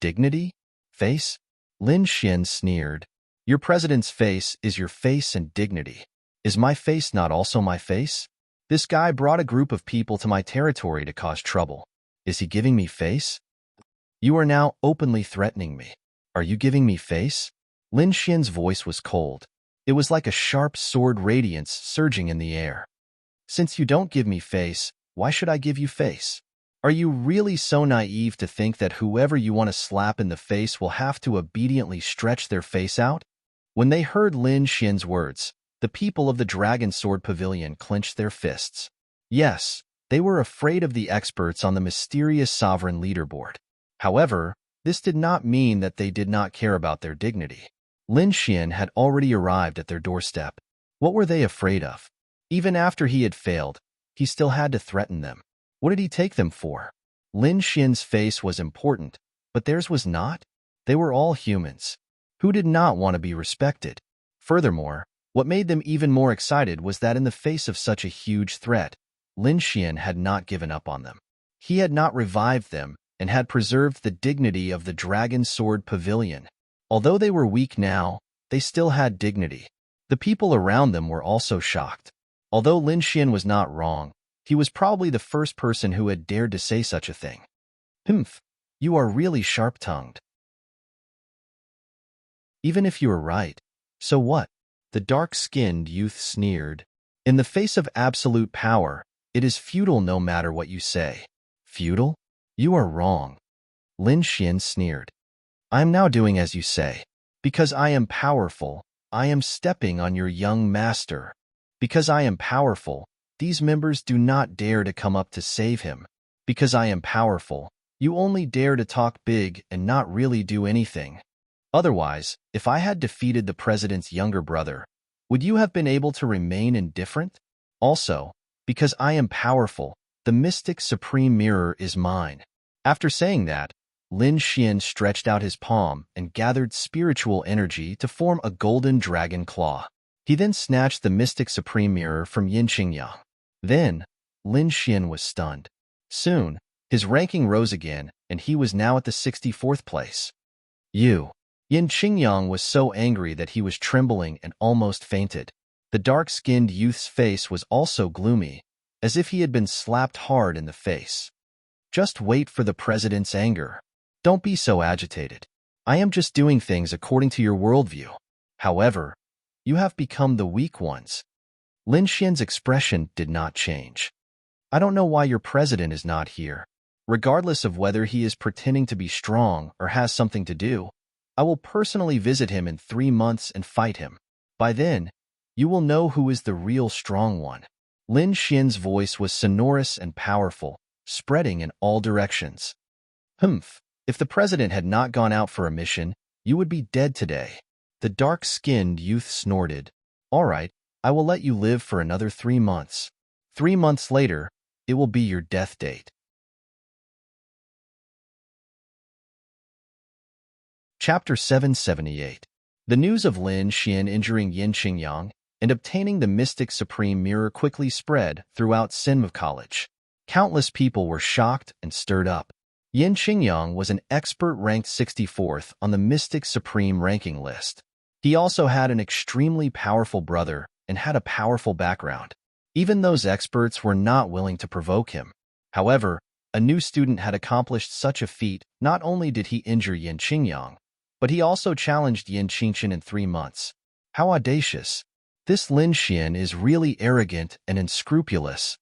Dignity? Face? Lin Xian sneered. Your president's face is your face and dignity. Is my face not also my face? This guy brought a group of people to my territory to cause trouble. Is he giving me face? You are now openly threatening me. Are you giving me face? Lin Xian's voice was cold. It was like a sharp sword radiance surging in the air. Since you don't give me face, why should I give you face? Are you really so naive to think that whoever you want to slap in the face will have to obediently stretch their face out? When they heard Lin Xian's words, the people of the Dragon Sword Pavilion clenched their fists. Yes, they were afraid of the experts on the mysterious sovereign leaderboard. However, this did not mean that they did not care about their dignity. Lin Xian had already arrived at their doorstep. What were they afraid of? Even after he had failed, he still had to threaten them. What did he take them for? Lin Xian's face was important, but theirs was not. They were all humans. Who did not want to be respected? Furthermore, what made them even more excited was that in the face of such a huge threat, Lin Xian had not given up on them. He had not revived them and had preserved the dignity of the Dragon Sword Pavilion. Although they were weak now, they still had dignity. The people around them were also shocked. Although Lin Xian was not wrong, he was probably the first person who had dared to say such a thing. Humph, you are really sharp-tongued. Even if you are right, so what? The dark-skinned youth sneered. In the face of absolute power, it is futile no matter what you say. Futile? You are wrong. Lin Xian sneered. I am now doing as you say. Because I am powerful, I am stepping on your young master. Because I am powerful, these members do not dare to come up to save him. Because I am powerful, you only dare to talk big and not really do anything. Otherwise, if I had defeated the president's younger brother, would you have been able to remain indifferent? Also, because I am powerful, the mystic supreme mirror is mine. After saying that, Lin Xian stretched out his palm and gathered spiritual energy to form a golden dragon claw. He then snatched the mystic supreme mirror from Yin Qingyang. Then, Lin Xian was stunned. Soon, his ranking rose again, and he was now at the 64th place. Yin Qingyang was so angry that he was trembling and almost fainted. The dark-skinned youth's face was also gloomy, as if he had been slapped hard in the face. Just wait for the president's anger. Don't be so agitated. I am just doing things according to your worldview. However, you have become the weak ones. Lin Xian's expression did not change. I don't know why your president is not here. Regardless of whether he is pretending to be strong or has something to do, I will personally visit him in 3 months and fight him. By then, you will know who is the real strong one. Lin Xian's voice was sonorous and powerful, spreading in all directions. Humph, if the president had not gone out for a mission, you would be dead today. The dark-skinned youth snorted. "All right, I will let you live for another 3 months. 3 months later, it will be your death date." Chapter 778. The news of Lin Xian injuring Yin Qingyang and obtaining the Mystic Supreme Mirror quickly spread throughout Sinma College. Countless people were shocked and stirred up. Yin Qingyang was an expert ranked 64th on the Mystic Supreme ranking list. He also had an extremely powerful brother and had a powerful background. Even those experts were not willing to provoke him. However, a new student had accomplished such a feat. Not only did he injure Yin Qingyang, but he also challenged Yin Qingchen in 3 months. How audacious! This Lin Xian is really arrogant and unscrupulous.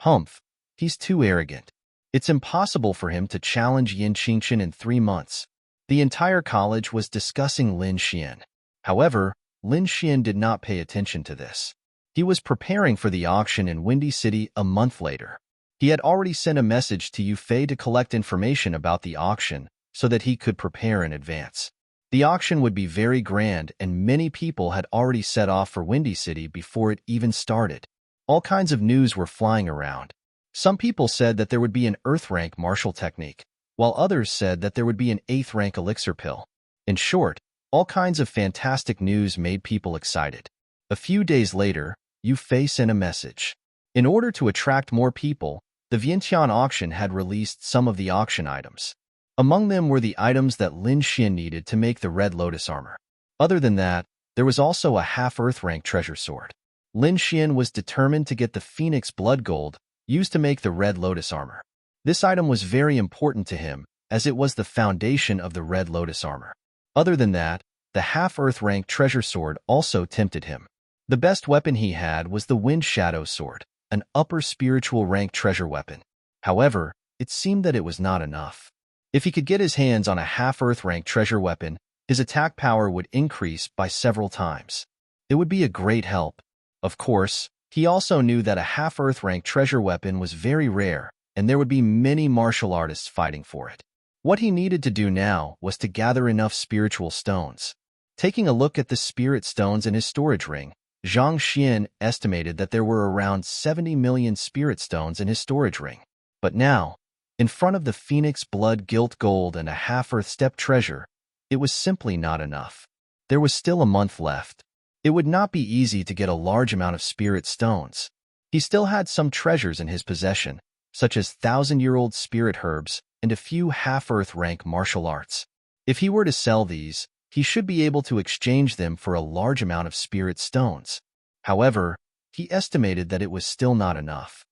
Humph, he's too arrogant. It's impossible for him to challenge Yin Qingchen in 3 months. The entire college was discussing Lin Xian. However, Lin Xian did not pay attention to this. He was preparing for the auction in Windy City a month later. He had already sent a message to Yufei to collect information about the auction so that he could prepare in advance. The auction would be very grand, and many people had already set off for Windy City before it even started. All kinds of news were flying around. Some people said that there would be an Earth rank martial technique, while others said that there would be an 8th rank elixir pill. In short, all kinds of fantastic news made people excited. A few days later, Yufei sent a message. In order to attract more people, the Vientiane auction had released some of the auction items. Among them were the items that Lin Xian needed to make the Red Lotus armor. Other than that, there was also a half-Earth rank treasure sword. Lin Xian was determined to get the Phoenix Blood Gold used to make the Red Lotus armor. This item was very important to him, as it was the foundation of the Red Lotus armor. Other than that, the half-Earth rank treasure sword also tempted him. The best weapon he had was the Wind Shadow Sword, an upper spiritual rank treasure weapon. However, it seemed that it was not enough. If he could get his hands on a half-Earth rank treasure weapon, his attack power would increase by several times. It would be a great help. Of course, he also knew that a half-Earth rank treasure weapon was very rare, and there would be many martial artists fighting for it. What he needed to do now was to gather enough spiritual stones. Taking a look at the spirit stones in his storage ring, Zhang Xian estimated that there were around 70 million spirit stones in his storage ring. But now, in front of the Phoenix Blood Gilt Gold and a half-Earth Step treasure, it was simply not enough. There was still a month left. It would not be easy to get a large amount of spirit stones. He still had some treasures in his possession, such as 1,000-year-old spirit herbs and a few half-Earth rank martial arts. If he were to sell these, he should be able to exchange them for a large amount of spirit stones. However, he estimated that it was still not enough.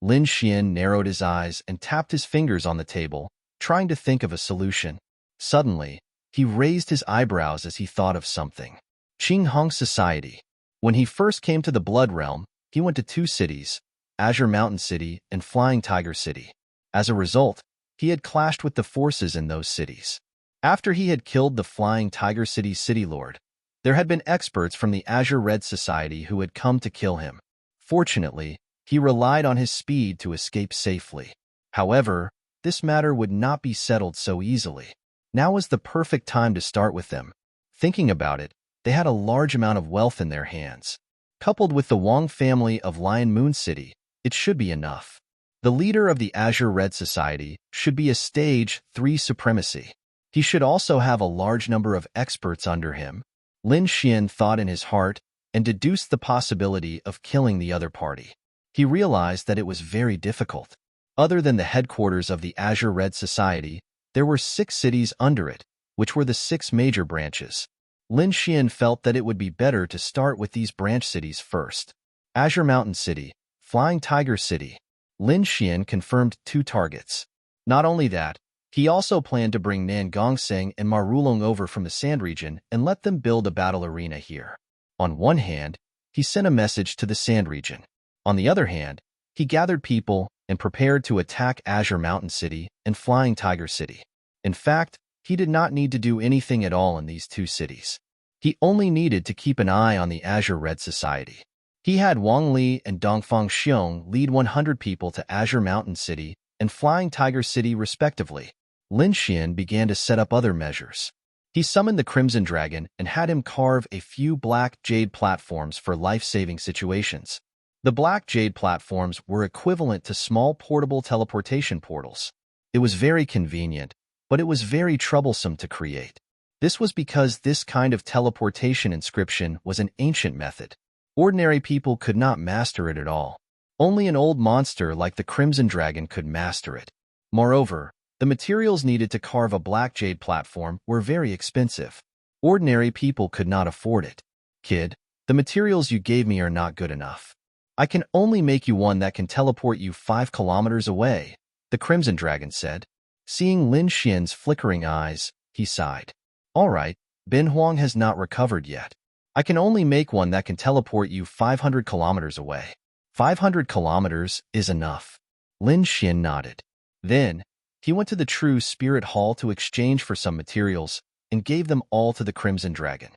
Lin Xian narrowed his eyes and tapped his fingers on the table, trying to think of a solution. Suddenly, he raised his eyebrows as he thought of something. Qinghong Society. When he first came to the Blood Realm, he went to 2 cities, Azure Mountain City and Flying Tiger City. As a result, he had clashed with the forces in those cities. After he had killed the Flying Tiger City's city lord, there had been experts from the Azure Red Society who had come to kill him. Fortunately, he relied on his speed to escape safely. However, this matter would not be settled so easily. Now was the perfect time to start with them. Thinking about it, they had a large amount of wealth in their hands. Coupled with the Wang family of Lion Moon City, it should be enough. The leader of the Azure Red Society should be a Stage 3 supremacy. He should also have a large number of experts under him. Lin Xian thought in his heart and deduced the possibility of killing the other party. He realized that it was very difficult. Other than the headquarters of the Azure Red Society, there were 6 cities under it, which were the 6 major branches. Lin Xian felt that it would be better to start with these branch cities first. Azure Mountain City, Flying Tiger City. Lin Xian confirmed 2 targets. Not only that, he also planned to bring Nangongseng and Marulong over from the Sand region and let them build a battle arena here. On one hand, he sent a message to the Sand region. On the other hand, he gathered people and prepared to attack Azure Mountain City and Flying Tiger City. In fact, he did not need to do anything at all in these 2 cities. He only needed to keep an eye on the Azure Red Society. He had Wang Li and Dongfang Xiong lead 100 people to Azure Mountain City and Flying Tiger City respectively. Lin Xian began to set up other measures. He summoned the Crimson Dragon and had him carve a few black jade platforms for life-saving situations. The black jade platforms were equivalent to small portable teleportation portals. It was very convenient, but it was very troublesome to create. This was because this kind of teleportation inscription was an ancient method. Ordinary people could not master it at all. Only an old monster like the Crimson Dragon could master it. Moreover, the materials needed to carve a black jade platform were very expensive. Ordinary people could not afford it. Kid, the materials you gave me are not good enough. I can only make you one that can teleport you 5 kilometers away, the Crimson Dragon said. Seeing Lin Xian's flickering eyes, he sighed. All right, Bin Huang has not recovered yet. I can only make one that can teleport you 500 kilometers away. 500 kilometers is enough. Lin Xian nodded. Then, he went to the True Spirit Hall to exchange for some materials and gave them all to the Crimson Dragon.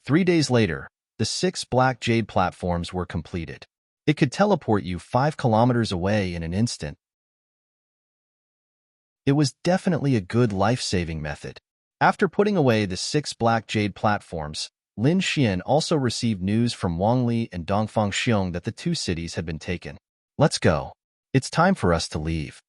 3 days later, the 6 black jade platforms were completed. It could teleport you 5 kilometers away in an instant. It was definitely a good life-saving method. After putting away the 6 black jade platforms, Lin Xian also received news from Wang Li and Dongfang Xiong that the 2 cities had been taken. Let's go. It's time for us to leave.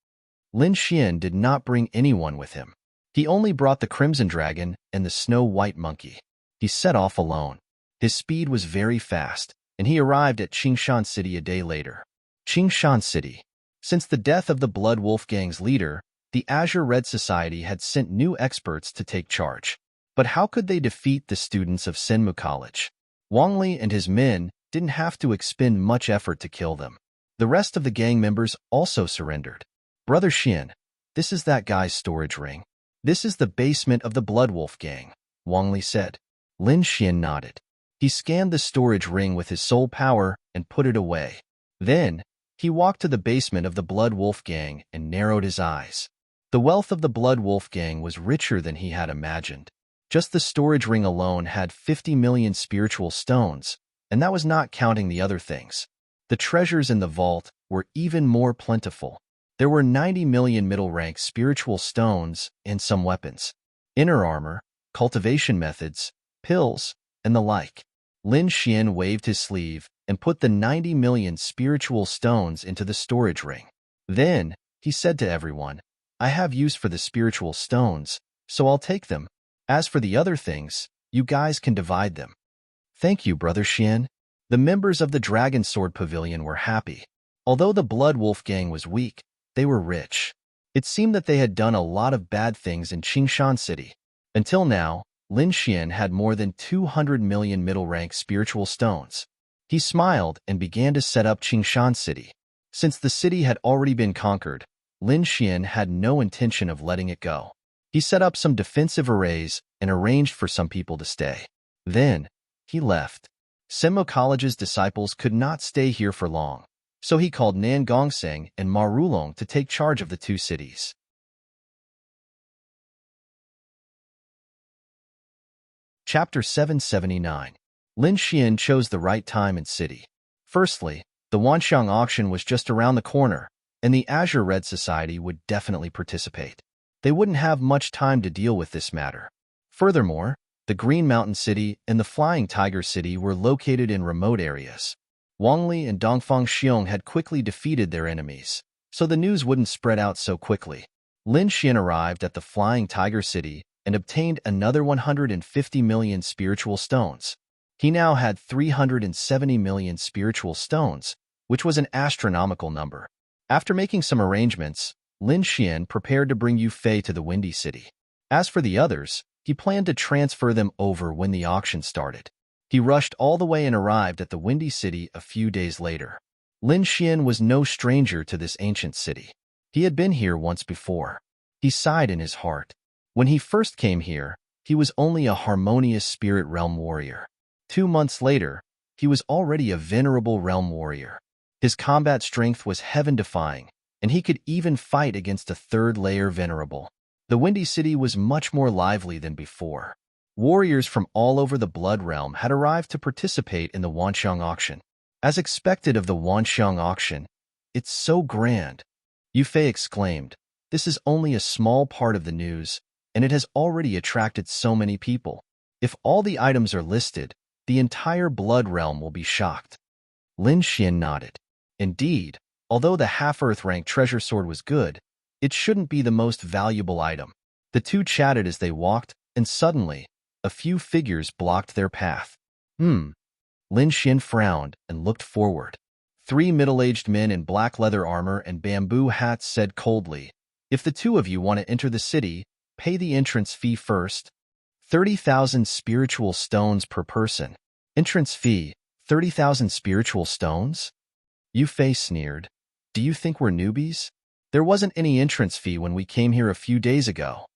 Lin Xian did not bring anyone with him. He only brought the Crimson Dragon and the Snow-White Monkey. He set off alone. His speed was very fast, and he arrived at Qingshan City a day later. Qingshan City. Since the death of the Blood Wolf Gang's leader, the Azure Red Society had sent new experts to take charge. But how could they defeat the students of Senmu College? Wang Li and his men didn't have to expend much effort to kill them. The rest of the gang members also surrendered. Brother Xian, this is that guy's storage ring. This is the basement of the Blood Wolf Gang, Wang Li said. Lin Xian nodded. He scanned the storage ring with his soul power and put it away. Then, he walked to the basement of the Blood Wolf Gang and narrowed his eyes. The wealth of the Blood Wolf Gang was richer than he had imagined. Just the storage ring alone had 50 million spiritual stones, and that was not counting the other things. The treasures in the vault were even more plentiful. There were 90 million middle-rank spiritual stones and some weapons, inner armor, cultivation methods, pills, and the like. Lin Xian waved his sleeve and put the 90 million spiritual stones into the storage ring. Then, he said to everyone, I have use for the spiritual stones, so I'll take them. As for the other things, you guys can divide them. Thank you, Brother Xian. The members of the Dragon Sword Pavilion were happy. Although the Blood Wolf Gang was weak, they were rich. It seemed that they had done a lot of bad things in Qingshan City. Until now, Lin Xian had more than 200 million middle-rank spiritual stones. He smiled and began to set up Qingshan City. Since the city had already been conquered, Lin Xian had no intention of letting it go. He set up some defensive arrays and arranged for some people to stay. Then, he left. Senmu College's disciples could not stay here for long, so he called Nan Gongseng and Ma Rulong to take charge of the 2 cities. Chapter 779. Lin Xian chose the right time and city. Firstly, the Wanxiang auction was just around the corner, and the Azure Red Society would definitely participate. They wouldn't have much time to deal with this matter. Furthermore, the Green Mountain City and the Flying Tiger City were located in remote areas. Wang Li and Dongfang Xiong had quickly defeated their enemies, so the news wouldn't spread out so quickly. Lin Xian arrived at the Flying Tiger City and obtained another 150 million spiritual stones. He now had 370 million spiritual stones, which was an astronomical number. After making some arrangements, Lin Xian prepared to bring Yu Fei to the Windy City. As for the others, he planned to transfer them over when the auction started. He rushed all the way and arrived at the Windy City a few days later. Lin Xian was no stranger to this ancient city. He had been here once before. He sighed in his heart. When he first came here, he was only a harmonious spirit realm warrior. 2 months later, he was already a venerable realm warrior. His combat strength was heaven-defying, and he could even fight against a 3rd-layer venerable. The Windy City was much more lively than before. Warriors from all over the Blood Realm had arrived to participate in the Wanxiang auction. As expected of the Wanxiang auction, it's so grand. Yu Fei exclaimed, this is only a small part of the news, and it has already attracted so many people. If all the items are listed, the entire Blood Realm will be shocked. Lin Xian nodded. Indeed, although the half-Earth rank treasure sword was good, it shouldn't be the most valuable item. The two chatted as they walked, and suddenly, a few figures blocked their path. Lin Xian frowned and looked forward. 3 middle-aged men in black leather armor and bamboo hats said coldly, "If the two of you want to enter the city, pay the entrance fee first. 30,000 spiritual stones per person." Entrance fee, 30,000 spiritual stones? Yu Fei sneered. Do you think we're newbies? There wasn't any entrance fee when we came here a few days ago.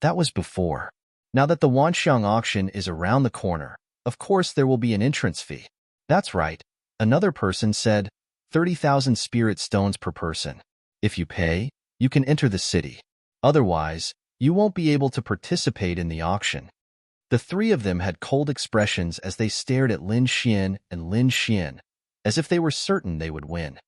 That was before. Now that the Wanxiang auction is around the corner, of course there will be an entrance fee. That's right. Another person said, 30,000 spirit stones per person. If you pay, you can enter the city. Otherwise, you won't be able to participate in the auction. The three of them had cold expressions as they stared at Lin Xian and Lin Xian, as if they were certain they would win.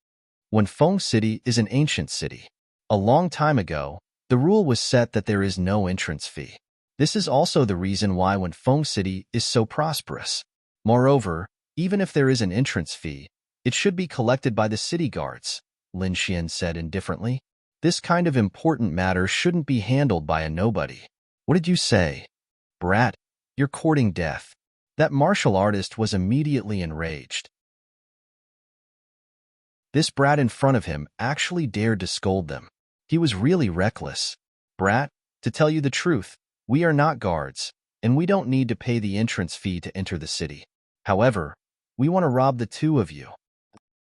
Wenfeng City is an ancient city. A long time ago, the rule was set that there is no entrance fee. This is also the reason why Wenfeng City is so prosperous. Moreover, even if there is an entrance fee, it should be collected by the city guards, Lin Xian said indifferently. This kind of important matter shouldn't be handled by a nobody. What did you say? Brat, you're courting death. That martial artist was immediately enraged. This brat in front of him actually dared to scold them. He was really reckless. Brat, to tell you the truth, we are not guards, and we don't need to pay the entrance fee to enter the city. However, we want to rob the two of you.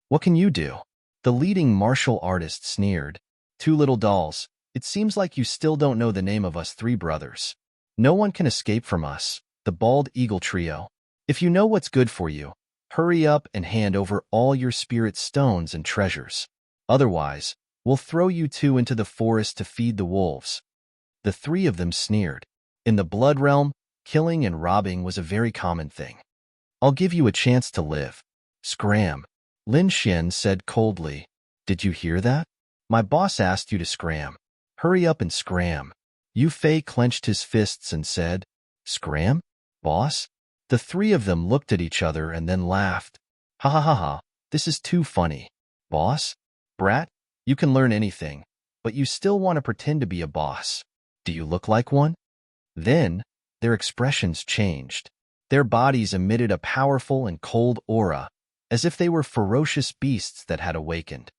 What can you do? The leading martial artist sneered. 2 little dolls, it seems like you still don't know the name of us 3 brothers. No one can escape from us, the Bald Eagle Trio. If you know what's good for you, hurry up and hand over all your spirit stones and treasures. Otherwise, we'll throw you 2 into the forest to feed the wolves. The 3 of them sneered. In the Blood Realm, killing and robbing was a very common thing. I'll give you a chance to live. Scram. Lin Xian said coldly. Did you hear that? My boss asked you to scram. Hurry up and scram. Yu Fei clenched his fists and said, Scram? Boss? The 3 of them looked at each other and then laughed. Ha ha ha ha, this is too funny. Boss? Brat, you can learn anything, but you still want to pretend to be a boss. Do you look like one? Then, their expressions changed. Their bodies emitted a powerful and cold aura, as if they were ferocious beasts that had awakened.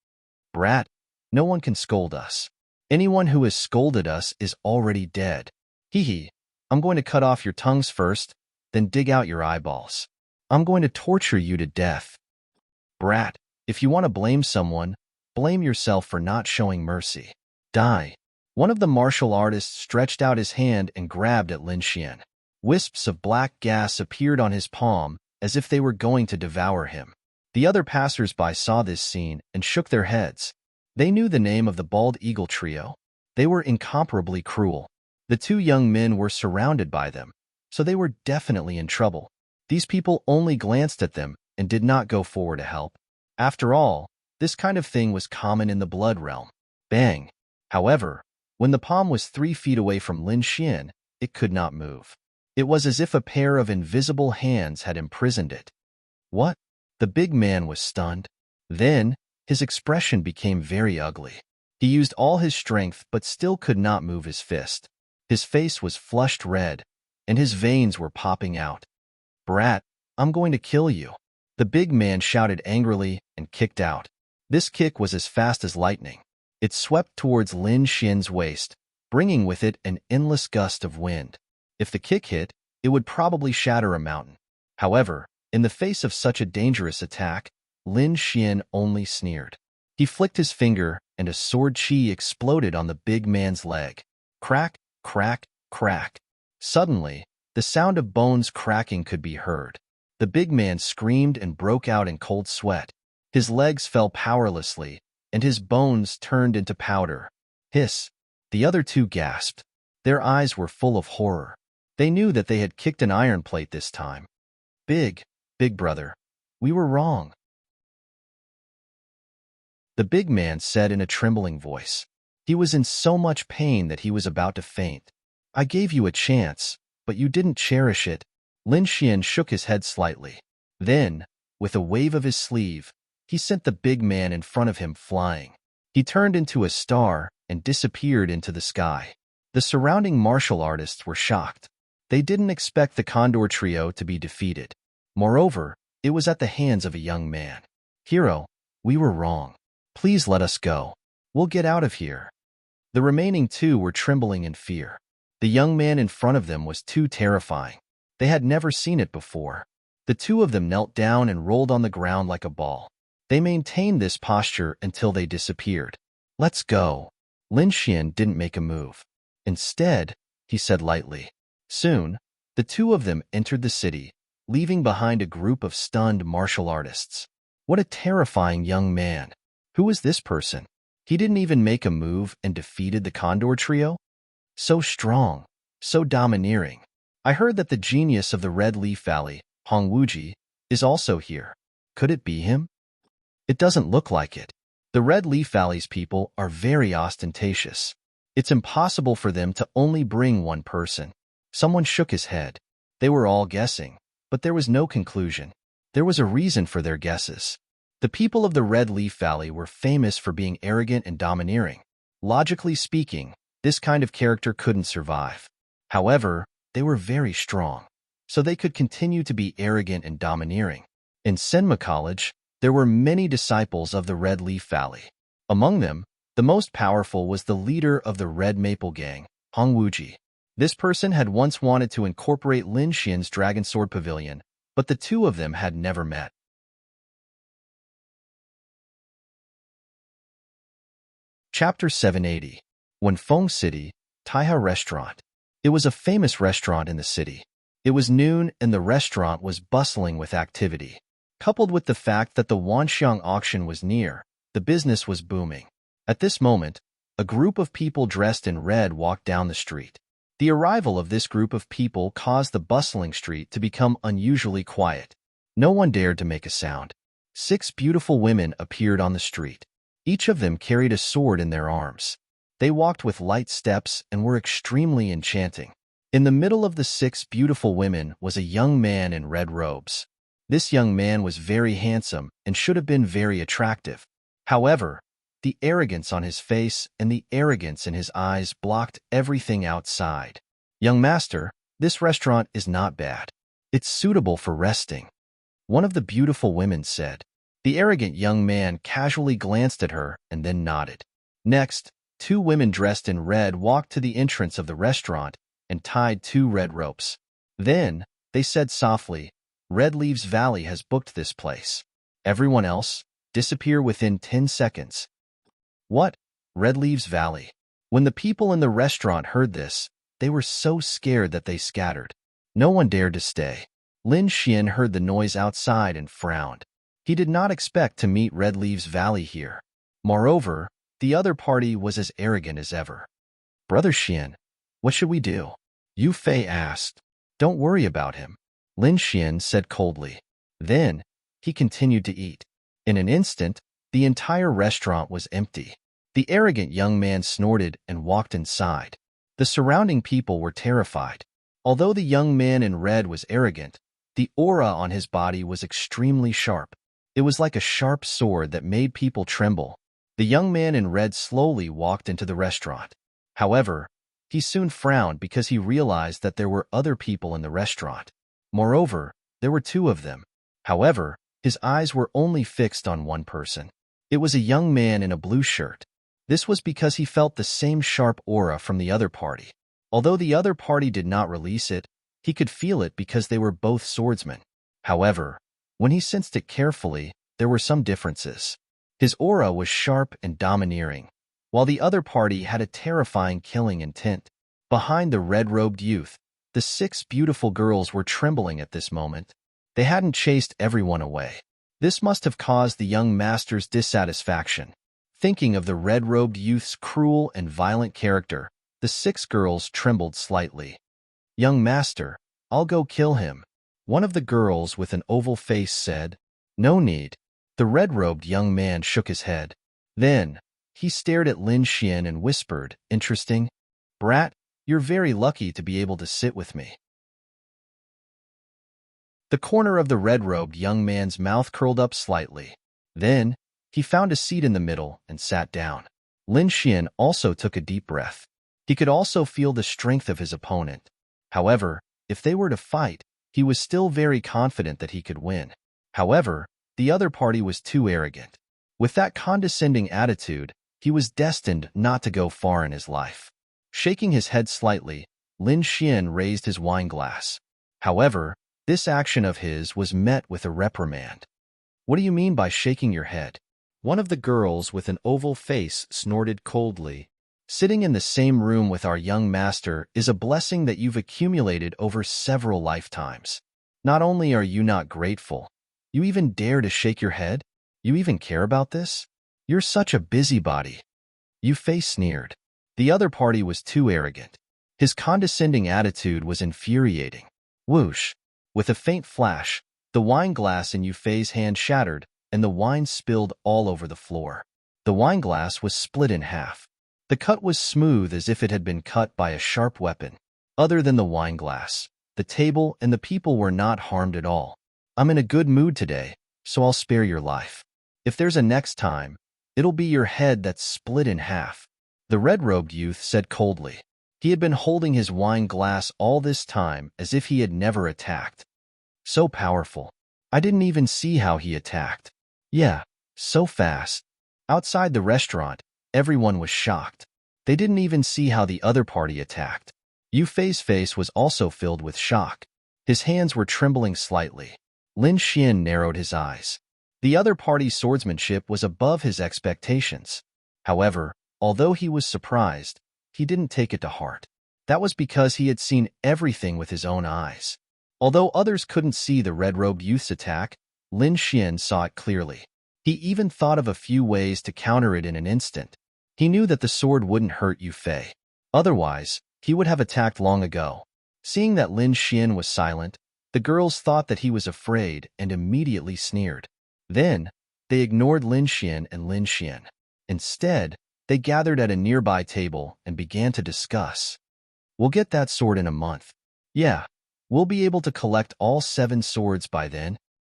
Brat, no one can scold us. Anyone who has scolded us is already dead. Hee hee, I'm going to cut off your tongues first, then dig out your eyeballs. I'm going to torture you to death. Brat, if you want to blame someone, blame yourself for not showing mercy. Die. One of the martial artists stretched out his hand and grabbed at Lin Xian. Wisps of black gas appeared on his palm, as if they were going to devour him. The other passers-by saw this scene and shook their heads. They knew the name of the Bald Eagle Trio. They were incomparably cruel. The 2 young men were surrounded by them, so they were definitely in trouble. These people only glanced at them and did not go forward to help. After all, this kind of thing was common in the Blood Realm. Bang! However, when the palm was 3 feet away from Lin Xian, it could not move. It was as if a pair of invisible hands had imprisoned it. What? The big man was stunned. Then, his expression became very ugly. He used all his strength but still could not move his fist. His face was flushed red, and his veins were popping out. Brat, I'm going to kill you. The big man shouted angrily and kicked out. This kick was as fast as lightning. It swept towards Lin Xian's waist, bringing with it an endless gust of wind. If the kick hit, it would probably shatter a mountain. However, in the face of such a dangerous attack, Lin Xian only sneered. He flicked his finger, and a sword chi exploded on the big man's leg. Crack, crack, crack. Suddenly, the sound of bones cracking could be heard. The big man screamed and broke out in cold sweat. His legs fell powerlessly, and his bones turned into powder. Hiss! The other 2 gasped. Their eyes were full of horror. They knew that they had kicked an iron plate this time. Big brother, we were wrong. The big man said in a trembling voice. He was in so much pain that he was about to faint. I gave you a chance, but you didn't cherish it. Lin Xian shook his head slightly. Then, with a wave of his sleeve, he sent the big man in front of him flying. He turned into a star and disappeared into the sky. The surrounding martial artists were shocked. They didn't expect the Condor trio to be defeated. Moreover, it was at the hands of a young man. Hero, we were wrong. Please let us go. We'll get out of here. The remaining two were trembling in fear. The young man in front of them was too terrifying. They had never seen it before. The two of them knelt down and rolled on the ground like a ball. They maintained this posture until they disappeared. Let's go. Lin Xian didn't make a move. Instead, he said lightly. Soon, the two of them entered the city, leaving behind a group of stunned martial artists. What a terrifying young man. Who was this person? He didn't even make a move and defeated the Condor trio? So strong, so domineering. I heard that the genius of the Red Leaf Valley, Hong Wuji, is also here. Could it be him? It doesn't look like it. The Red Leaf Valley's people are very ostentatious. It's impossible for them to only bring one person. Someone shook his head. They were all guessing, but there was no conclusion. There was a reason for their guesses. The people of the Red Leaf Valley were famous for being arrogant and domineering. Logically speaking, this kind of character couldn't survive. However, they were very strong, so they could continue to be arrogant and domineering. In Senma College, there were many disciples of the Red Leaf Valley. Among them, the most powerful was the leader of the Red Maple Gang, Hong Wuji. This person had once wanted to incorporate Lin Xian's Dragon Sword Pavilion, but the two of them had never met. Chapter 780. Wenfeng City, Taiha Restaurant. It was a famous restaurant in the city. It was noon and the restaurant was bustling with activity. Coupled with the fact that the Wanxiang auction was near, the business was booming. At this moment, a group of people dressed in red walked down the street. The arrival of this group of people caused the bustling street to become unusually quiet. No one dared to make a sound. 6 beautiful women appeared on the street. Each of them carried a sword in their arms. They walked with light steps and were extremely enchanting. In the middle of the 6 beautiful women was a young man in red robes. This young man was very handsome and should have been very attractive. However, the arrogance on his face and the arrogance in his eyes blocked everything outside. Young master, this restaurant is not bad. It's suitable for resting. One of the beautiful women said. The arrogant young man casually glanced at her and then nodded. Next, 2 women dressed in red walked to the entrance of the restaurant and tied 2 red ropes. Then, they said softly, Red Leaves Valley has booked this place. Everyone else, disappear within 10 seconds. What? Red Leaves Valley? When the people in the restaurant heard this, they were so scared that they scattered. No one dared to stay. Lin Xian heard the noise outside and frowned. He did not expect to meet Red Leaves Valley here. Moreover, the other party was as arrogant as ever. Brother Xian, what should we do? Yu Fei asked. Don't worry about him. Lin Xian said coldly. Then, he continued to eat. In an instant, the entire restaurant was empty. The arrogant young man snorted and walked inside. The surrounding people were terrified. Although the young man in red was arrogant, the aura on his body was extremely sharp. It was like a sharp sword that made people tremble. The young man in red slowly walked into the restaurant. However, he soon frowned because he realized that there were other people in the restaurant. Moreover, there were 2 of them. However, his eyes were only fixed on one person. It was a young man in a blue shirt. This was because he felt the same sharp aura from the other party. Although the other party did not release it, he could feel it because they were both swordsmen. However, when he sensed it carefully, there were some differences. His aura was sharp and domineering, while the other party had a terrifying killing intent. Behind the red-robed youth, the 6 beautiful girls were trembling at this moment. They hadn't chased everyone away. This must have caused the young master's dissatisfaction. Thinking of the red-robed youth's cruel and violent character, the 6 girls trembled slightly. Young master, I'll go kill him. One of the girls with an oval face said. No need. The red-robed young man shook his head. Then, he stared at Lin Xian and whispered, interesting. Brat, You're very lucky to be able to sit with me. The corner of the red-robed young man's mouth curled up slightly. Then, he found a seat in the middle and sat down. Lin Xian also took a deep breath. He could also feel the strength of his opponent. However, if they were to fight, he was still very confident that he could win. However, the other party was too arrogant. With that condescending attitude, he was destined not to go far in his life. Shaking his head slightly, Lin Xian raised his wine glass. However, this action of his was met with a reprimand. What do you mean by shaking your head? One of the girls with an oval face snorted coldly. Sitting in the same room with our young master is a blessing that you've accumulated over several lifetimes. Not only are you not grateful, you even dare to shake your head? You even care about this? You're such a busybody. Yu Fei sneered. The other party was too arrogant. His condescending attitude was infuriating. Whoosh! With a faint flash, the wine glass in Yu Fei's hand shattered, and the wine spilled all over the floor. The wine glass was split in half. The cut was smooth as if it had been cut by a sharp weapon. Other than the wine glass, the table and the people were not harmed at all. I'm in a good mood today, so I'll spare your life. If there's a next time, it'll be your head that's split in half. The red-robed youth said coldly. He had been holding his wine glass all this time as if he had never attacked. So powerful. I didn't even see how he attacked. Yeah, so fast. Outside the restaurant, everyone was shocked. They didn't even see how the other party attacked. Yu Fei's face was also filled with shock. His hands were trembling slightly. Lin Xian narrowed his eyes. The other party's swordsmanship was above his expectations. However, although he was surprised, he didn't take it to heart. That was because he had seen everything with his own eyes. Although others couldn't see the red-robed youth's attack, Lin Xian saw it clearly. He even thought of a few ways to counter it in an instant. He knew that the sword wouldn't hurt Yu Fei. Otherwise, he would have attacked long ago. Seeing that Lin Xian was silent, the girls thought that he was afraid and immediately sneered. Then, they ignored Lin Xian and Lin Xian. Instead, they gathered at a nearby table and began to discuss. We'll get that sword in a month. Yeah, we'll be able to collect all 7 swords by then.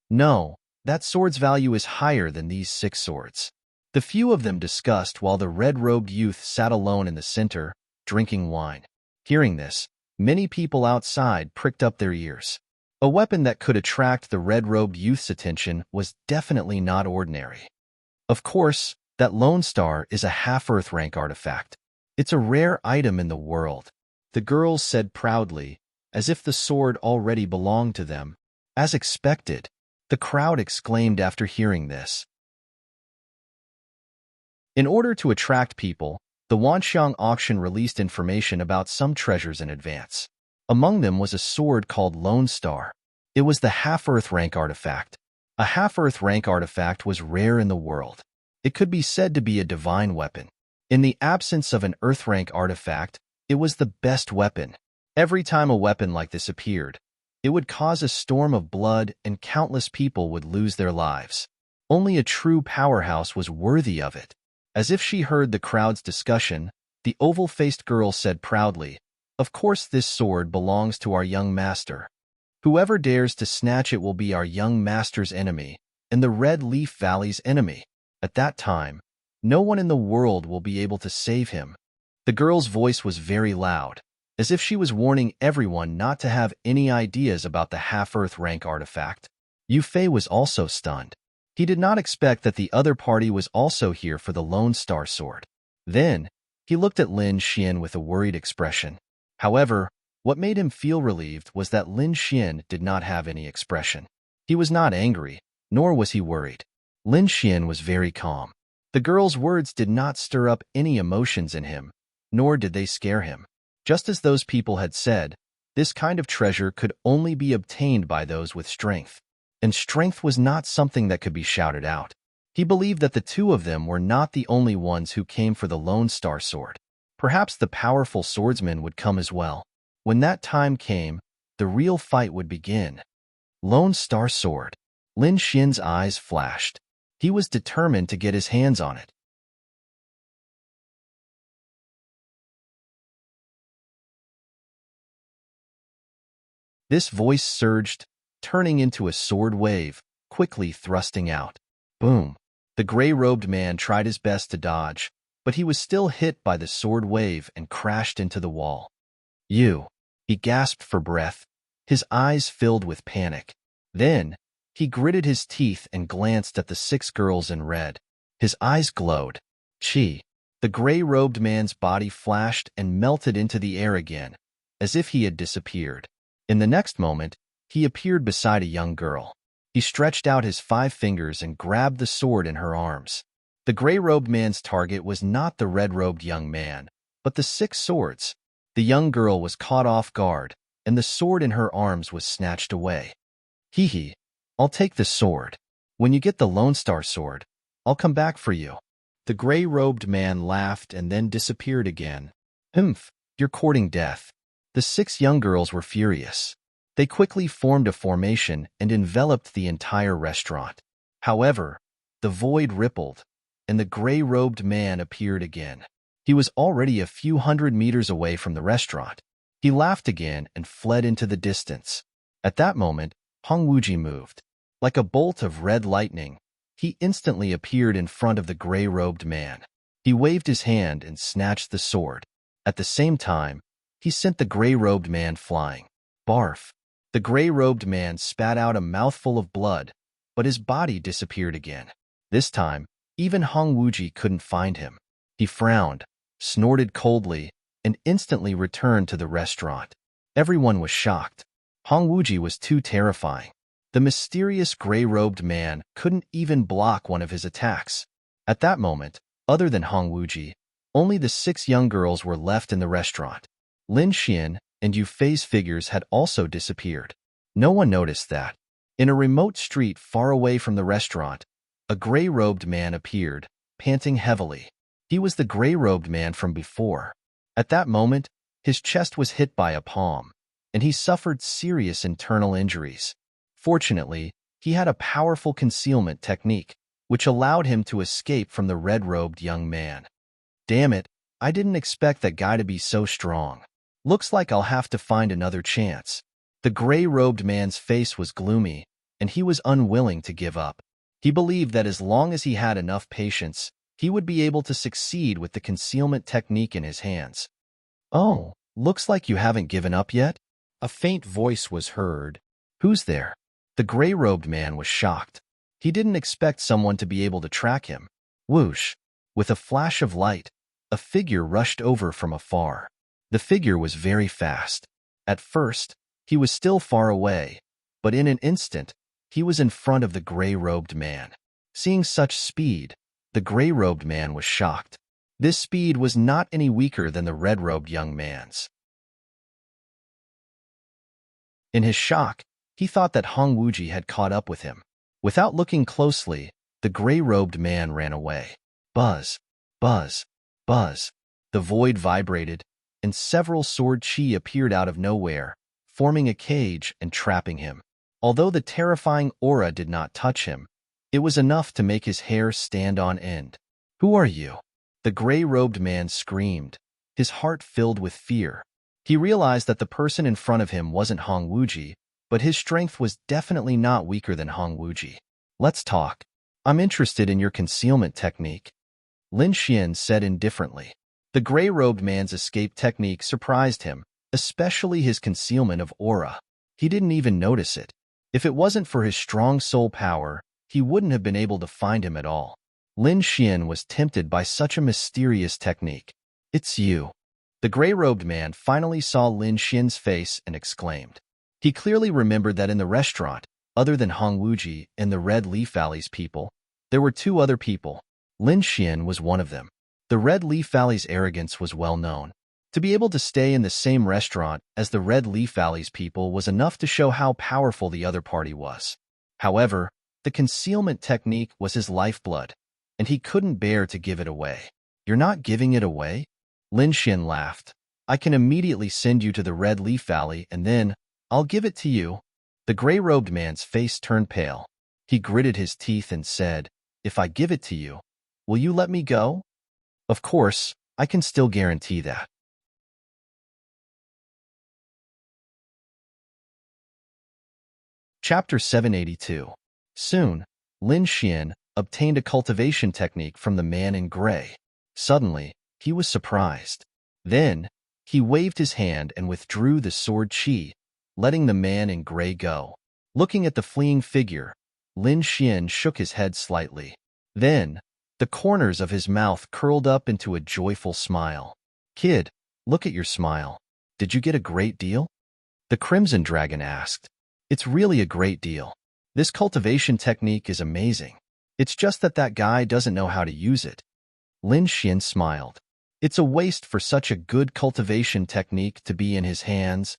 No, that sword's value is higher than these 6 swords. The few of them discussed while the red-robed youth sat alone in the center, drinking wine. Hearing this, many people outside pricked up their ears. A weapon that could attract the red-robed youth's attention was definitely not ordinary. Of course, that Lone Star is a half-Earth rank artifact. It's a rare item in the world, the girls said proudly, as if the sword already belonged to them. As expected, the crowd exclaimed after hearing this. In order to attract people, the Wanxiang auction released information about some treasures in advance. Among them was a sword called Lone Star. It was the half-Earth rank artifact. A half-Earth rank artifact was rare in the world. It could be said to be a divine weapon. In the absence of an Earth rank artifact, it was the best weapon. Every time a weapon like this appeared, it would cause a storm of blood and countless people would lose their lives. Only a true powerhouse was worthy of it. As if she heard the crowd's discussion, the oval-faced girl said proudly, "Of course this sword belongs to our young master. Whoever dares to snatch it will be our young master's enemy and the Red Leaf Valley's enemy. At that time, no one in the world will be able to save him." The girl's voice was very loud, as if she was warning everyone not to have any ideas about the half-Earth rank artifact. Yu Fei was also stunned. He did not expect that the other party was also here for the Lone Star sword. Then, he looked at Lin Xian with a worried expression. However, what made him feel relieved was that Lin Xian did not have any expression. He was not angry, nor was he worried. Lin Xian was very calm. The girl's words did not stir up any emotions in him, nor did they scare him. Just as those people had said, this kind of treasure could only be obtained by those with strength. And strength was not something that could be shouted out. He believed that the two of them were not the only ones who came for the Lone Star sword. Perhaps the powerful swordsman would come as well. When that time came, the real fight would begin. Lone Star sword. Lin Xian's eyes flashed. He was determined to get his hands on it. This voice surged, turning into a sword wave, quickly thrusting out. Boom! The gray-robed man tried his best to dodge, but he was still hit by the sword wave and crashed into the wall. You! He gasped for breath, his eyes filled with panic. Then, he gritted his teeth and glanced at the 6 girls in red. His eyes glowed. Chi! The gray-robed man's body flashed and melted into the air again, as if he had disappeared. In the next moment, he appeared beside a young girl. He stretched out his 5 fingers and grabbed the sword in her arms. The gray-robed man's target was not the red-robed young man, but the 6 swords. The young girl was caught off guard, and the sword in her arms was snatched away. Hee, I'll take the sword. When you get the Lone Star sword, I'll come back for you. The gray-robed man laughed and then disappeared again. Humph, you're courting death. The 6 young girls were furious. They quickly formed a formation and enveloped the entire restaurant. However, the void rippled, and the gray-robed man appeared again. He was already a few hundred meters away from the restaurant. He laughed again and fled into the distance. At that moment, Hong Wuji moved. Like a bolt of red lightning, he instantly appeared in front of the gray-robed man. He waved his hand and snatched the sword. At the same time, he sent the gray-robed man flying. Barf! The gray-robed man spat out a mouthful of blood, but his body disappeared again. This time, even Hong Wuji couldn't find him. He frowned, snorted coldly, and instantly returned to the restaurant. Everyone was shocked. Hong Wuji was too terrifying. The mysterious gray-robed man couldn't even block one of his attacks. At that moment, other than Hong Wuji, only the 6 young girls were left in the restaurant. Lin Xian and Yu Fei's figures had also disappeared. No one noticed that. In a remote street far away from the restaurant, a gray-robed man appeared, panting heavily. He was the gray-robed man from before. At that moment, his chest was hit by a palm, and he suffered serious internal injuries. Fortunately, he had a powerful concealment technique, which allowed him to escape from the red-robed young man. Damn it, I didn't expect that guy to be so strong. Looks like I'll have to find another chance. The gray-robed man's face was gloomy, and he was unwilling to give up. He believed that as long as he had enough patience, he would be able to succeed with the concealment technique in his hands. Oh, looks like you haven't given up yet? A faint voice was heard. Who's there? The gray-robed man was shocked. He didn't expect someone to be able to track him. Whoosh! With a flash of light, a figure rushed over from afar. The figure was very fast. At first, he was still far away, but in an instant, he was in front of the gray-robed man. Seeing such speed, the gray-robed man was shocked. This speed was not any weaker than the red-robed young man's. In his shock, he thought that Hong Wuji had caught up with him. Without looking closely, the gray-robed man ran away. Buzz, buzz, buzz. The void vibrated, and several sword chi appeared out of nowhere, forming a cage and trapping him. Although the terrifying aura did not touch him, it was enough to make his hair stand on end. Who are you? The gray-robed man screamed, his heart filled with fear. He realized that the person in front of him wasn't Hong Wuji, but his strength was definitely not weaker than Hong Wuji. Let's talk. I'm interested in your concealment technique, Lin Xian said indifferently. The gray-robed man's escape technique surprised him, especially his concealment of aura. He didn't even notice it. If it wasn't for his strong soul power, he wouldn't have been able to find him at all. Lin Xian was tempted by such a mysterious technique. It's you. The gray-robed man finally saw Lin Xian's face and exclaimed. He clearly remembered that in the restaurant, other than Hong Wuji and the Red Leaf Valley's people, there were 2 other people. Lin Xian was one of them. The Red Leaf Valley's arrogance was well known. To be able to stay in the same restaurant as the Red Leaf Valley's people was enough to show how powerful the other party was. However, the concealment technique was his lifeblood, and he couldn't bear to give it away. You're not giving it away? Lin Xian laughed. I can immediately send you to the Red Leaf Valley and then I'll give it to you. The gray-robed man's face turned pale. He gritted his teeth and said, If I give it to you, will you let me go? Of course, I can still guarantee that. Chapter 782. Soon, Lin Xian obtained a cultivation technique from the man in gray. Suddenly, he was surprised. Then, he waved his hand and withdrew the sword qi, letting the man in gray go. Looking at the fleeing figure, Lin Xian shook his head slightly. Then, the corners of his mouth curled up into a joyful smile. "Kid, look at your smile. Did you get a great deal?" The Crimson Dragon asked. "It's really a great deal. This cultivation technique is amazing. It's just that guy doesn't know how to use it." Lin Xian smiled. "It's a waste for such a good cultivation technique to be in his hands.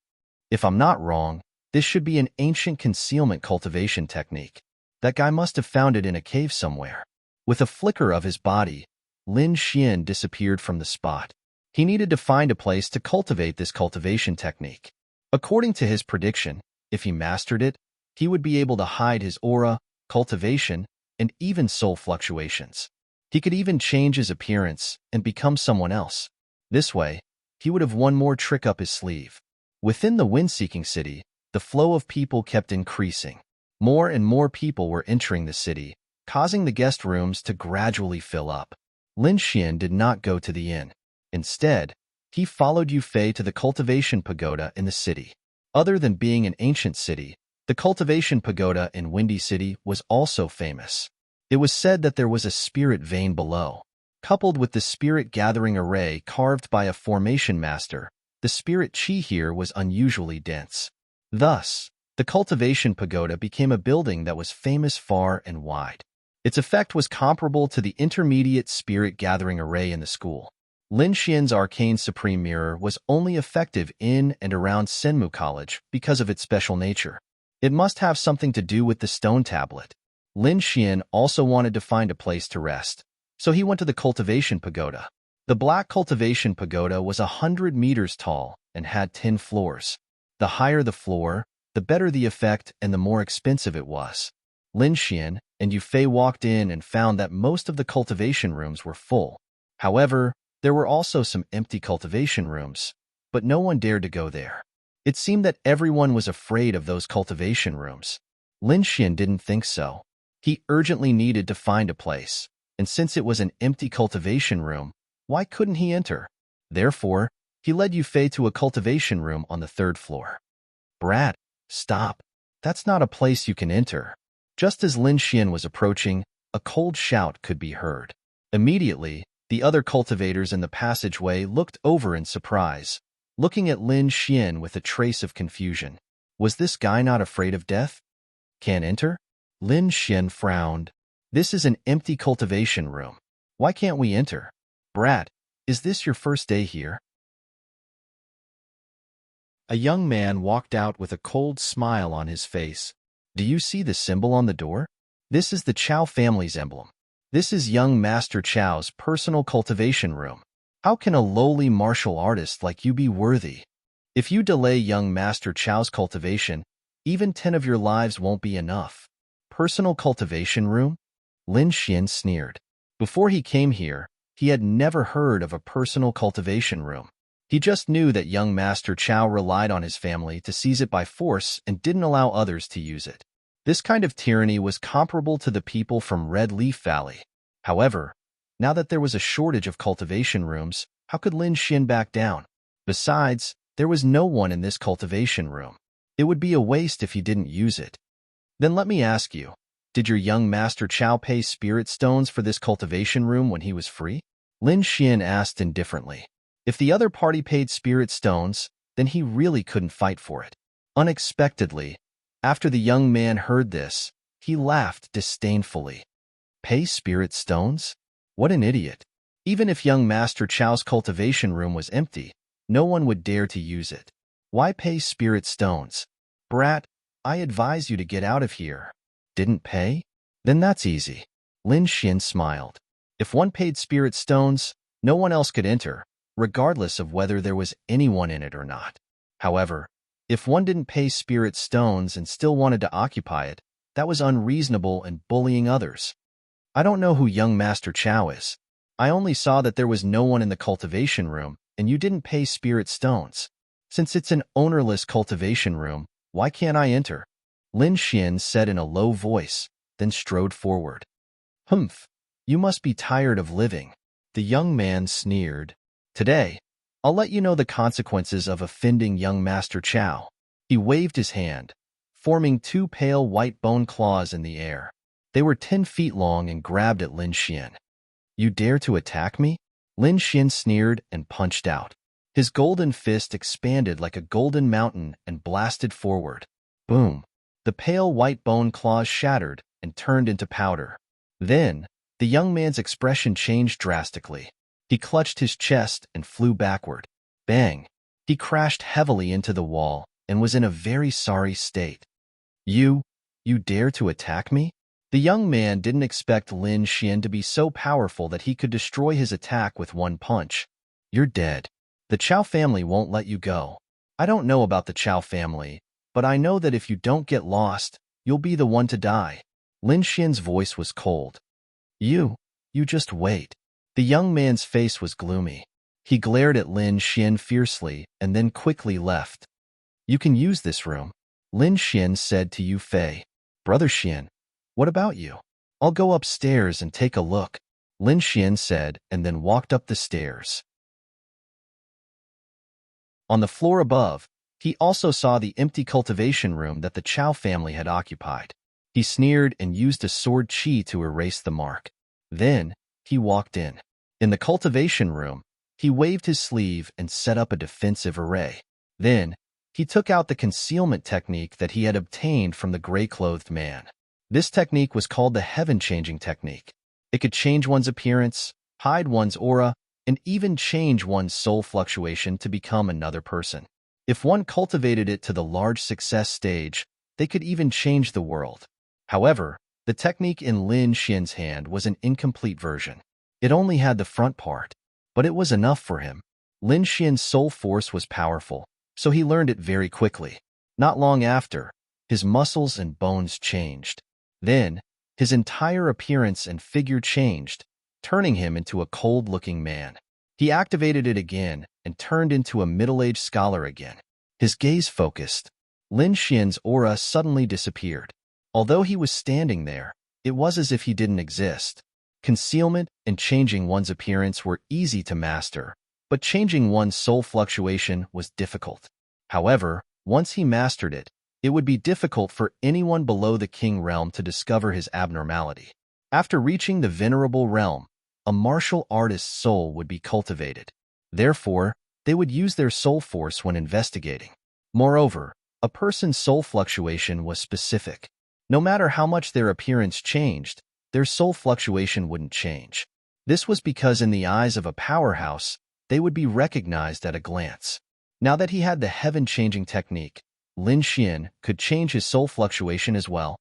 If I'm not wrong, this should be an ancient concealment cultivation technique. That guy must have found it in a cave somewhere." With a flicker of his body, Lin Xian disappeared from the spot. He needed to find a place to cultivate this cultivation technique. According to his prediction, if he mastered it, he would be able to hide his aura, cultivation, and even soul fluctuations. He could even change his appearance and become someone else. This way, he would have one more trick up his sleeve. Within the wind-seeking city, the flow of people kept increasing. More and more people were entering the city, causing the guest rooms to gradually fill up. Lin Xian did not go to the inn. Instead, he followed Yu Fei to the cultivation pagoda in the city. Other than being an ancient city, the cultivation pagoda in Windy City was also famous. It was said that there was a spirit vein below. Coupled with the spirit gathering array carved by a formation master, the spirit chi here was unusually dense. Thus, the cultivation pagoda became a building that was famous far and wide. Its effect was comparable to the intermediate spirit gathering array in the school. Lin Xian's arcane supreme mirror was only effective in and around Senmu College because of its special nature. It must have something to do with the stone tablet. Lin Xian also wanted to find a place to rest, so he went to the cultivation pagoda. The black cultivation pagoda was 100 meters tall and had 10 floors. The higher the floor, the better the effect and the more expensive it was. Lin Xian and Yu Fei walked in and found that most of the cultivation rooms were full. However, there were also some empty cultivation rooms, but no one dared to go there. It seemed that everyone was afraid of those cultivation rooms. Lin Xian didn't think so. He urgently needed to find a place, and since it was an empty cultivation room, why couldn't he enter? Therefore, he led Yu Fei to a cultivation room on the 3rd floor. "Brat, stop. That's not a place you can enter." Just as Lin Xian was approaching, a cold shout could be heard. Immediately, the other cultivators in the passageway looked over in surprise, looking at Lin Xian with a trace of confusion. Was this guy not afraid of death? "Can't enter?" Lin Xian frowned. "This is an empty cultivation room. Why can't we enter? Brat, is this your first day here?" A young man walked out with a cold smile on his face. "Do you see the symbol on the door? This is the Chao family's emblem. This is young Master Chao's personal cultivation room. How can a lowly martial artist like you be worthy? If you delay young Master Chao's cultivation, even 10 of your lives won't be enough." Personal cultivation room? Lin Xian sneered. Before he came here, he had never heard of a personal cultivation room. He just knew that young Master Chao relied on his family to seize it by force and didn't allow others to use it. This kind of tyranny was comparable to the people from Red Leaf Valley. However, now that there was a shortage of cultivation rooms, how could Lin Xian back down? Besides, there was no one in this cultivation room. It would be a waste if he didn't use it. Then let me ask you, did your young Master Chao pay spirit stones for this cultivation room when he was free? Lin Xian asked indifferently. If the other party paid spirit stones, then he really couldn't fight for it. Unexpectedly, after the young man heard this, he laughed disdainfully. Pay spirit stones? What an idiot. Even if young Master Chao's cultivation room was empty, no one would dare to use it. Why pay spirit stones? Brat, I advise you to get out of here. Didn't pay? Then that's easy. Lin Xian smiled. If one paid spirit stones, no one else could enter, regardless of whether there was anyone in it or not. However, if one didn't pay spirit stones and still wanted to occupy it, that was unreasonable and bullying others. I don't know who young Master Chao is. I only saw that there was no one in the cultivation room, and you didn't pay spirit stones. Since it's an ownerless cultivation room, why can't I enter? Lin Xian said in a low voice, then strode forward. Humph, you must be tired of living. The young man sneered. Today, I'll let you know the consequences of offending young Master Chow. He waved his hand, forming two pale white bone claws in the air. They were 10 feet long and grabbed at Lin Xian. You dare to attack me? Lin Xian sneered and punched out. His golden fist expanded like a golden mountain and blasted forward. Boom! The pale white bone claws shattered and turned into powder. Then, the young man's expression changed drastically. He clutched his chest and flew backward. Bang! He crashed heavily into the wall and was in a very sorry state. You dare to attack me? The young man didn't expect Lin Xian to be so powerful that he could destroy his attack with one punch. You're dead. The Chow family won't let you go. I don't know about the Chow family, but I know that if you don't get lost, you'll be the one to die. Lin Xian's voice was cold. You just wait. The young man's face was gloomy. He glared at Lin Xian fiercely and then quickly left. You can use this room, Lin Xian said to Yu Fei. Brother Xian, what about you? I'll go upstairs and take a look, Lin Xian said and then walked up the stairs. On the floor above, he also saw the empty cultivation room that the Chow family had occupied. He sneered and used a sword chi to erase the mark. Then, he walked in. In the cultivation room, he waved his sleeve and set up a defensive array. Then, he took out the concealment technique that he had obtained from the gray-clothed man. This technique was called the heaven-changing technique. It could change one's appearance, hide one's aura, and even change one's soul fluctuation to become another person. If one cultivated it to the large success stage, they could even change the world. However, the technique in Lin Xian's hand was an incomplete version. It only had the front part, but it was enough for him. Lin Xian's soul force was powerful, so he learned it very quickly. Not long after, his muscles and bones changed. Then, his entire appearance and figure changed, turning him into a cold-looking man. He activated it again and turned into a middle-aged scholar again. His gaze focused. Lin Xian's aura suddenly disappeared. Although he was standing there, it was as if he didn't exist. Concealment and changing one's appearance were easy to master, but changing one's soul fluctuation was difficult. However, once he mastered it, it would be difficult for anyone below the king realm to discover his abnormality. After reaching the venerable realm, a martial artist's soul would be cultivated. Therefore, they would use their soul force when investigating. Moreover, a person's soul fluctuation was specific. No matter how much their appearance changed, their soul fluctuation wouldn't change. This was because in the eyes of a powerhouse, they would be recognized at a glance. Now that he had the heaven-changing technique, Lin Xian could change his soul fluctuation as well.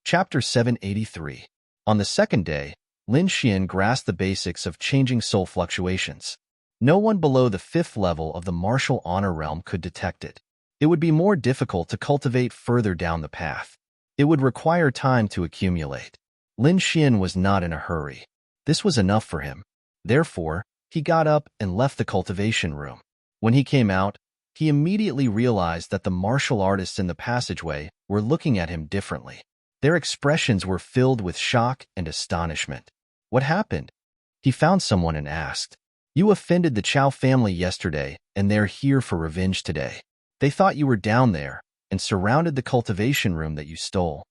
Chapter 783. On the second day, Lin Xian grasped the basics of changing soul fluctuations. No one below the 5th level of the martial honor realm could detect it. It would be more difficult to cultivate further down the path. It would require time to accumulate. Lin Xian was not in a hurry. This was enough for him. Therefore, he got up and left the cultivation room. When he came out, he immediately realized that the martial artists in the passageway were looking at him differently. Their expressions were filled with shock and astonishment. What happened? He found someone and asked. You offended the Chow family yesterday, and they're here for revenge today. They thought you were down there and surrounded the cultivation room that you stole.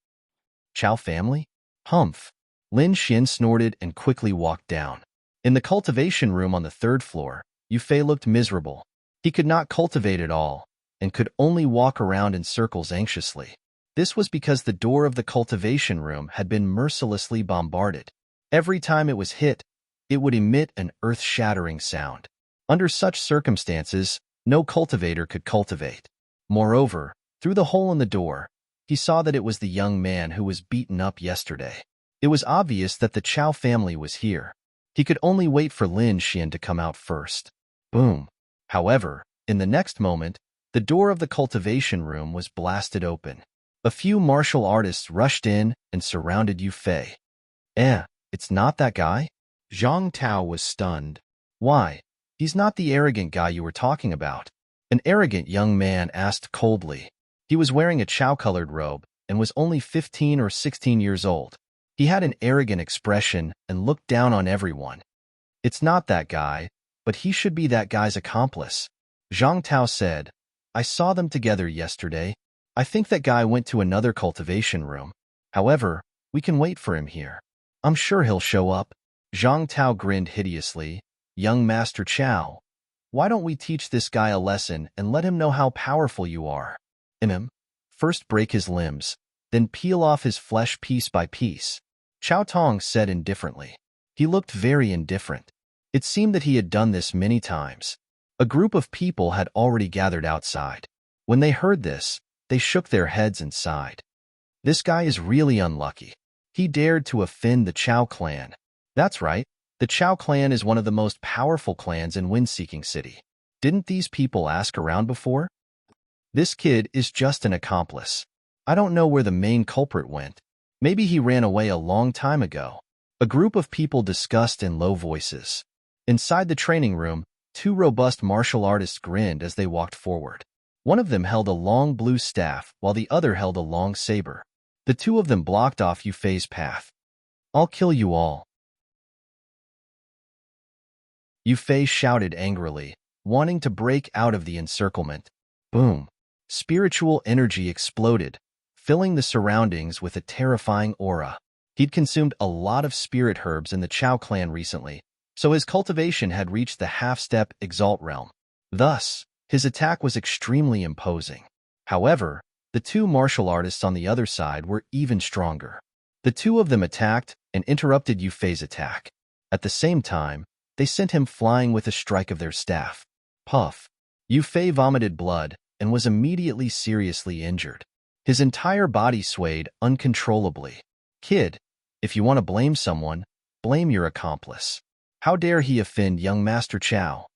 Chow family? Humph. Lin Xian snorted and quickly walked down. In the cultivation room on the 3rd floor, Yu Fei looked miserable. He could not cultivate at all and could only walk around in circles anxiously. This was because the door of the cultivation room had been mercilessly bombarded. Every time it was hit, it would emit an earth-shattering sound. Under such circumstances, no cultivator could cultivate. Moreover, through the hole in the door, he saw that it was the young man who was beaten up yesterday. It was obvious that the Chow family was here. He could only wait for Lin Xian to come out first. Boom. However, in the next moment, the door of the cultivation room was blasted open. A few martial artists rushed in and surrounded Yu Fei. It's not that guy? Zhang Tao was stunned. Why? He's not the arrogant guy you were talking about. An arrogant young man asked coldly. He was wearing a chow-colored robe and was only 15 or 16 years old. He had an arrogant expression and looked down on everyone. It's not that guy, but he should be that guy's accomplice. Zhang Tao said, I saw them together yesterday. I think that guy went to another cultivation room. However, we can wait for him here. I'm sure he'll show up. Zhang Tao grinned hideously. Young Master Chow, why don't we teach this guy a lesson and let him know how powerful you are? First break his limbs, then peel off his flesh piece by piece. Chow Tong said indifferently. He looked very indifferent. It seemed that he had done this many times. A group of people had already gathered outside. When they heard this, they shook their heads and sighed. This guy is really unlucky. He dared to offend the Chow clan. That's right. The Chow clan is one of the most powerful clans in Wind-Seeking City. Didn't these people ask around before? This kid is just an accomplice. I don't know where the main culprit went. Maybe he ran away a long time ago. A group of people discussed in low voices. Inside the training room, two robust martial artists grinned as they walked forward. One of them held a long blue staff, while the other held a long saber. The two of them blocked off Yufei's path. I'll kill you all. Yufei shouted angrily, wanting to break out of the encirclement. Boom! Spiritual energy exploded, filling the surroundings with a terrifying aura. He'd consumed a lot of spirit herbs in the Chow clan recently, so his cultivation had reached the half-step exalt realm. Thus, his attack was extremely imposing. However, the two martial artists on the other side were even stronger. The two of them attacked and interrupted Yufei's attack. At the same time, they sent him flying with a strike of their staff. Puff! Yufei vomited blood and was immediately seriously injured. His entire body swayed uncontrollably. Kid, if you want to blame someone, blame your accomplice. How dare he offend young Master Chow?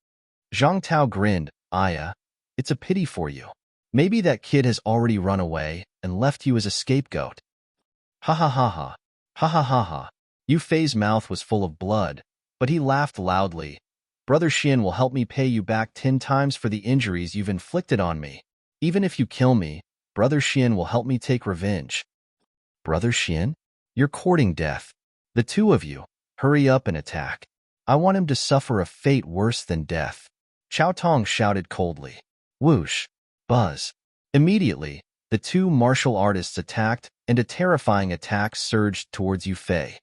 Zhang Tao grinned. Aya, it's a pity for you. Maybe that kid has already run away and left you as a scapegoat. Ha ha ha ha. Ha ha ha ha. Yufei's mouth was full of blood, but he laughed loudly. Brother Xian will help me pay you back 10 times for the injuries you've inflicted on me. Even if you kill me, Brother Xian will help me take revenge. Brother Xian? You're courting death. The two of you, hurry up and attack. I want him to suffer a fate worse than death. Chow Tong shouted coldly. Whoosh! Buzz! Immediately, the two martial artists attacked, and a terrifying attack surged towards Yufei.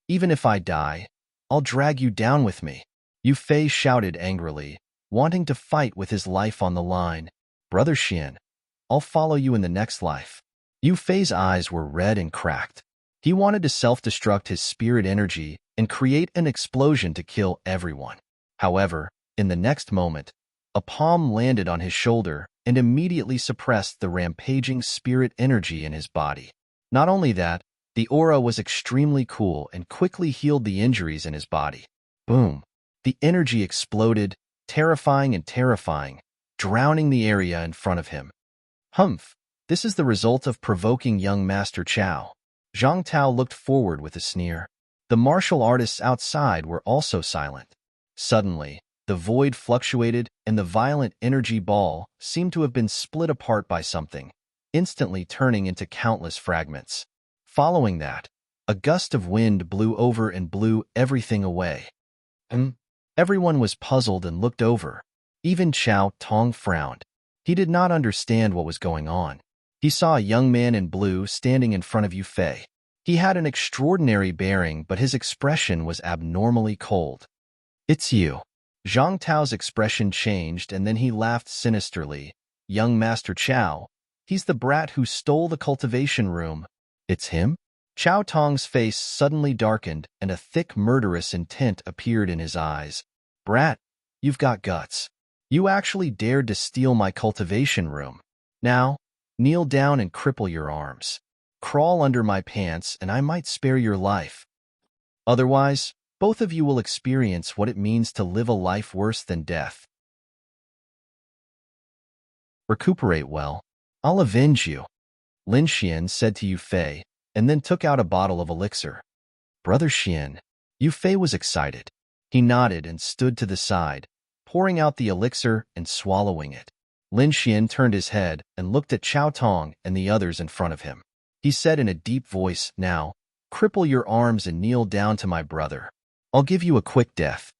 Even if I die, I'll drag you down with me. Yufei shouted angrily, wanting to fight with his life on the line. Brother Xian, I'll follow you in the next life. Yufei's eyes were red and cracked. He wanted to self-destruct his spirit energy and create an explosion to kill everyone. However, in the next moment, a palm landed on his shoulder and immediately suppressed the rampaging spirit energy in his body. Not only that, the aura was extremely cool and quickly healed the injuries in his body. Boom! The energy exploded, terrifying, drowning the area in front of him. Humph! This is the result of provoking young Master Chow. Zhang Tao looked forward with a sneer. The martial artists outside were also silent. Suddenly, the void fluctuated and the violent energy ball seemed to have been split apart by something, instantly turning into countless fragments. Following that, a gust of wind blew over and blew everything away. Everyone was puzzled and looked over. Even Chow Tong frowned. He did not understand what was going on. He saw a young man in blue standing in front of Yufei. He had an extraordinary bearing, but his expression was abnormally cold. It's you. Zhang Tao's expression changed, and then he laughed sinisterly. Young Master Chow, he's the brat who stole the cultivation room. It's him? Chow Tong's face suddenly darkened, and a thick murderous intent appeared in his eyes. Brat, you've got guts. You actually dared to steal my cultivation room. Now, kneel down and cripple your arms. Crawl under my pants, and I might spare your life. Otherwise, both of you will experience what it means to live a life worse than death. Recuperate well. I'll avenge you. Lin Xian said to Yufei, and then took out a bottle of elixir. Brother Xian. Yufei was excited. He nodded and stood to the side, pouring out the elixir and swallowing it. Lin Xian turned his head and looked at Qiao Tong and the others in front of him. He said in a deep voice, "Now, cripple your arms and kneel down to my brother. I'll give you a quick death.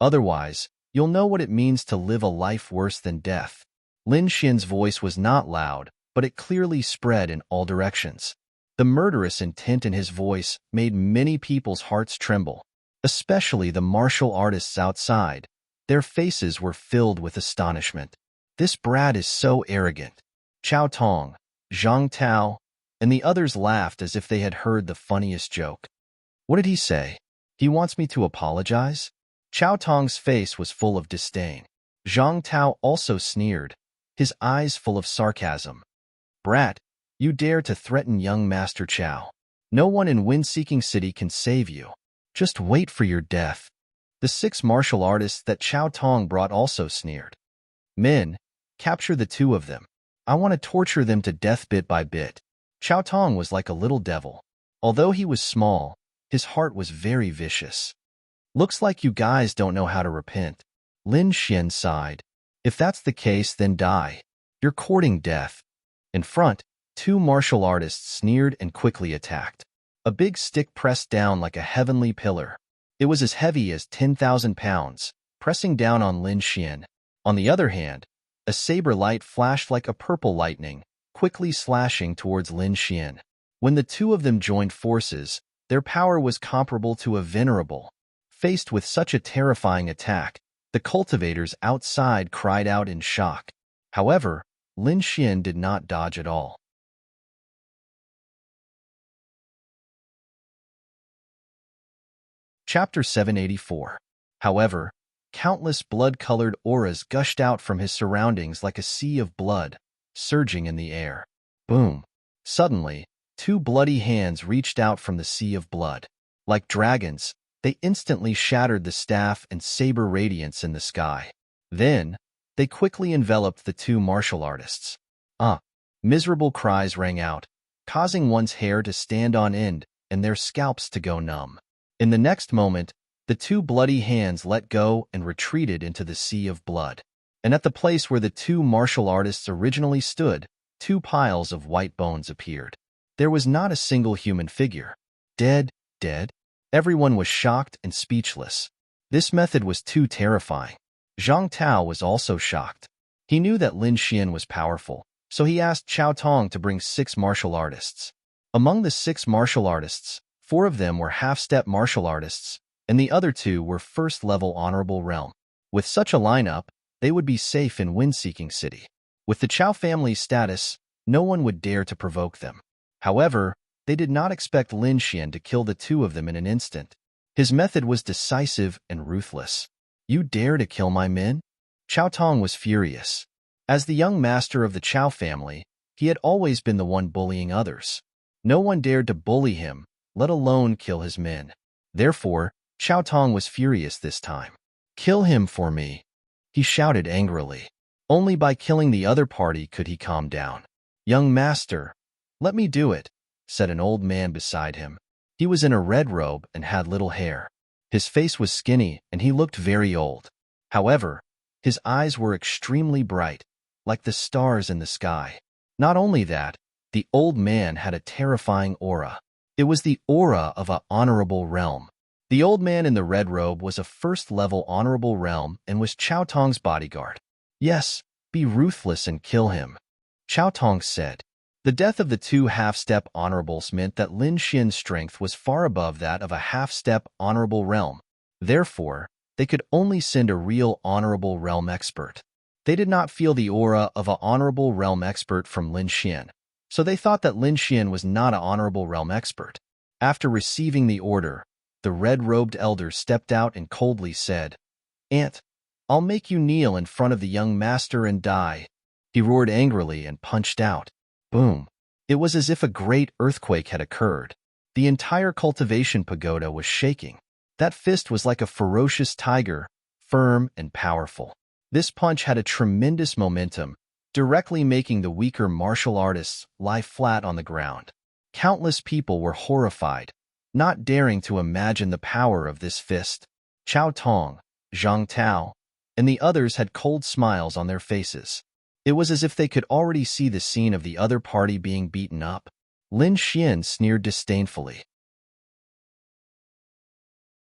Otherwise, you'll know what it means to live a life worse than death." Lin Xian's voice was not loud, but it clearly spread in all directions. The murderous intent in his voice made many people's hearts tremble, especially the martial artists outside. Their faces were filled with astonishment. "This brat is so arrogant." Qiao Tong, Zhang Tao, and the others laughed as if they had heard the funniest joke. "What did he say? He wants me to apologize?" Qiao Tong's face was full of disdain. Zhang Tao also sneered, his eyes full of sarcasm. "Brat, you dare to threaten young Master Qiao. No one in Wind-Seeking City can save you. Just wait for your death." The 6 martial artists that Qiao Tong brought also sneered. "Men, capture the 2 of them. I want to torture them to death bit by bit." Qiao Tong was like a little devil. Although he was small, his heart was very vicious. "Looks like you guys don't know how to repent." Lin Xian sighed. "If that's the case, then die. You're courting death." In front, 2 martial artists sneered and quickly attacked. A big stick pressed down like a heavenly pillar. It was as heavy as 10,000 pounds, pressing down on Lin Xian. On the other hand, a saber light flashed like a purple lightning, quickly slashing towards Lin Xian. When the 2 of them joined forces, their power was comparable to a venerable. Faced with such a terrifying attack, the cultivators outside cried out in shock. However, Lin Xian did not dodge at all. Chapter 784. However, countless blood-colored auras gushed out from his surroundings like a sea of blood, surging in the air. Boom! Suddenly, 2 bloody hands reached out from the sea of blood. Like dragons, they instantly shattered the staff and saber radiance in the sky. Then, they quickly enveloped the 2 martial artists. Miserable cries rang out, causing one's hair to stand on end and their scalps to go numb. In the next moment, the 2 bloody hands let go and retreated into the sea of blood. And at the place where the 2 martial artists originally stood, 2 piles of white bones appeared. There was not a single human figure. Dead. Everyone was shocked and speechless. This method was too terrifying. Zhang Tao was also shocked. He knew that Lin Xian was powerful, so he asked Qiao Tong to bring 6 martial artists. Among the 6 martial artists, 4 of them were half-step martial artists, and the other 2 were first-level honorable realm. With such a lineup, they would be safe in Wind-Seeking City. With the Qiao family's status, no one would dare to provoke them. However, they did not expect Lin Xian to kill the 2 of them in an instant. His method was decisive and ruthless. "You dare to kill my men?" Qiao Tong was furious. As the young master of the Qiao family, he had always been the one bullying others. No one dared to bully him, let alone kill his men. Therefore, Qiao Tong was furious this time. "Kill him for me," he shouted angrily. Only by killing the other party could he calm down. "Young master, let me do it," said an old man beside him. He was in a red robe and had little hair. His face was skinny and he looked very old. However, his eyes were extremely bright, like the stars in the sky. Not only that, the old man had a terrifying aura. It was the aura of an honorable realm. The old man in the red robe was a first-level honorable realm and was Qiao Tong's bodyguard. "Yes, be ruthless and kill him," Qiao Tong said. The death of the 2 half-step honorables meant that Lin Xian's strength was far above that of a half-step honorable realm. Therefore, they could only send a real honorable realm expert. They did not feel the aura of an honorable realm expert from Lin Xian, so they thought that Lin Xian was not an honorable realm expert. After receiving the order, the red-robed elder stepped out and coldly said, "Aunt, I'll make you kneel in front of the young master and die." He roared angrily and punched out. Boom! It was as if a great earthquake had occurred. The entire cultivation pagoda was shaking. That fist was like a ferocious tiger, firm and powerful. This punch had a tremendous momentum, directly making the weaker martial artists lie flat on the ground. Countless people were horrified, not daring to imagine the power of this fist. Qiao Tong, Zhang Tao, and the others had cold smiles on their faces. It was as if they could already see the scene of the other party being beaten up. Lin Xian sneered disdainfully.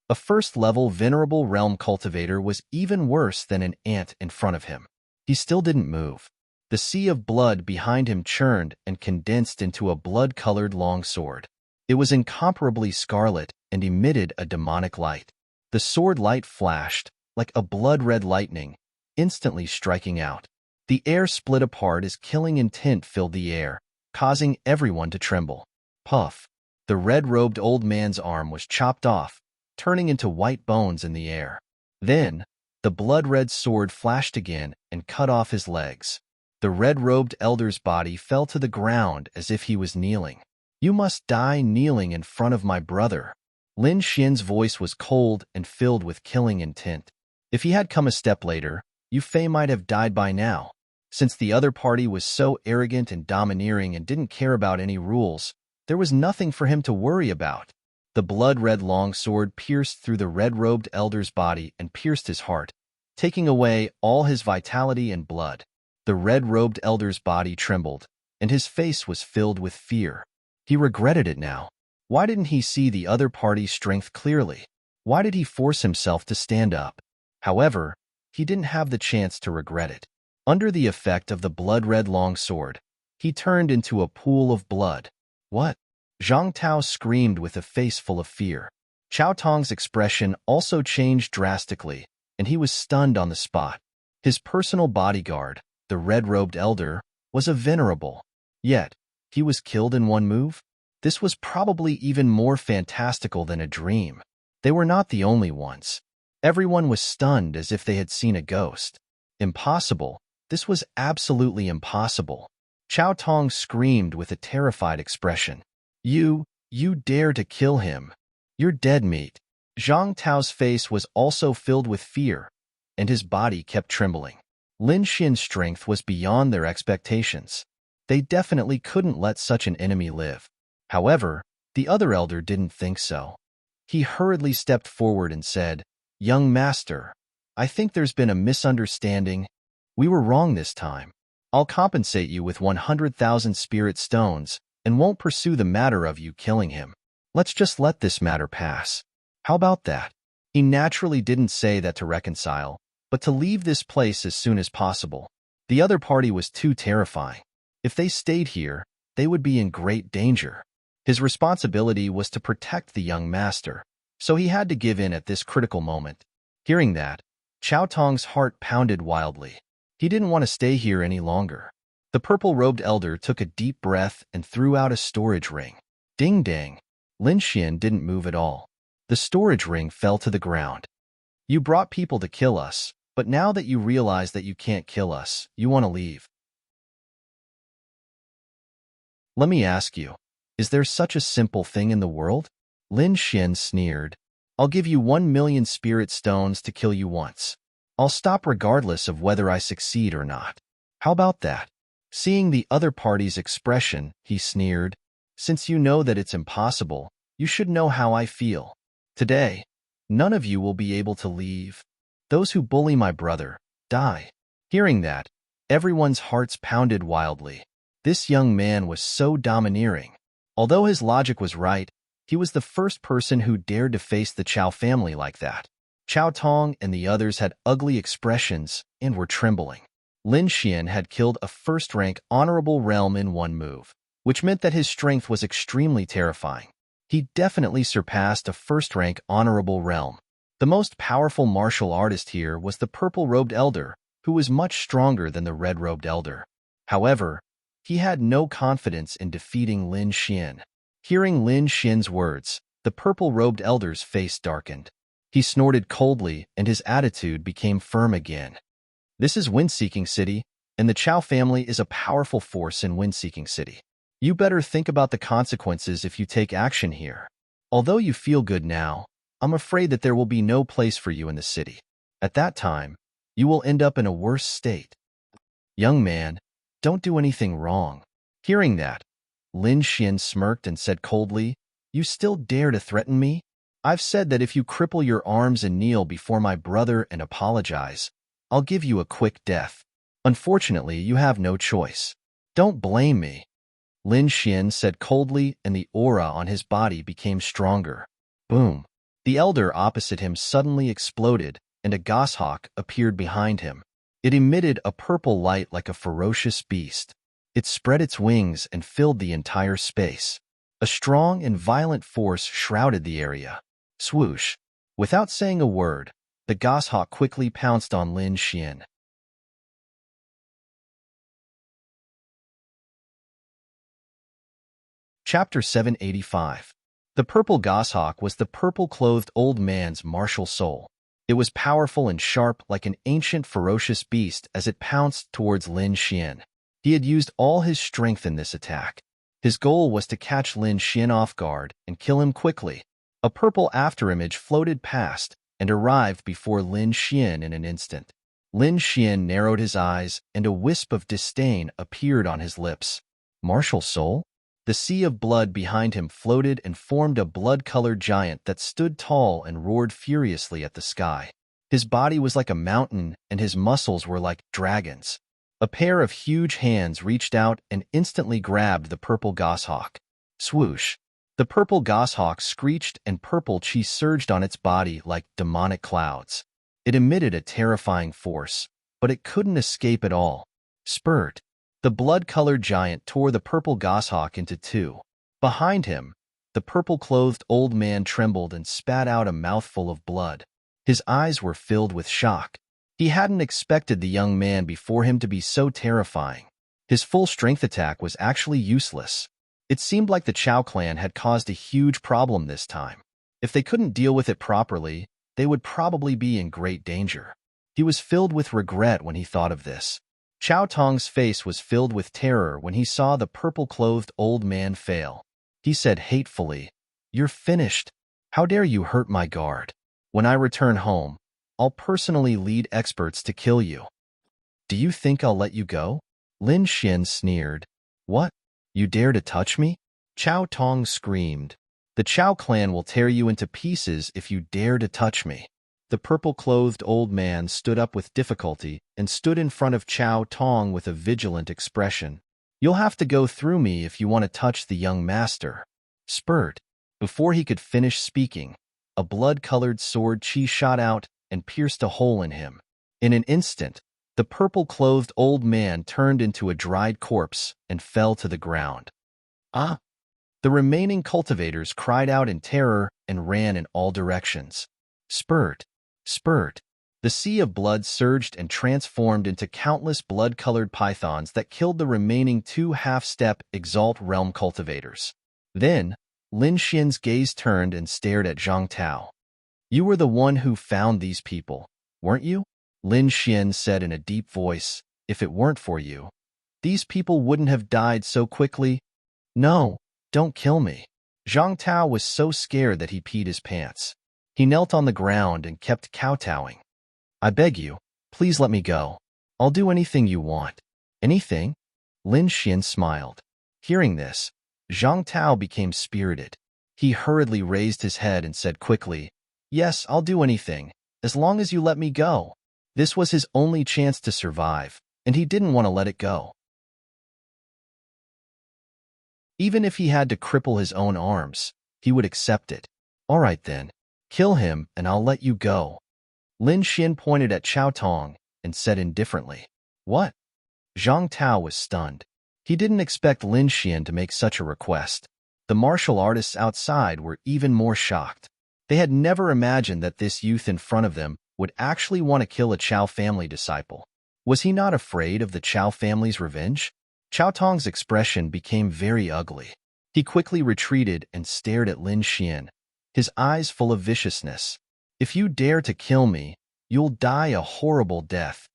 A first-level venerable realm cultivator was even worse than an ant in front of him. He still didn't move. The sea of blood behind him churned and condensed into a blood-colored longsword. It was incomparably scarlet and emitted a demonic light. The sword light flashed, like a blood-red lightning, instantly striking out. The air split apart as killing intent filled the air, causing everyone to tremble. Puff! The red-robed old man's arm was chopped off, turning into white bones in the air. Then, the blood-red sword flashed again and cut off his legs. The red-robed elder's body fell to the ground as if he was kneeling. "You must die kneeling in front of my brother." Lin Xian's voice was cold and filled with killing intent. If he had come a step later, Yu Fei might have died by now. Since the other party was so arrogant and domineering and didn't care about any rules, there was nothing for him to worry about. The blood-red longsword pierced through the red-robed elder's body and pierced his heart, taking away all his vitality and blood. The red-robed elder's body trembled, and his face was filled with fear. He regretted it now. Why didn't he see the other party's strength clearly? Why did he force himself to stand up? However, he didn't have the chance to regret it. Under the effect of the blood-red longsword, he turned into a pool of blood. "What?" Zhang Tao screamed with a face full of fear. Chao Tong's expression also changed drastically, and he was stunned on the spot. His personal bodyguard, the red-robed elder, was a venerable. Yet, he was killed in one move? This was probably even more fantastical than a dream. They were not the only ones. Everyone was stunned as if they had seen a ghost. Impossible. This was absolutely impossible. Chao Tong screamed with a terrified expression. You dare to kill him. You're dead meat." Zhang Tao's face was also filled with fear, and his body kept trembling. Lin Xian's strength was beyond their expectations. They definitely couldn't let such an enemy live. However, the other elder didn't think so. He hurriedly stepped forward and said, "Young master, I think there's been a misunderstanding. We were wrong this time. I'll compensate you with 100,000 spirit stones and won't pursue the matter of you killing him. Let's just let this matter pass. How about that?" He naturally didn't say that to reconcile, but to leave this place as soon as possible. The other party was too terrifying. If they stayed here, they would be in great danger. His responsibility was to protect the young master, so he had to give in at this critical moment. Hearing that, Chao Tong's heart pounded wildly. He didn't want to stay here any longer. The purple-robed elder took a deep breath and threw out a storage ring. Ding-dang! Lin Xian didn't move at all. The storage ring fell to the ground. "You brought people to kill us, but now that you realize that you can't kill us, you want to leave. Let me ask you, is there such a simple thing in the world?" Lin Xian sneered. "I'll give you 1,000,000 spirit stones to kill you once. I'll stop regardless of whether I succeed or not. How about that?" Seeing the other party's expression, he sneered. "Since you know that it's impossible, you should know how I feel. Today, none of you will be able to leave. Those who bully my brother, die." Hearing that, everyone's hearts pounded wildly. This young man was so domineering. Although his logic was right, he was the first person who dared to face the Chao family like that. Chao Tong and the others had ugly expressions and were trembling. Lin Xian had killed a first-rank honorable realm in one move, which meant that his strength was extremely terrifying. He definitely surpassed a first-rank honorable realm. The most powerful martial artist here was the purple-robed elder, who was much stronger than the red-robed elder. However, he had no confidence in defeating Lin Xian. Hearing Lin Xian's words, the purple-robed elder's face darkened. He snorted coldly, and his attitude became firm again. "This is Wind-Seeking City, and the Chao family is a powerful force in Wind-Seeking City. You better think about the consequences if you take action here. Although you feel good now, I'm afraid that there will be no place for you in the city. At that time, you will end up in a worse state. Young man, don't do anything wrong." Hearing that, Lin Xian smirked and said coldly, "You still dare to threaten me? I've said that if you cripple your arms and kneel before my brother and apologize, I'll give you a quick death. Unfortunately, you have no choice. Don't blame me, Lin Xian said coldly, and the aura on his body became stronger. Boom. The elder opposite him suddenly exploded, and a goshawk appeared behind him. It emitted a purple light like a ferocious beast. It spread its wings and filled the entire space. A strong and violent force shrouded the area. Swoosh. Without saying a word, the goshawk quickly pounced on Lin Xian. Chapter 785. The purple goshawk was the purple-clothed old man's martial soul. It was powerful and sharp like an ancient ferocious beast as it pounced towards Lin Xian. He had used all his strength in this attack. His goal was to catch Lin Xian off guard and kill him quickly. A purple afterimage floated past and arrived before Lin Xian in an instant. Lin Xian narrowed his eyes, and a wisp of disdain appeared on his lips. Martial soul? The sea of blood behind him floated and formed a blood-colored giant that stood tall and roared furiously at the sky. His body was like a mountain, and his muscles were like dragons. A pair of huge hands reached out and instantly grabbed the purple goshawk. Swoosh! The purple goshawk screeched, and purple chi surged on its body like demonic clouds. It emitted a terrifying force, but it couldn't escape at all. Spurt! The blood-colored giant tore the purple goshawk into two. Behind him, the purple-clothed old man trembled and spat out a mouthful of blood. His eyes were filled with shock. He hadn't expected the young man before him to be so terrifying. His full-strength attack was actually useless. It seemed like the Chao clan had caused a huge problem this time. If they couldn't deal with it properly, they would probably be in great danger. He was filled with regret when he thought of this. Chao Tong's face was filled with terror when he saw the purple-clothed old man fail. He said hatefully, "You're finished. How dare you hurt my guard? When I return home, I'll personally lead experts to kill you." "Do you think I'll let you go?" Lin Xian sneered. "What? You dare to touch me?" Chao Tong screamed. "The Chao clan will tear you into pieces if you dare to touch me." The purple-clothed old man stood up with difficulty and stood in front of Chao Tong with a vigilant expression. "You'll have to go through me if you want to touch the young master." Spurt! Before he could finish speaking, a blood-colored sword chi shot out and pierced a hole in him. In an instant, the purple-clothed old man turned into a dried corpse and fell to the ground. "Ah!" The remaining cultivators cried out in terror and ran in all directions. Spurt! Spurt! The sea of blood surged and transformed into countless blood-colored pythons that killed the remaining two half-step Exalt Realm cultivators. Then, Lin Xian's gaze turned and stared at Zhang Tao. "You were the one who found these people, weren't you?" Lin Xian said in a deep voice. "If it weren't for you, these people wouldn't have died so quickly." "No, don't kill me." Zhang Tao was so scared that he peed his pants. He knelt on the ground and kept kowtowing. "I beg you, please let me go. I'll do anything you want." "Anything?" Lin Xian smiled. Hearing this, Zhang Tao became spirited. He hurriedly raised his head and said quickly, "Yes, I'll do anything, as long as you let me go." This was his only chance to survive, and he didn't want to let it go. Even if he had to cripple his own arms, he would accept it. "All right then. Kill him, and I'll let you go." Lin Xian pointed at Chao Tong and said indifferently, "What?" Zhang Tao was stunned. He didn't expect Lin Xian to make such a request. The martial artists outside were even more shocked. They had never imagined that this youth in front of them would actually want to kill a Chao family disciple. Was he not afraid of the Chao family's revenge? Chao Tong's expression became very ugly. He quickly retreated and stared at Lin Xian, his eyes full of viciousness. "If you dare to kill me, you'll die a horrible death."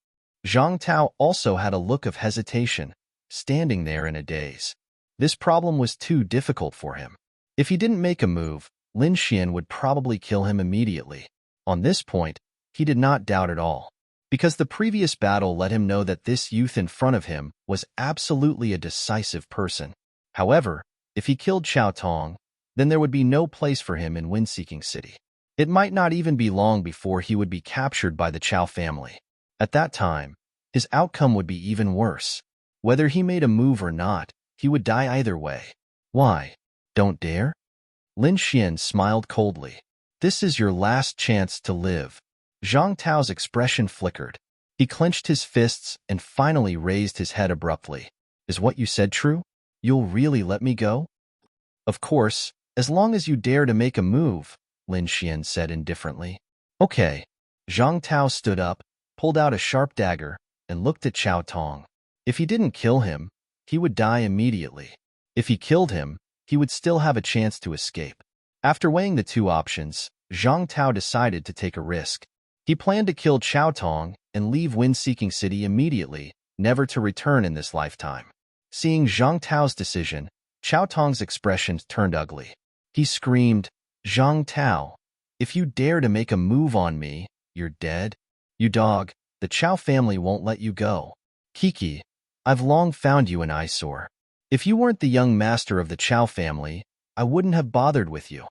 Zhang Tao also had a look of hesitation, standing there in a daze. This problem was too difficult for him. If he didn't make a move, Lin Xian would probably kill him immediately. On this point, he did not doubt at all, because the previous battle let him know that this youth in front of him was absolutely a decisive person. However, if he killed Chao Tong, then there would be no place for him in Wind-Seeking City. It might not even be long before he would be captured by the Chao family. At that time, his outcome would be even worse. Whether he made a move or not, he would die either way. Why? Don't dare? Lin Xian smiled coldly. This is your last chance to live. Zhang Tao's expression flickered. He clenched his fists and finally raised his head abruptly. Is what you said true? You'll really let me go? Of course, as long as you dare to make a move, Lin Xian said indifferently. Okay. Zhang Tao stood up, pulled out a sharp dagger, and looked at Qiao Tong. If he didn't kill him, he would die immediately. If he killed him, he would still have a chance to escape. After weighing the two options, Zhang Tao decided to take a risk. He planned to kill Qiao Tong and leave Wind-Seeking City immediately, never to return in this lifetime. Seeing Zhang Tao's decision, Qiao Tong's expression turned ugly. He screamed, Zhang Tao, if you dare to make a move on me, you're dead. You dog, the Qiao family won't let you go. Kiki, I've long found you an eyesore. If you weren't the young master of the Qiao family, I wouldn't have bothered with you.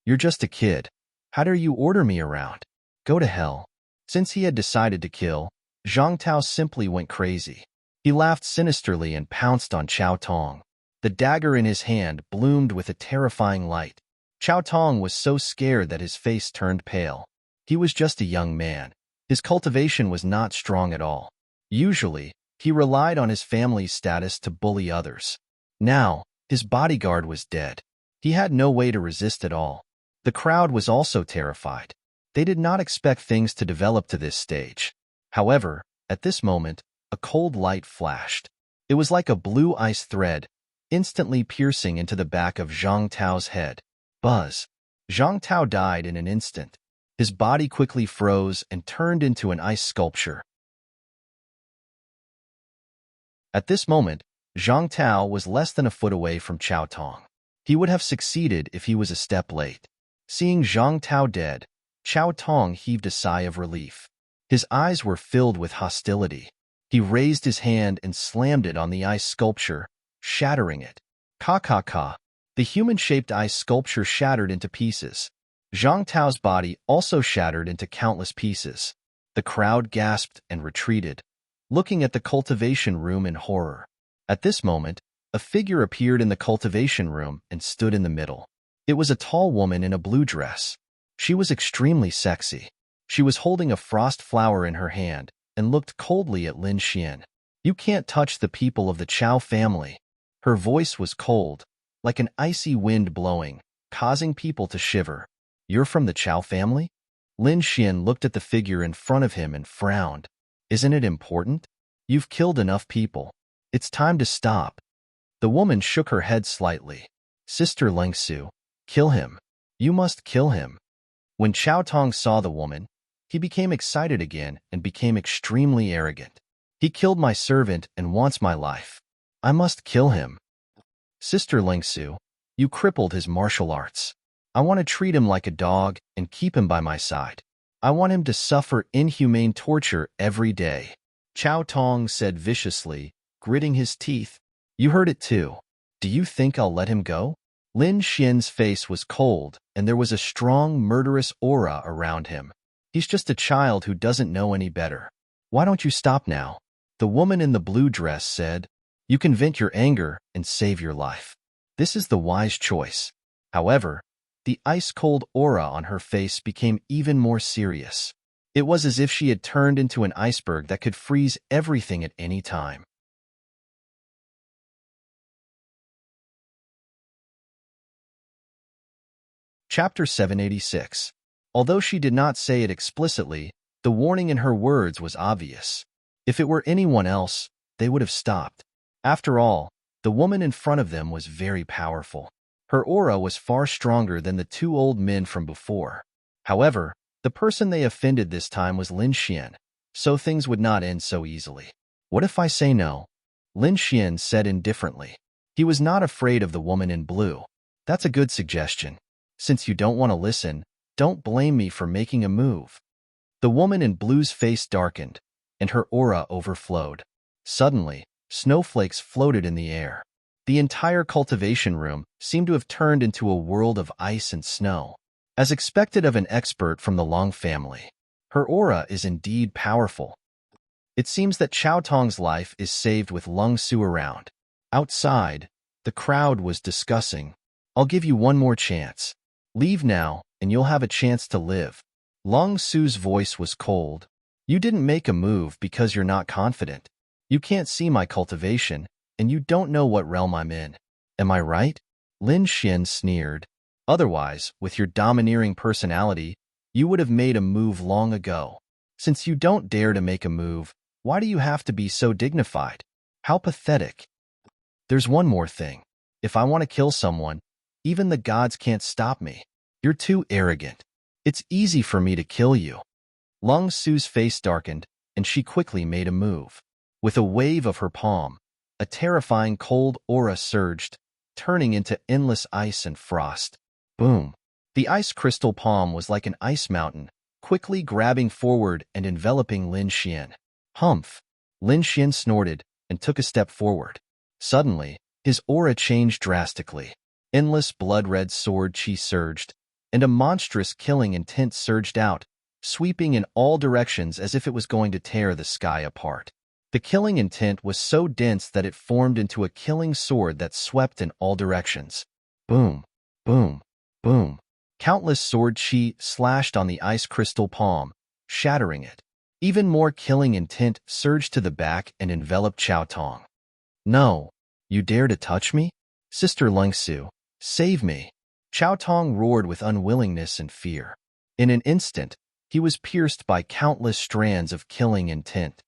You're just a kid. How dare you order me around? Go to hell. Since he had decided to kill, Zhang Tao simply went crazy. He laughed sinisterly and pounced on Qiao Tong. The dagger in his hand bloomed with a terrifying light. Qiao Tong was so scared that his face turned pale. He was just a young man. His cultivation was not strong at all. Usually, he relied on his family's status to bully others. Now, his bodyguard was dead. He had no way to resist at all. The crowd was also terrified. They did not expect things to develop to this stage. However, at this moment, a cold light flashed. It was like a blue ice thread, instantly piercing into the back of Zhang Tao's head. Buzz. Zhang Tao died in an instant. His body quickly froze and turned into an ice sculpture. At this moment, Zhang Tao was less than a foot away from Qiao Tong. He would have succeeded if he was a step late. Seeing Zhang Tao dead, Qiao Tong heaved a sigh of relief. His eyes were filled with hostility. He raised his hand and slammed it on the ice sculpture, shattering it. Ka. The human-shaped ice sculpture shattered into pieces. Zhang Tao's body also shattered into countless pieces. The crowd gasped and retreated, looking at the cultivation room in horror. At this moment, a figure appeared in the cultivation room and stood in the middle. It was a tall woman in a blue dress. She was extremely sexy. She was holding a frost flower in her hand and looked coldly at Lin Xian. You can't touch the people of the Qiao family. Her voice was cold, like an icy wind blowing, causing people to shiver. You're from the Qiao family? Lin Xian looked at the figure in front of him and frowned. Isn't it important? You've killed enough people. It's time to stop. The woman shook her head slightly. Sister Lengsu, kill him. You must kill him. When Qiao Tong saw the woman, he became excited again and became extremely arrogant. He killed my servant and wants my life. I must kill him. Sister Lengsu, you crippled his martial arts. I want to treat him like a dog and keep him by my side. I want him to suffer inhumane torture every day. Qiao Tong said viciously, gritting his teeth. You heard it too. Do you think I'll let him go? Lin Xian's face was cold, and there was a strong, murderous aura around him. He's just a child who doesn't know any better. Why don't you stop now? The woman in the blue dress said, You can vent your anger and save your life. This is the wise choice. However, the ice-cold aura on her face became even more serious. It was as if she had turned into an iceberg that could freeze everything at any time. Chapter 786. Although she did not say it explicitly, the warning in her words was obvious. If it were anyone else, they would have stopped. After all, the woman in front of them was very powerful. Her aura was far stronger than the two old men from before. However, the person they offended this time was Lin Xian, so things would not end so easily. What if I say no? Lin Xian said indifferently. He was not afraid of the woman in blue. That's a good suggestion. Since you don't want to listen, don't blame me for making a move. The woman in blue's face darkened, and her aura overflowed. Suddenly, snowflakes floated in the air. The entire cultivation room seemed to have turned into a world of ice and snow. As expected of an expert from the Long family, her aura is indeed powerful. It seems that Chao Tong's life is saved with Lung Su around. Outside, the crowd was discussing. I'll give you one more chance. Leave now, and you'll have a chance to live. Lung Su's voice was cold. You didn't make a move because you're not confident. You can't see my cultivation, and you don't know what realm I'm in. Am I right? Lin Xian sneered. Otherwise, with your domineering personality, you would have made a move long ago. Since you don't dare to make a move, why do you have to be so dignified? How pathetic. There's one more thing. If I want to kill someone, even the gods can't stop me. You're too arrogant. It's easy for me to kill you. Lung Su's face darkened, and she quickly made a move. With a wave of her palm, a terrifying cold aura surged, turning into endless ice and frost. Boom! The ice crystal palm was like an ice mountain, quickly grabbing forward and enveloping Lin Xian. Humph! Lin Xian snorted and took a step forward. Suddenly, his aura changed drastically. Endless blood-red sword chi surged, and a monstrous killing intent surged out, sweeping in all directions as if it was going to tear the sky apart. The killing intent was so dense that it formed into a killing sword that swept in all directions. Boom! Boom! Boom! Countless sword chi slashed on the ice crystal palm, shattering it. Even more killing intent surged to the back and enveloped Chao Tong. No! You dare to touch me? Sister Lung Su, save me! Chao Tong roared with unwillingness and fear. In an instant, he was pierced by countless strands of killing intent.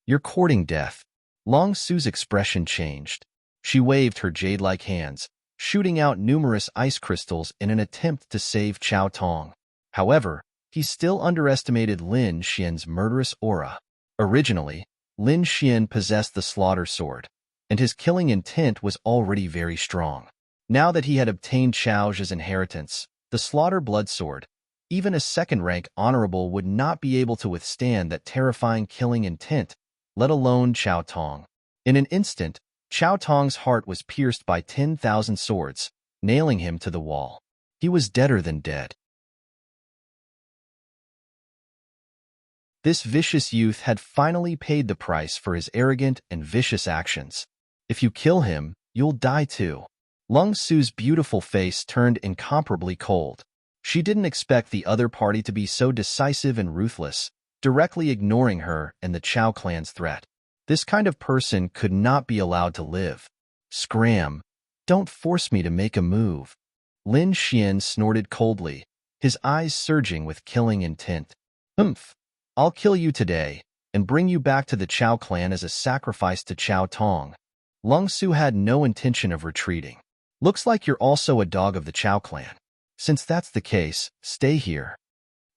You're courting death. Lung Su's expression changed. She waved her jade-like hands, shooting out numerous ice crystals in an attempt to save Chao Tong. However, he still underestimated Lin Xian's murderous aura. Originally, Lin Xian possessed the slaughter sword, and his killing intent was already very strong. Now that he had obtained Chao Zhi's inheritance, the slaughter blood sword, even a second-rank honorable would not be able to withstand that terrifying killing intent, let alone Chao Tong. In an instant, Chao Tong's heart was pierced by 10,000 swords, nailing him to the wall. He was deader than dead. This vicious youth had finally paid the price for his arrogant and vicious actions. If you kill him, you'll die too. Lung Su's beautiful face turned incomparably cold. She didn't expect the other party to be so decisive and ruthless, directly ignoring her and the Chao clan's threat. This kind of person could not be allowed to live. Scram! Don't force me to make a move. Lin Xian snorted coldly, his eyes surging with killing intent. Humph! I'll kill you today, and bring you back to the Chao clan as a sacrifice to Chao Tong. Lung Su had no intention of retreating. Looks like you're also a dog of the Chao clan. Since that's the case, stay here.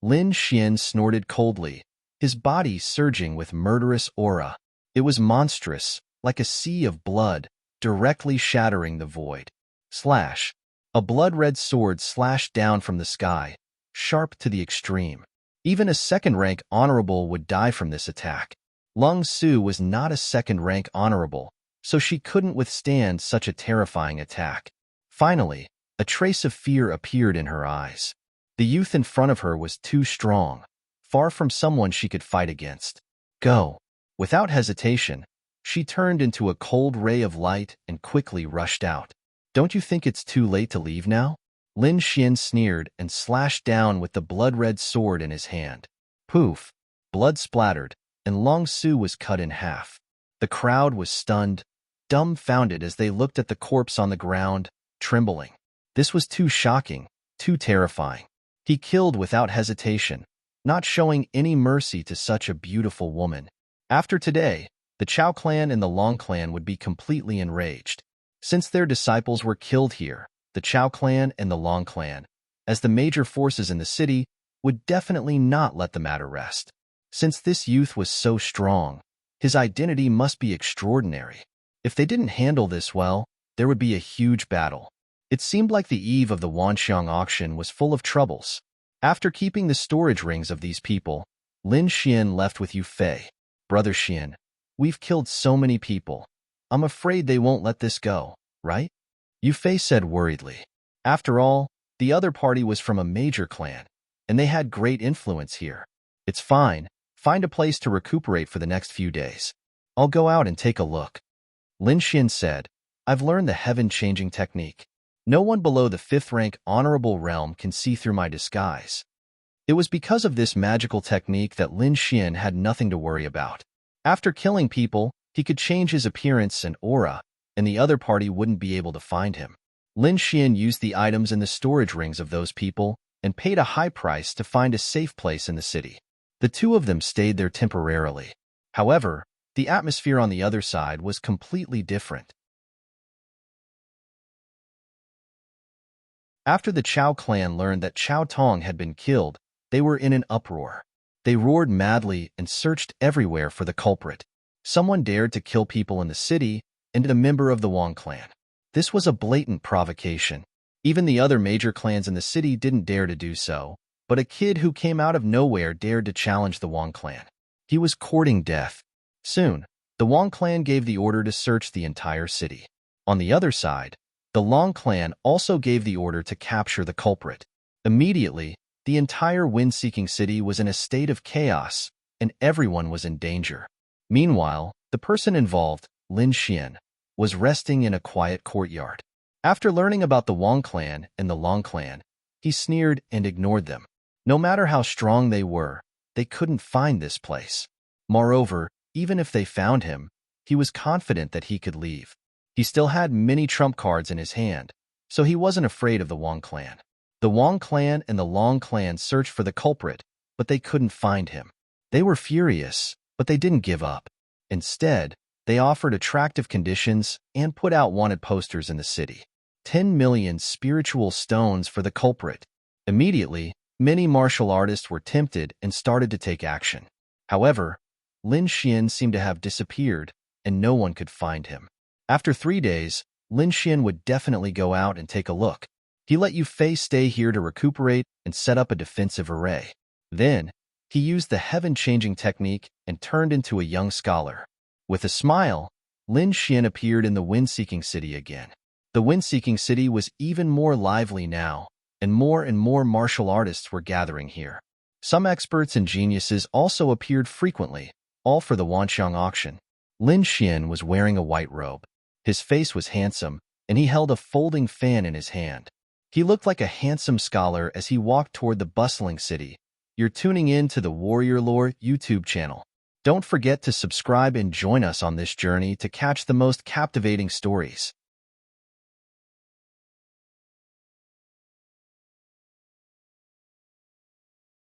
Lin Xian snorted coldly, his body surging with murderous aura. It was monstrous, like a sea of blood, directly shattering the void. Slash! A blood-red sword slashed down from the sky, sharp to the extreme. Even a second-rank honorable would die from this attack. Lung Su was not a second-rank honorable, so she couldn't withstand such a terrifying attack. Finally, a trace of fear appeared in her eyes. The youth in front of her was too strong, far from someone she could fight against. Go! Without hesitation, she turned into a cold ray of light and quickly rushed out. Don't you think it's too late to leave now? Lin Xian sneered and slashed down with the blood-red sword in his hand. Poof! Blood splattered, and Lung Su was cut in half. The crowd was stunned, dumbfounded as they looked at the corpse on the ground, trembling. This was too shocking, too terrifying. He killed without hesitation, not showing any mercy to such a beautiful woman. After today, the Chao clan and the Long clan would be completely enraged. Since their disciples were killed here, the Chao clan and the Long clan, as the major forces in the city, would definitely not let the matter rest. Since this youth was so strong, his identity must be extraordinary. If they didn't handle this well, there would be a huge battle. It seemed like the eve of the Wanxiang auction was full of troubles. After keeping the storage rings of these people, Lin Xian left with Yu Fei. Brother Xian, we've killed so many people. I'm afraid they won't let this go, right? Yu Fei said worriedly. After all, the other party was from a major clan, and they had great influence here. It's fine, Find a place to recuperate for the next few days. I'll go out and take a look. Lin Xian said, I've learned the heaven-changing technique. No one below the 5th rank honorable realm can see through my disguise. It was because of this magical technique that Lin Xian had nothing to worry about. After killing people, he could change his appearance and aura, and the other party wouldn't be able to find him. Lin Xian used the items in the storage rings of those people and paid a high price to find a safe place in the city. The two of them stayed there temporarily. However, the atmosphere on the other side was completely different. After the Chao clan learned that Chao Tong had been killed, they were in an uproar. They roared madly and searched everywhere for the culprit. Someone dared to kill people in the city and a member of the Wang clan. This was a blatant provocation. Even the other major clans in the city didn't dare to do so, but a kid who came out of nowhere dared to challenge the Wang clan. He was courting death. Soon, the Wang clan gave the order to search the entire city. On the other side, the Long clan also gave the order to capture the culprit. Immediately, the entire wind-seeking city was in a state of chaos, and everyone was in danger. Meanwhile, the person involved, Lin Xian, was resting in a quiet courtyard. After learning about the Wang clan and the Long clan, he sneered and ignored them. No matter how strong they were, they couldn't find this place. Moreover, even if they found him, he was confident that he could leave. He still had many trump cards in his hand, so he wasn't afraid of the Wang clan. The Wang clan and the Long clan searched for the culprit, but they couldn't find him. They were furious, but they didn't give up. Instead, they offered attractive conditions and put out wanted posters in the city. 10 million spiritual stones for the culprit. Immediately, many martial artists were tempted and started to take action. However, Lin Xian seemed to have disappeared, and no one could find him. After 3 days, Lin Xian would definitely go out and take a look. He let Yu Fei stay here to recuperate and set up a defensive array. Then, he used the heaven-changing technique and turned into a young scholar. With a smile, Lin Xian appeared in the wind-seeking city again. The wind-seeking city was even more lively now, and more martial artists were gathering here. Some experts and geniuses also appeared frequently, all for the Wanxiang auction. Lin Xian was wearing a white robe. His face was handsome, and he held a folding fan in his hand. He looked like a handsome scholar as he walked toward the bustling city. You're tuning in to the Warrior Lore YouTube channel. Don't forget to subscribe and join us on this journey to catch the most captivating stories.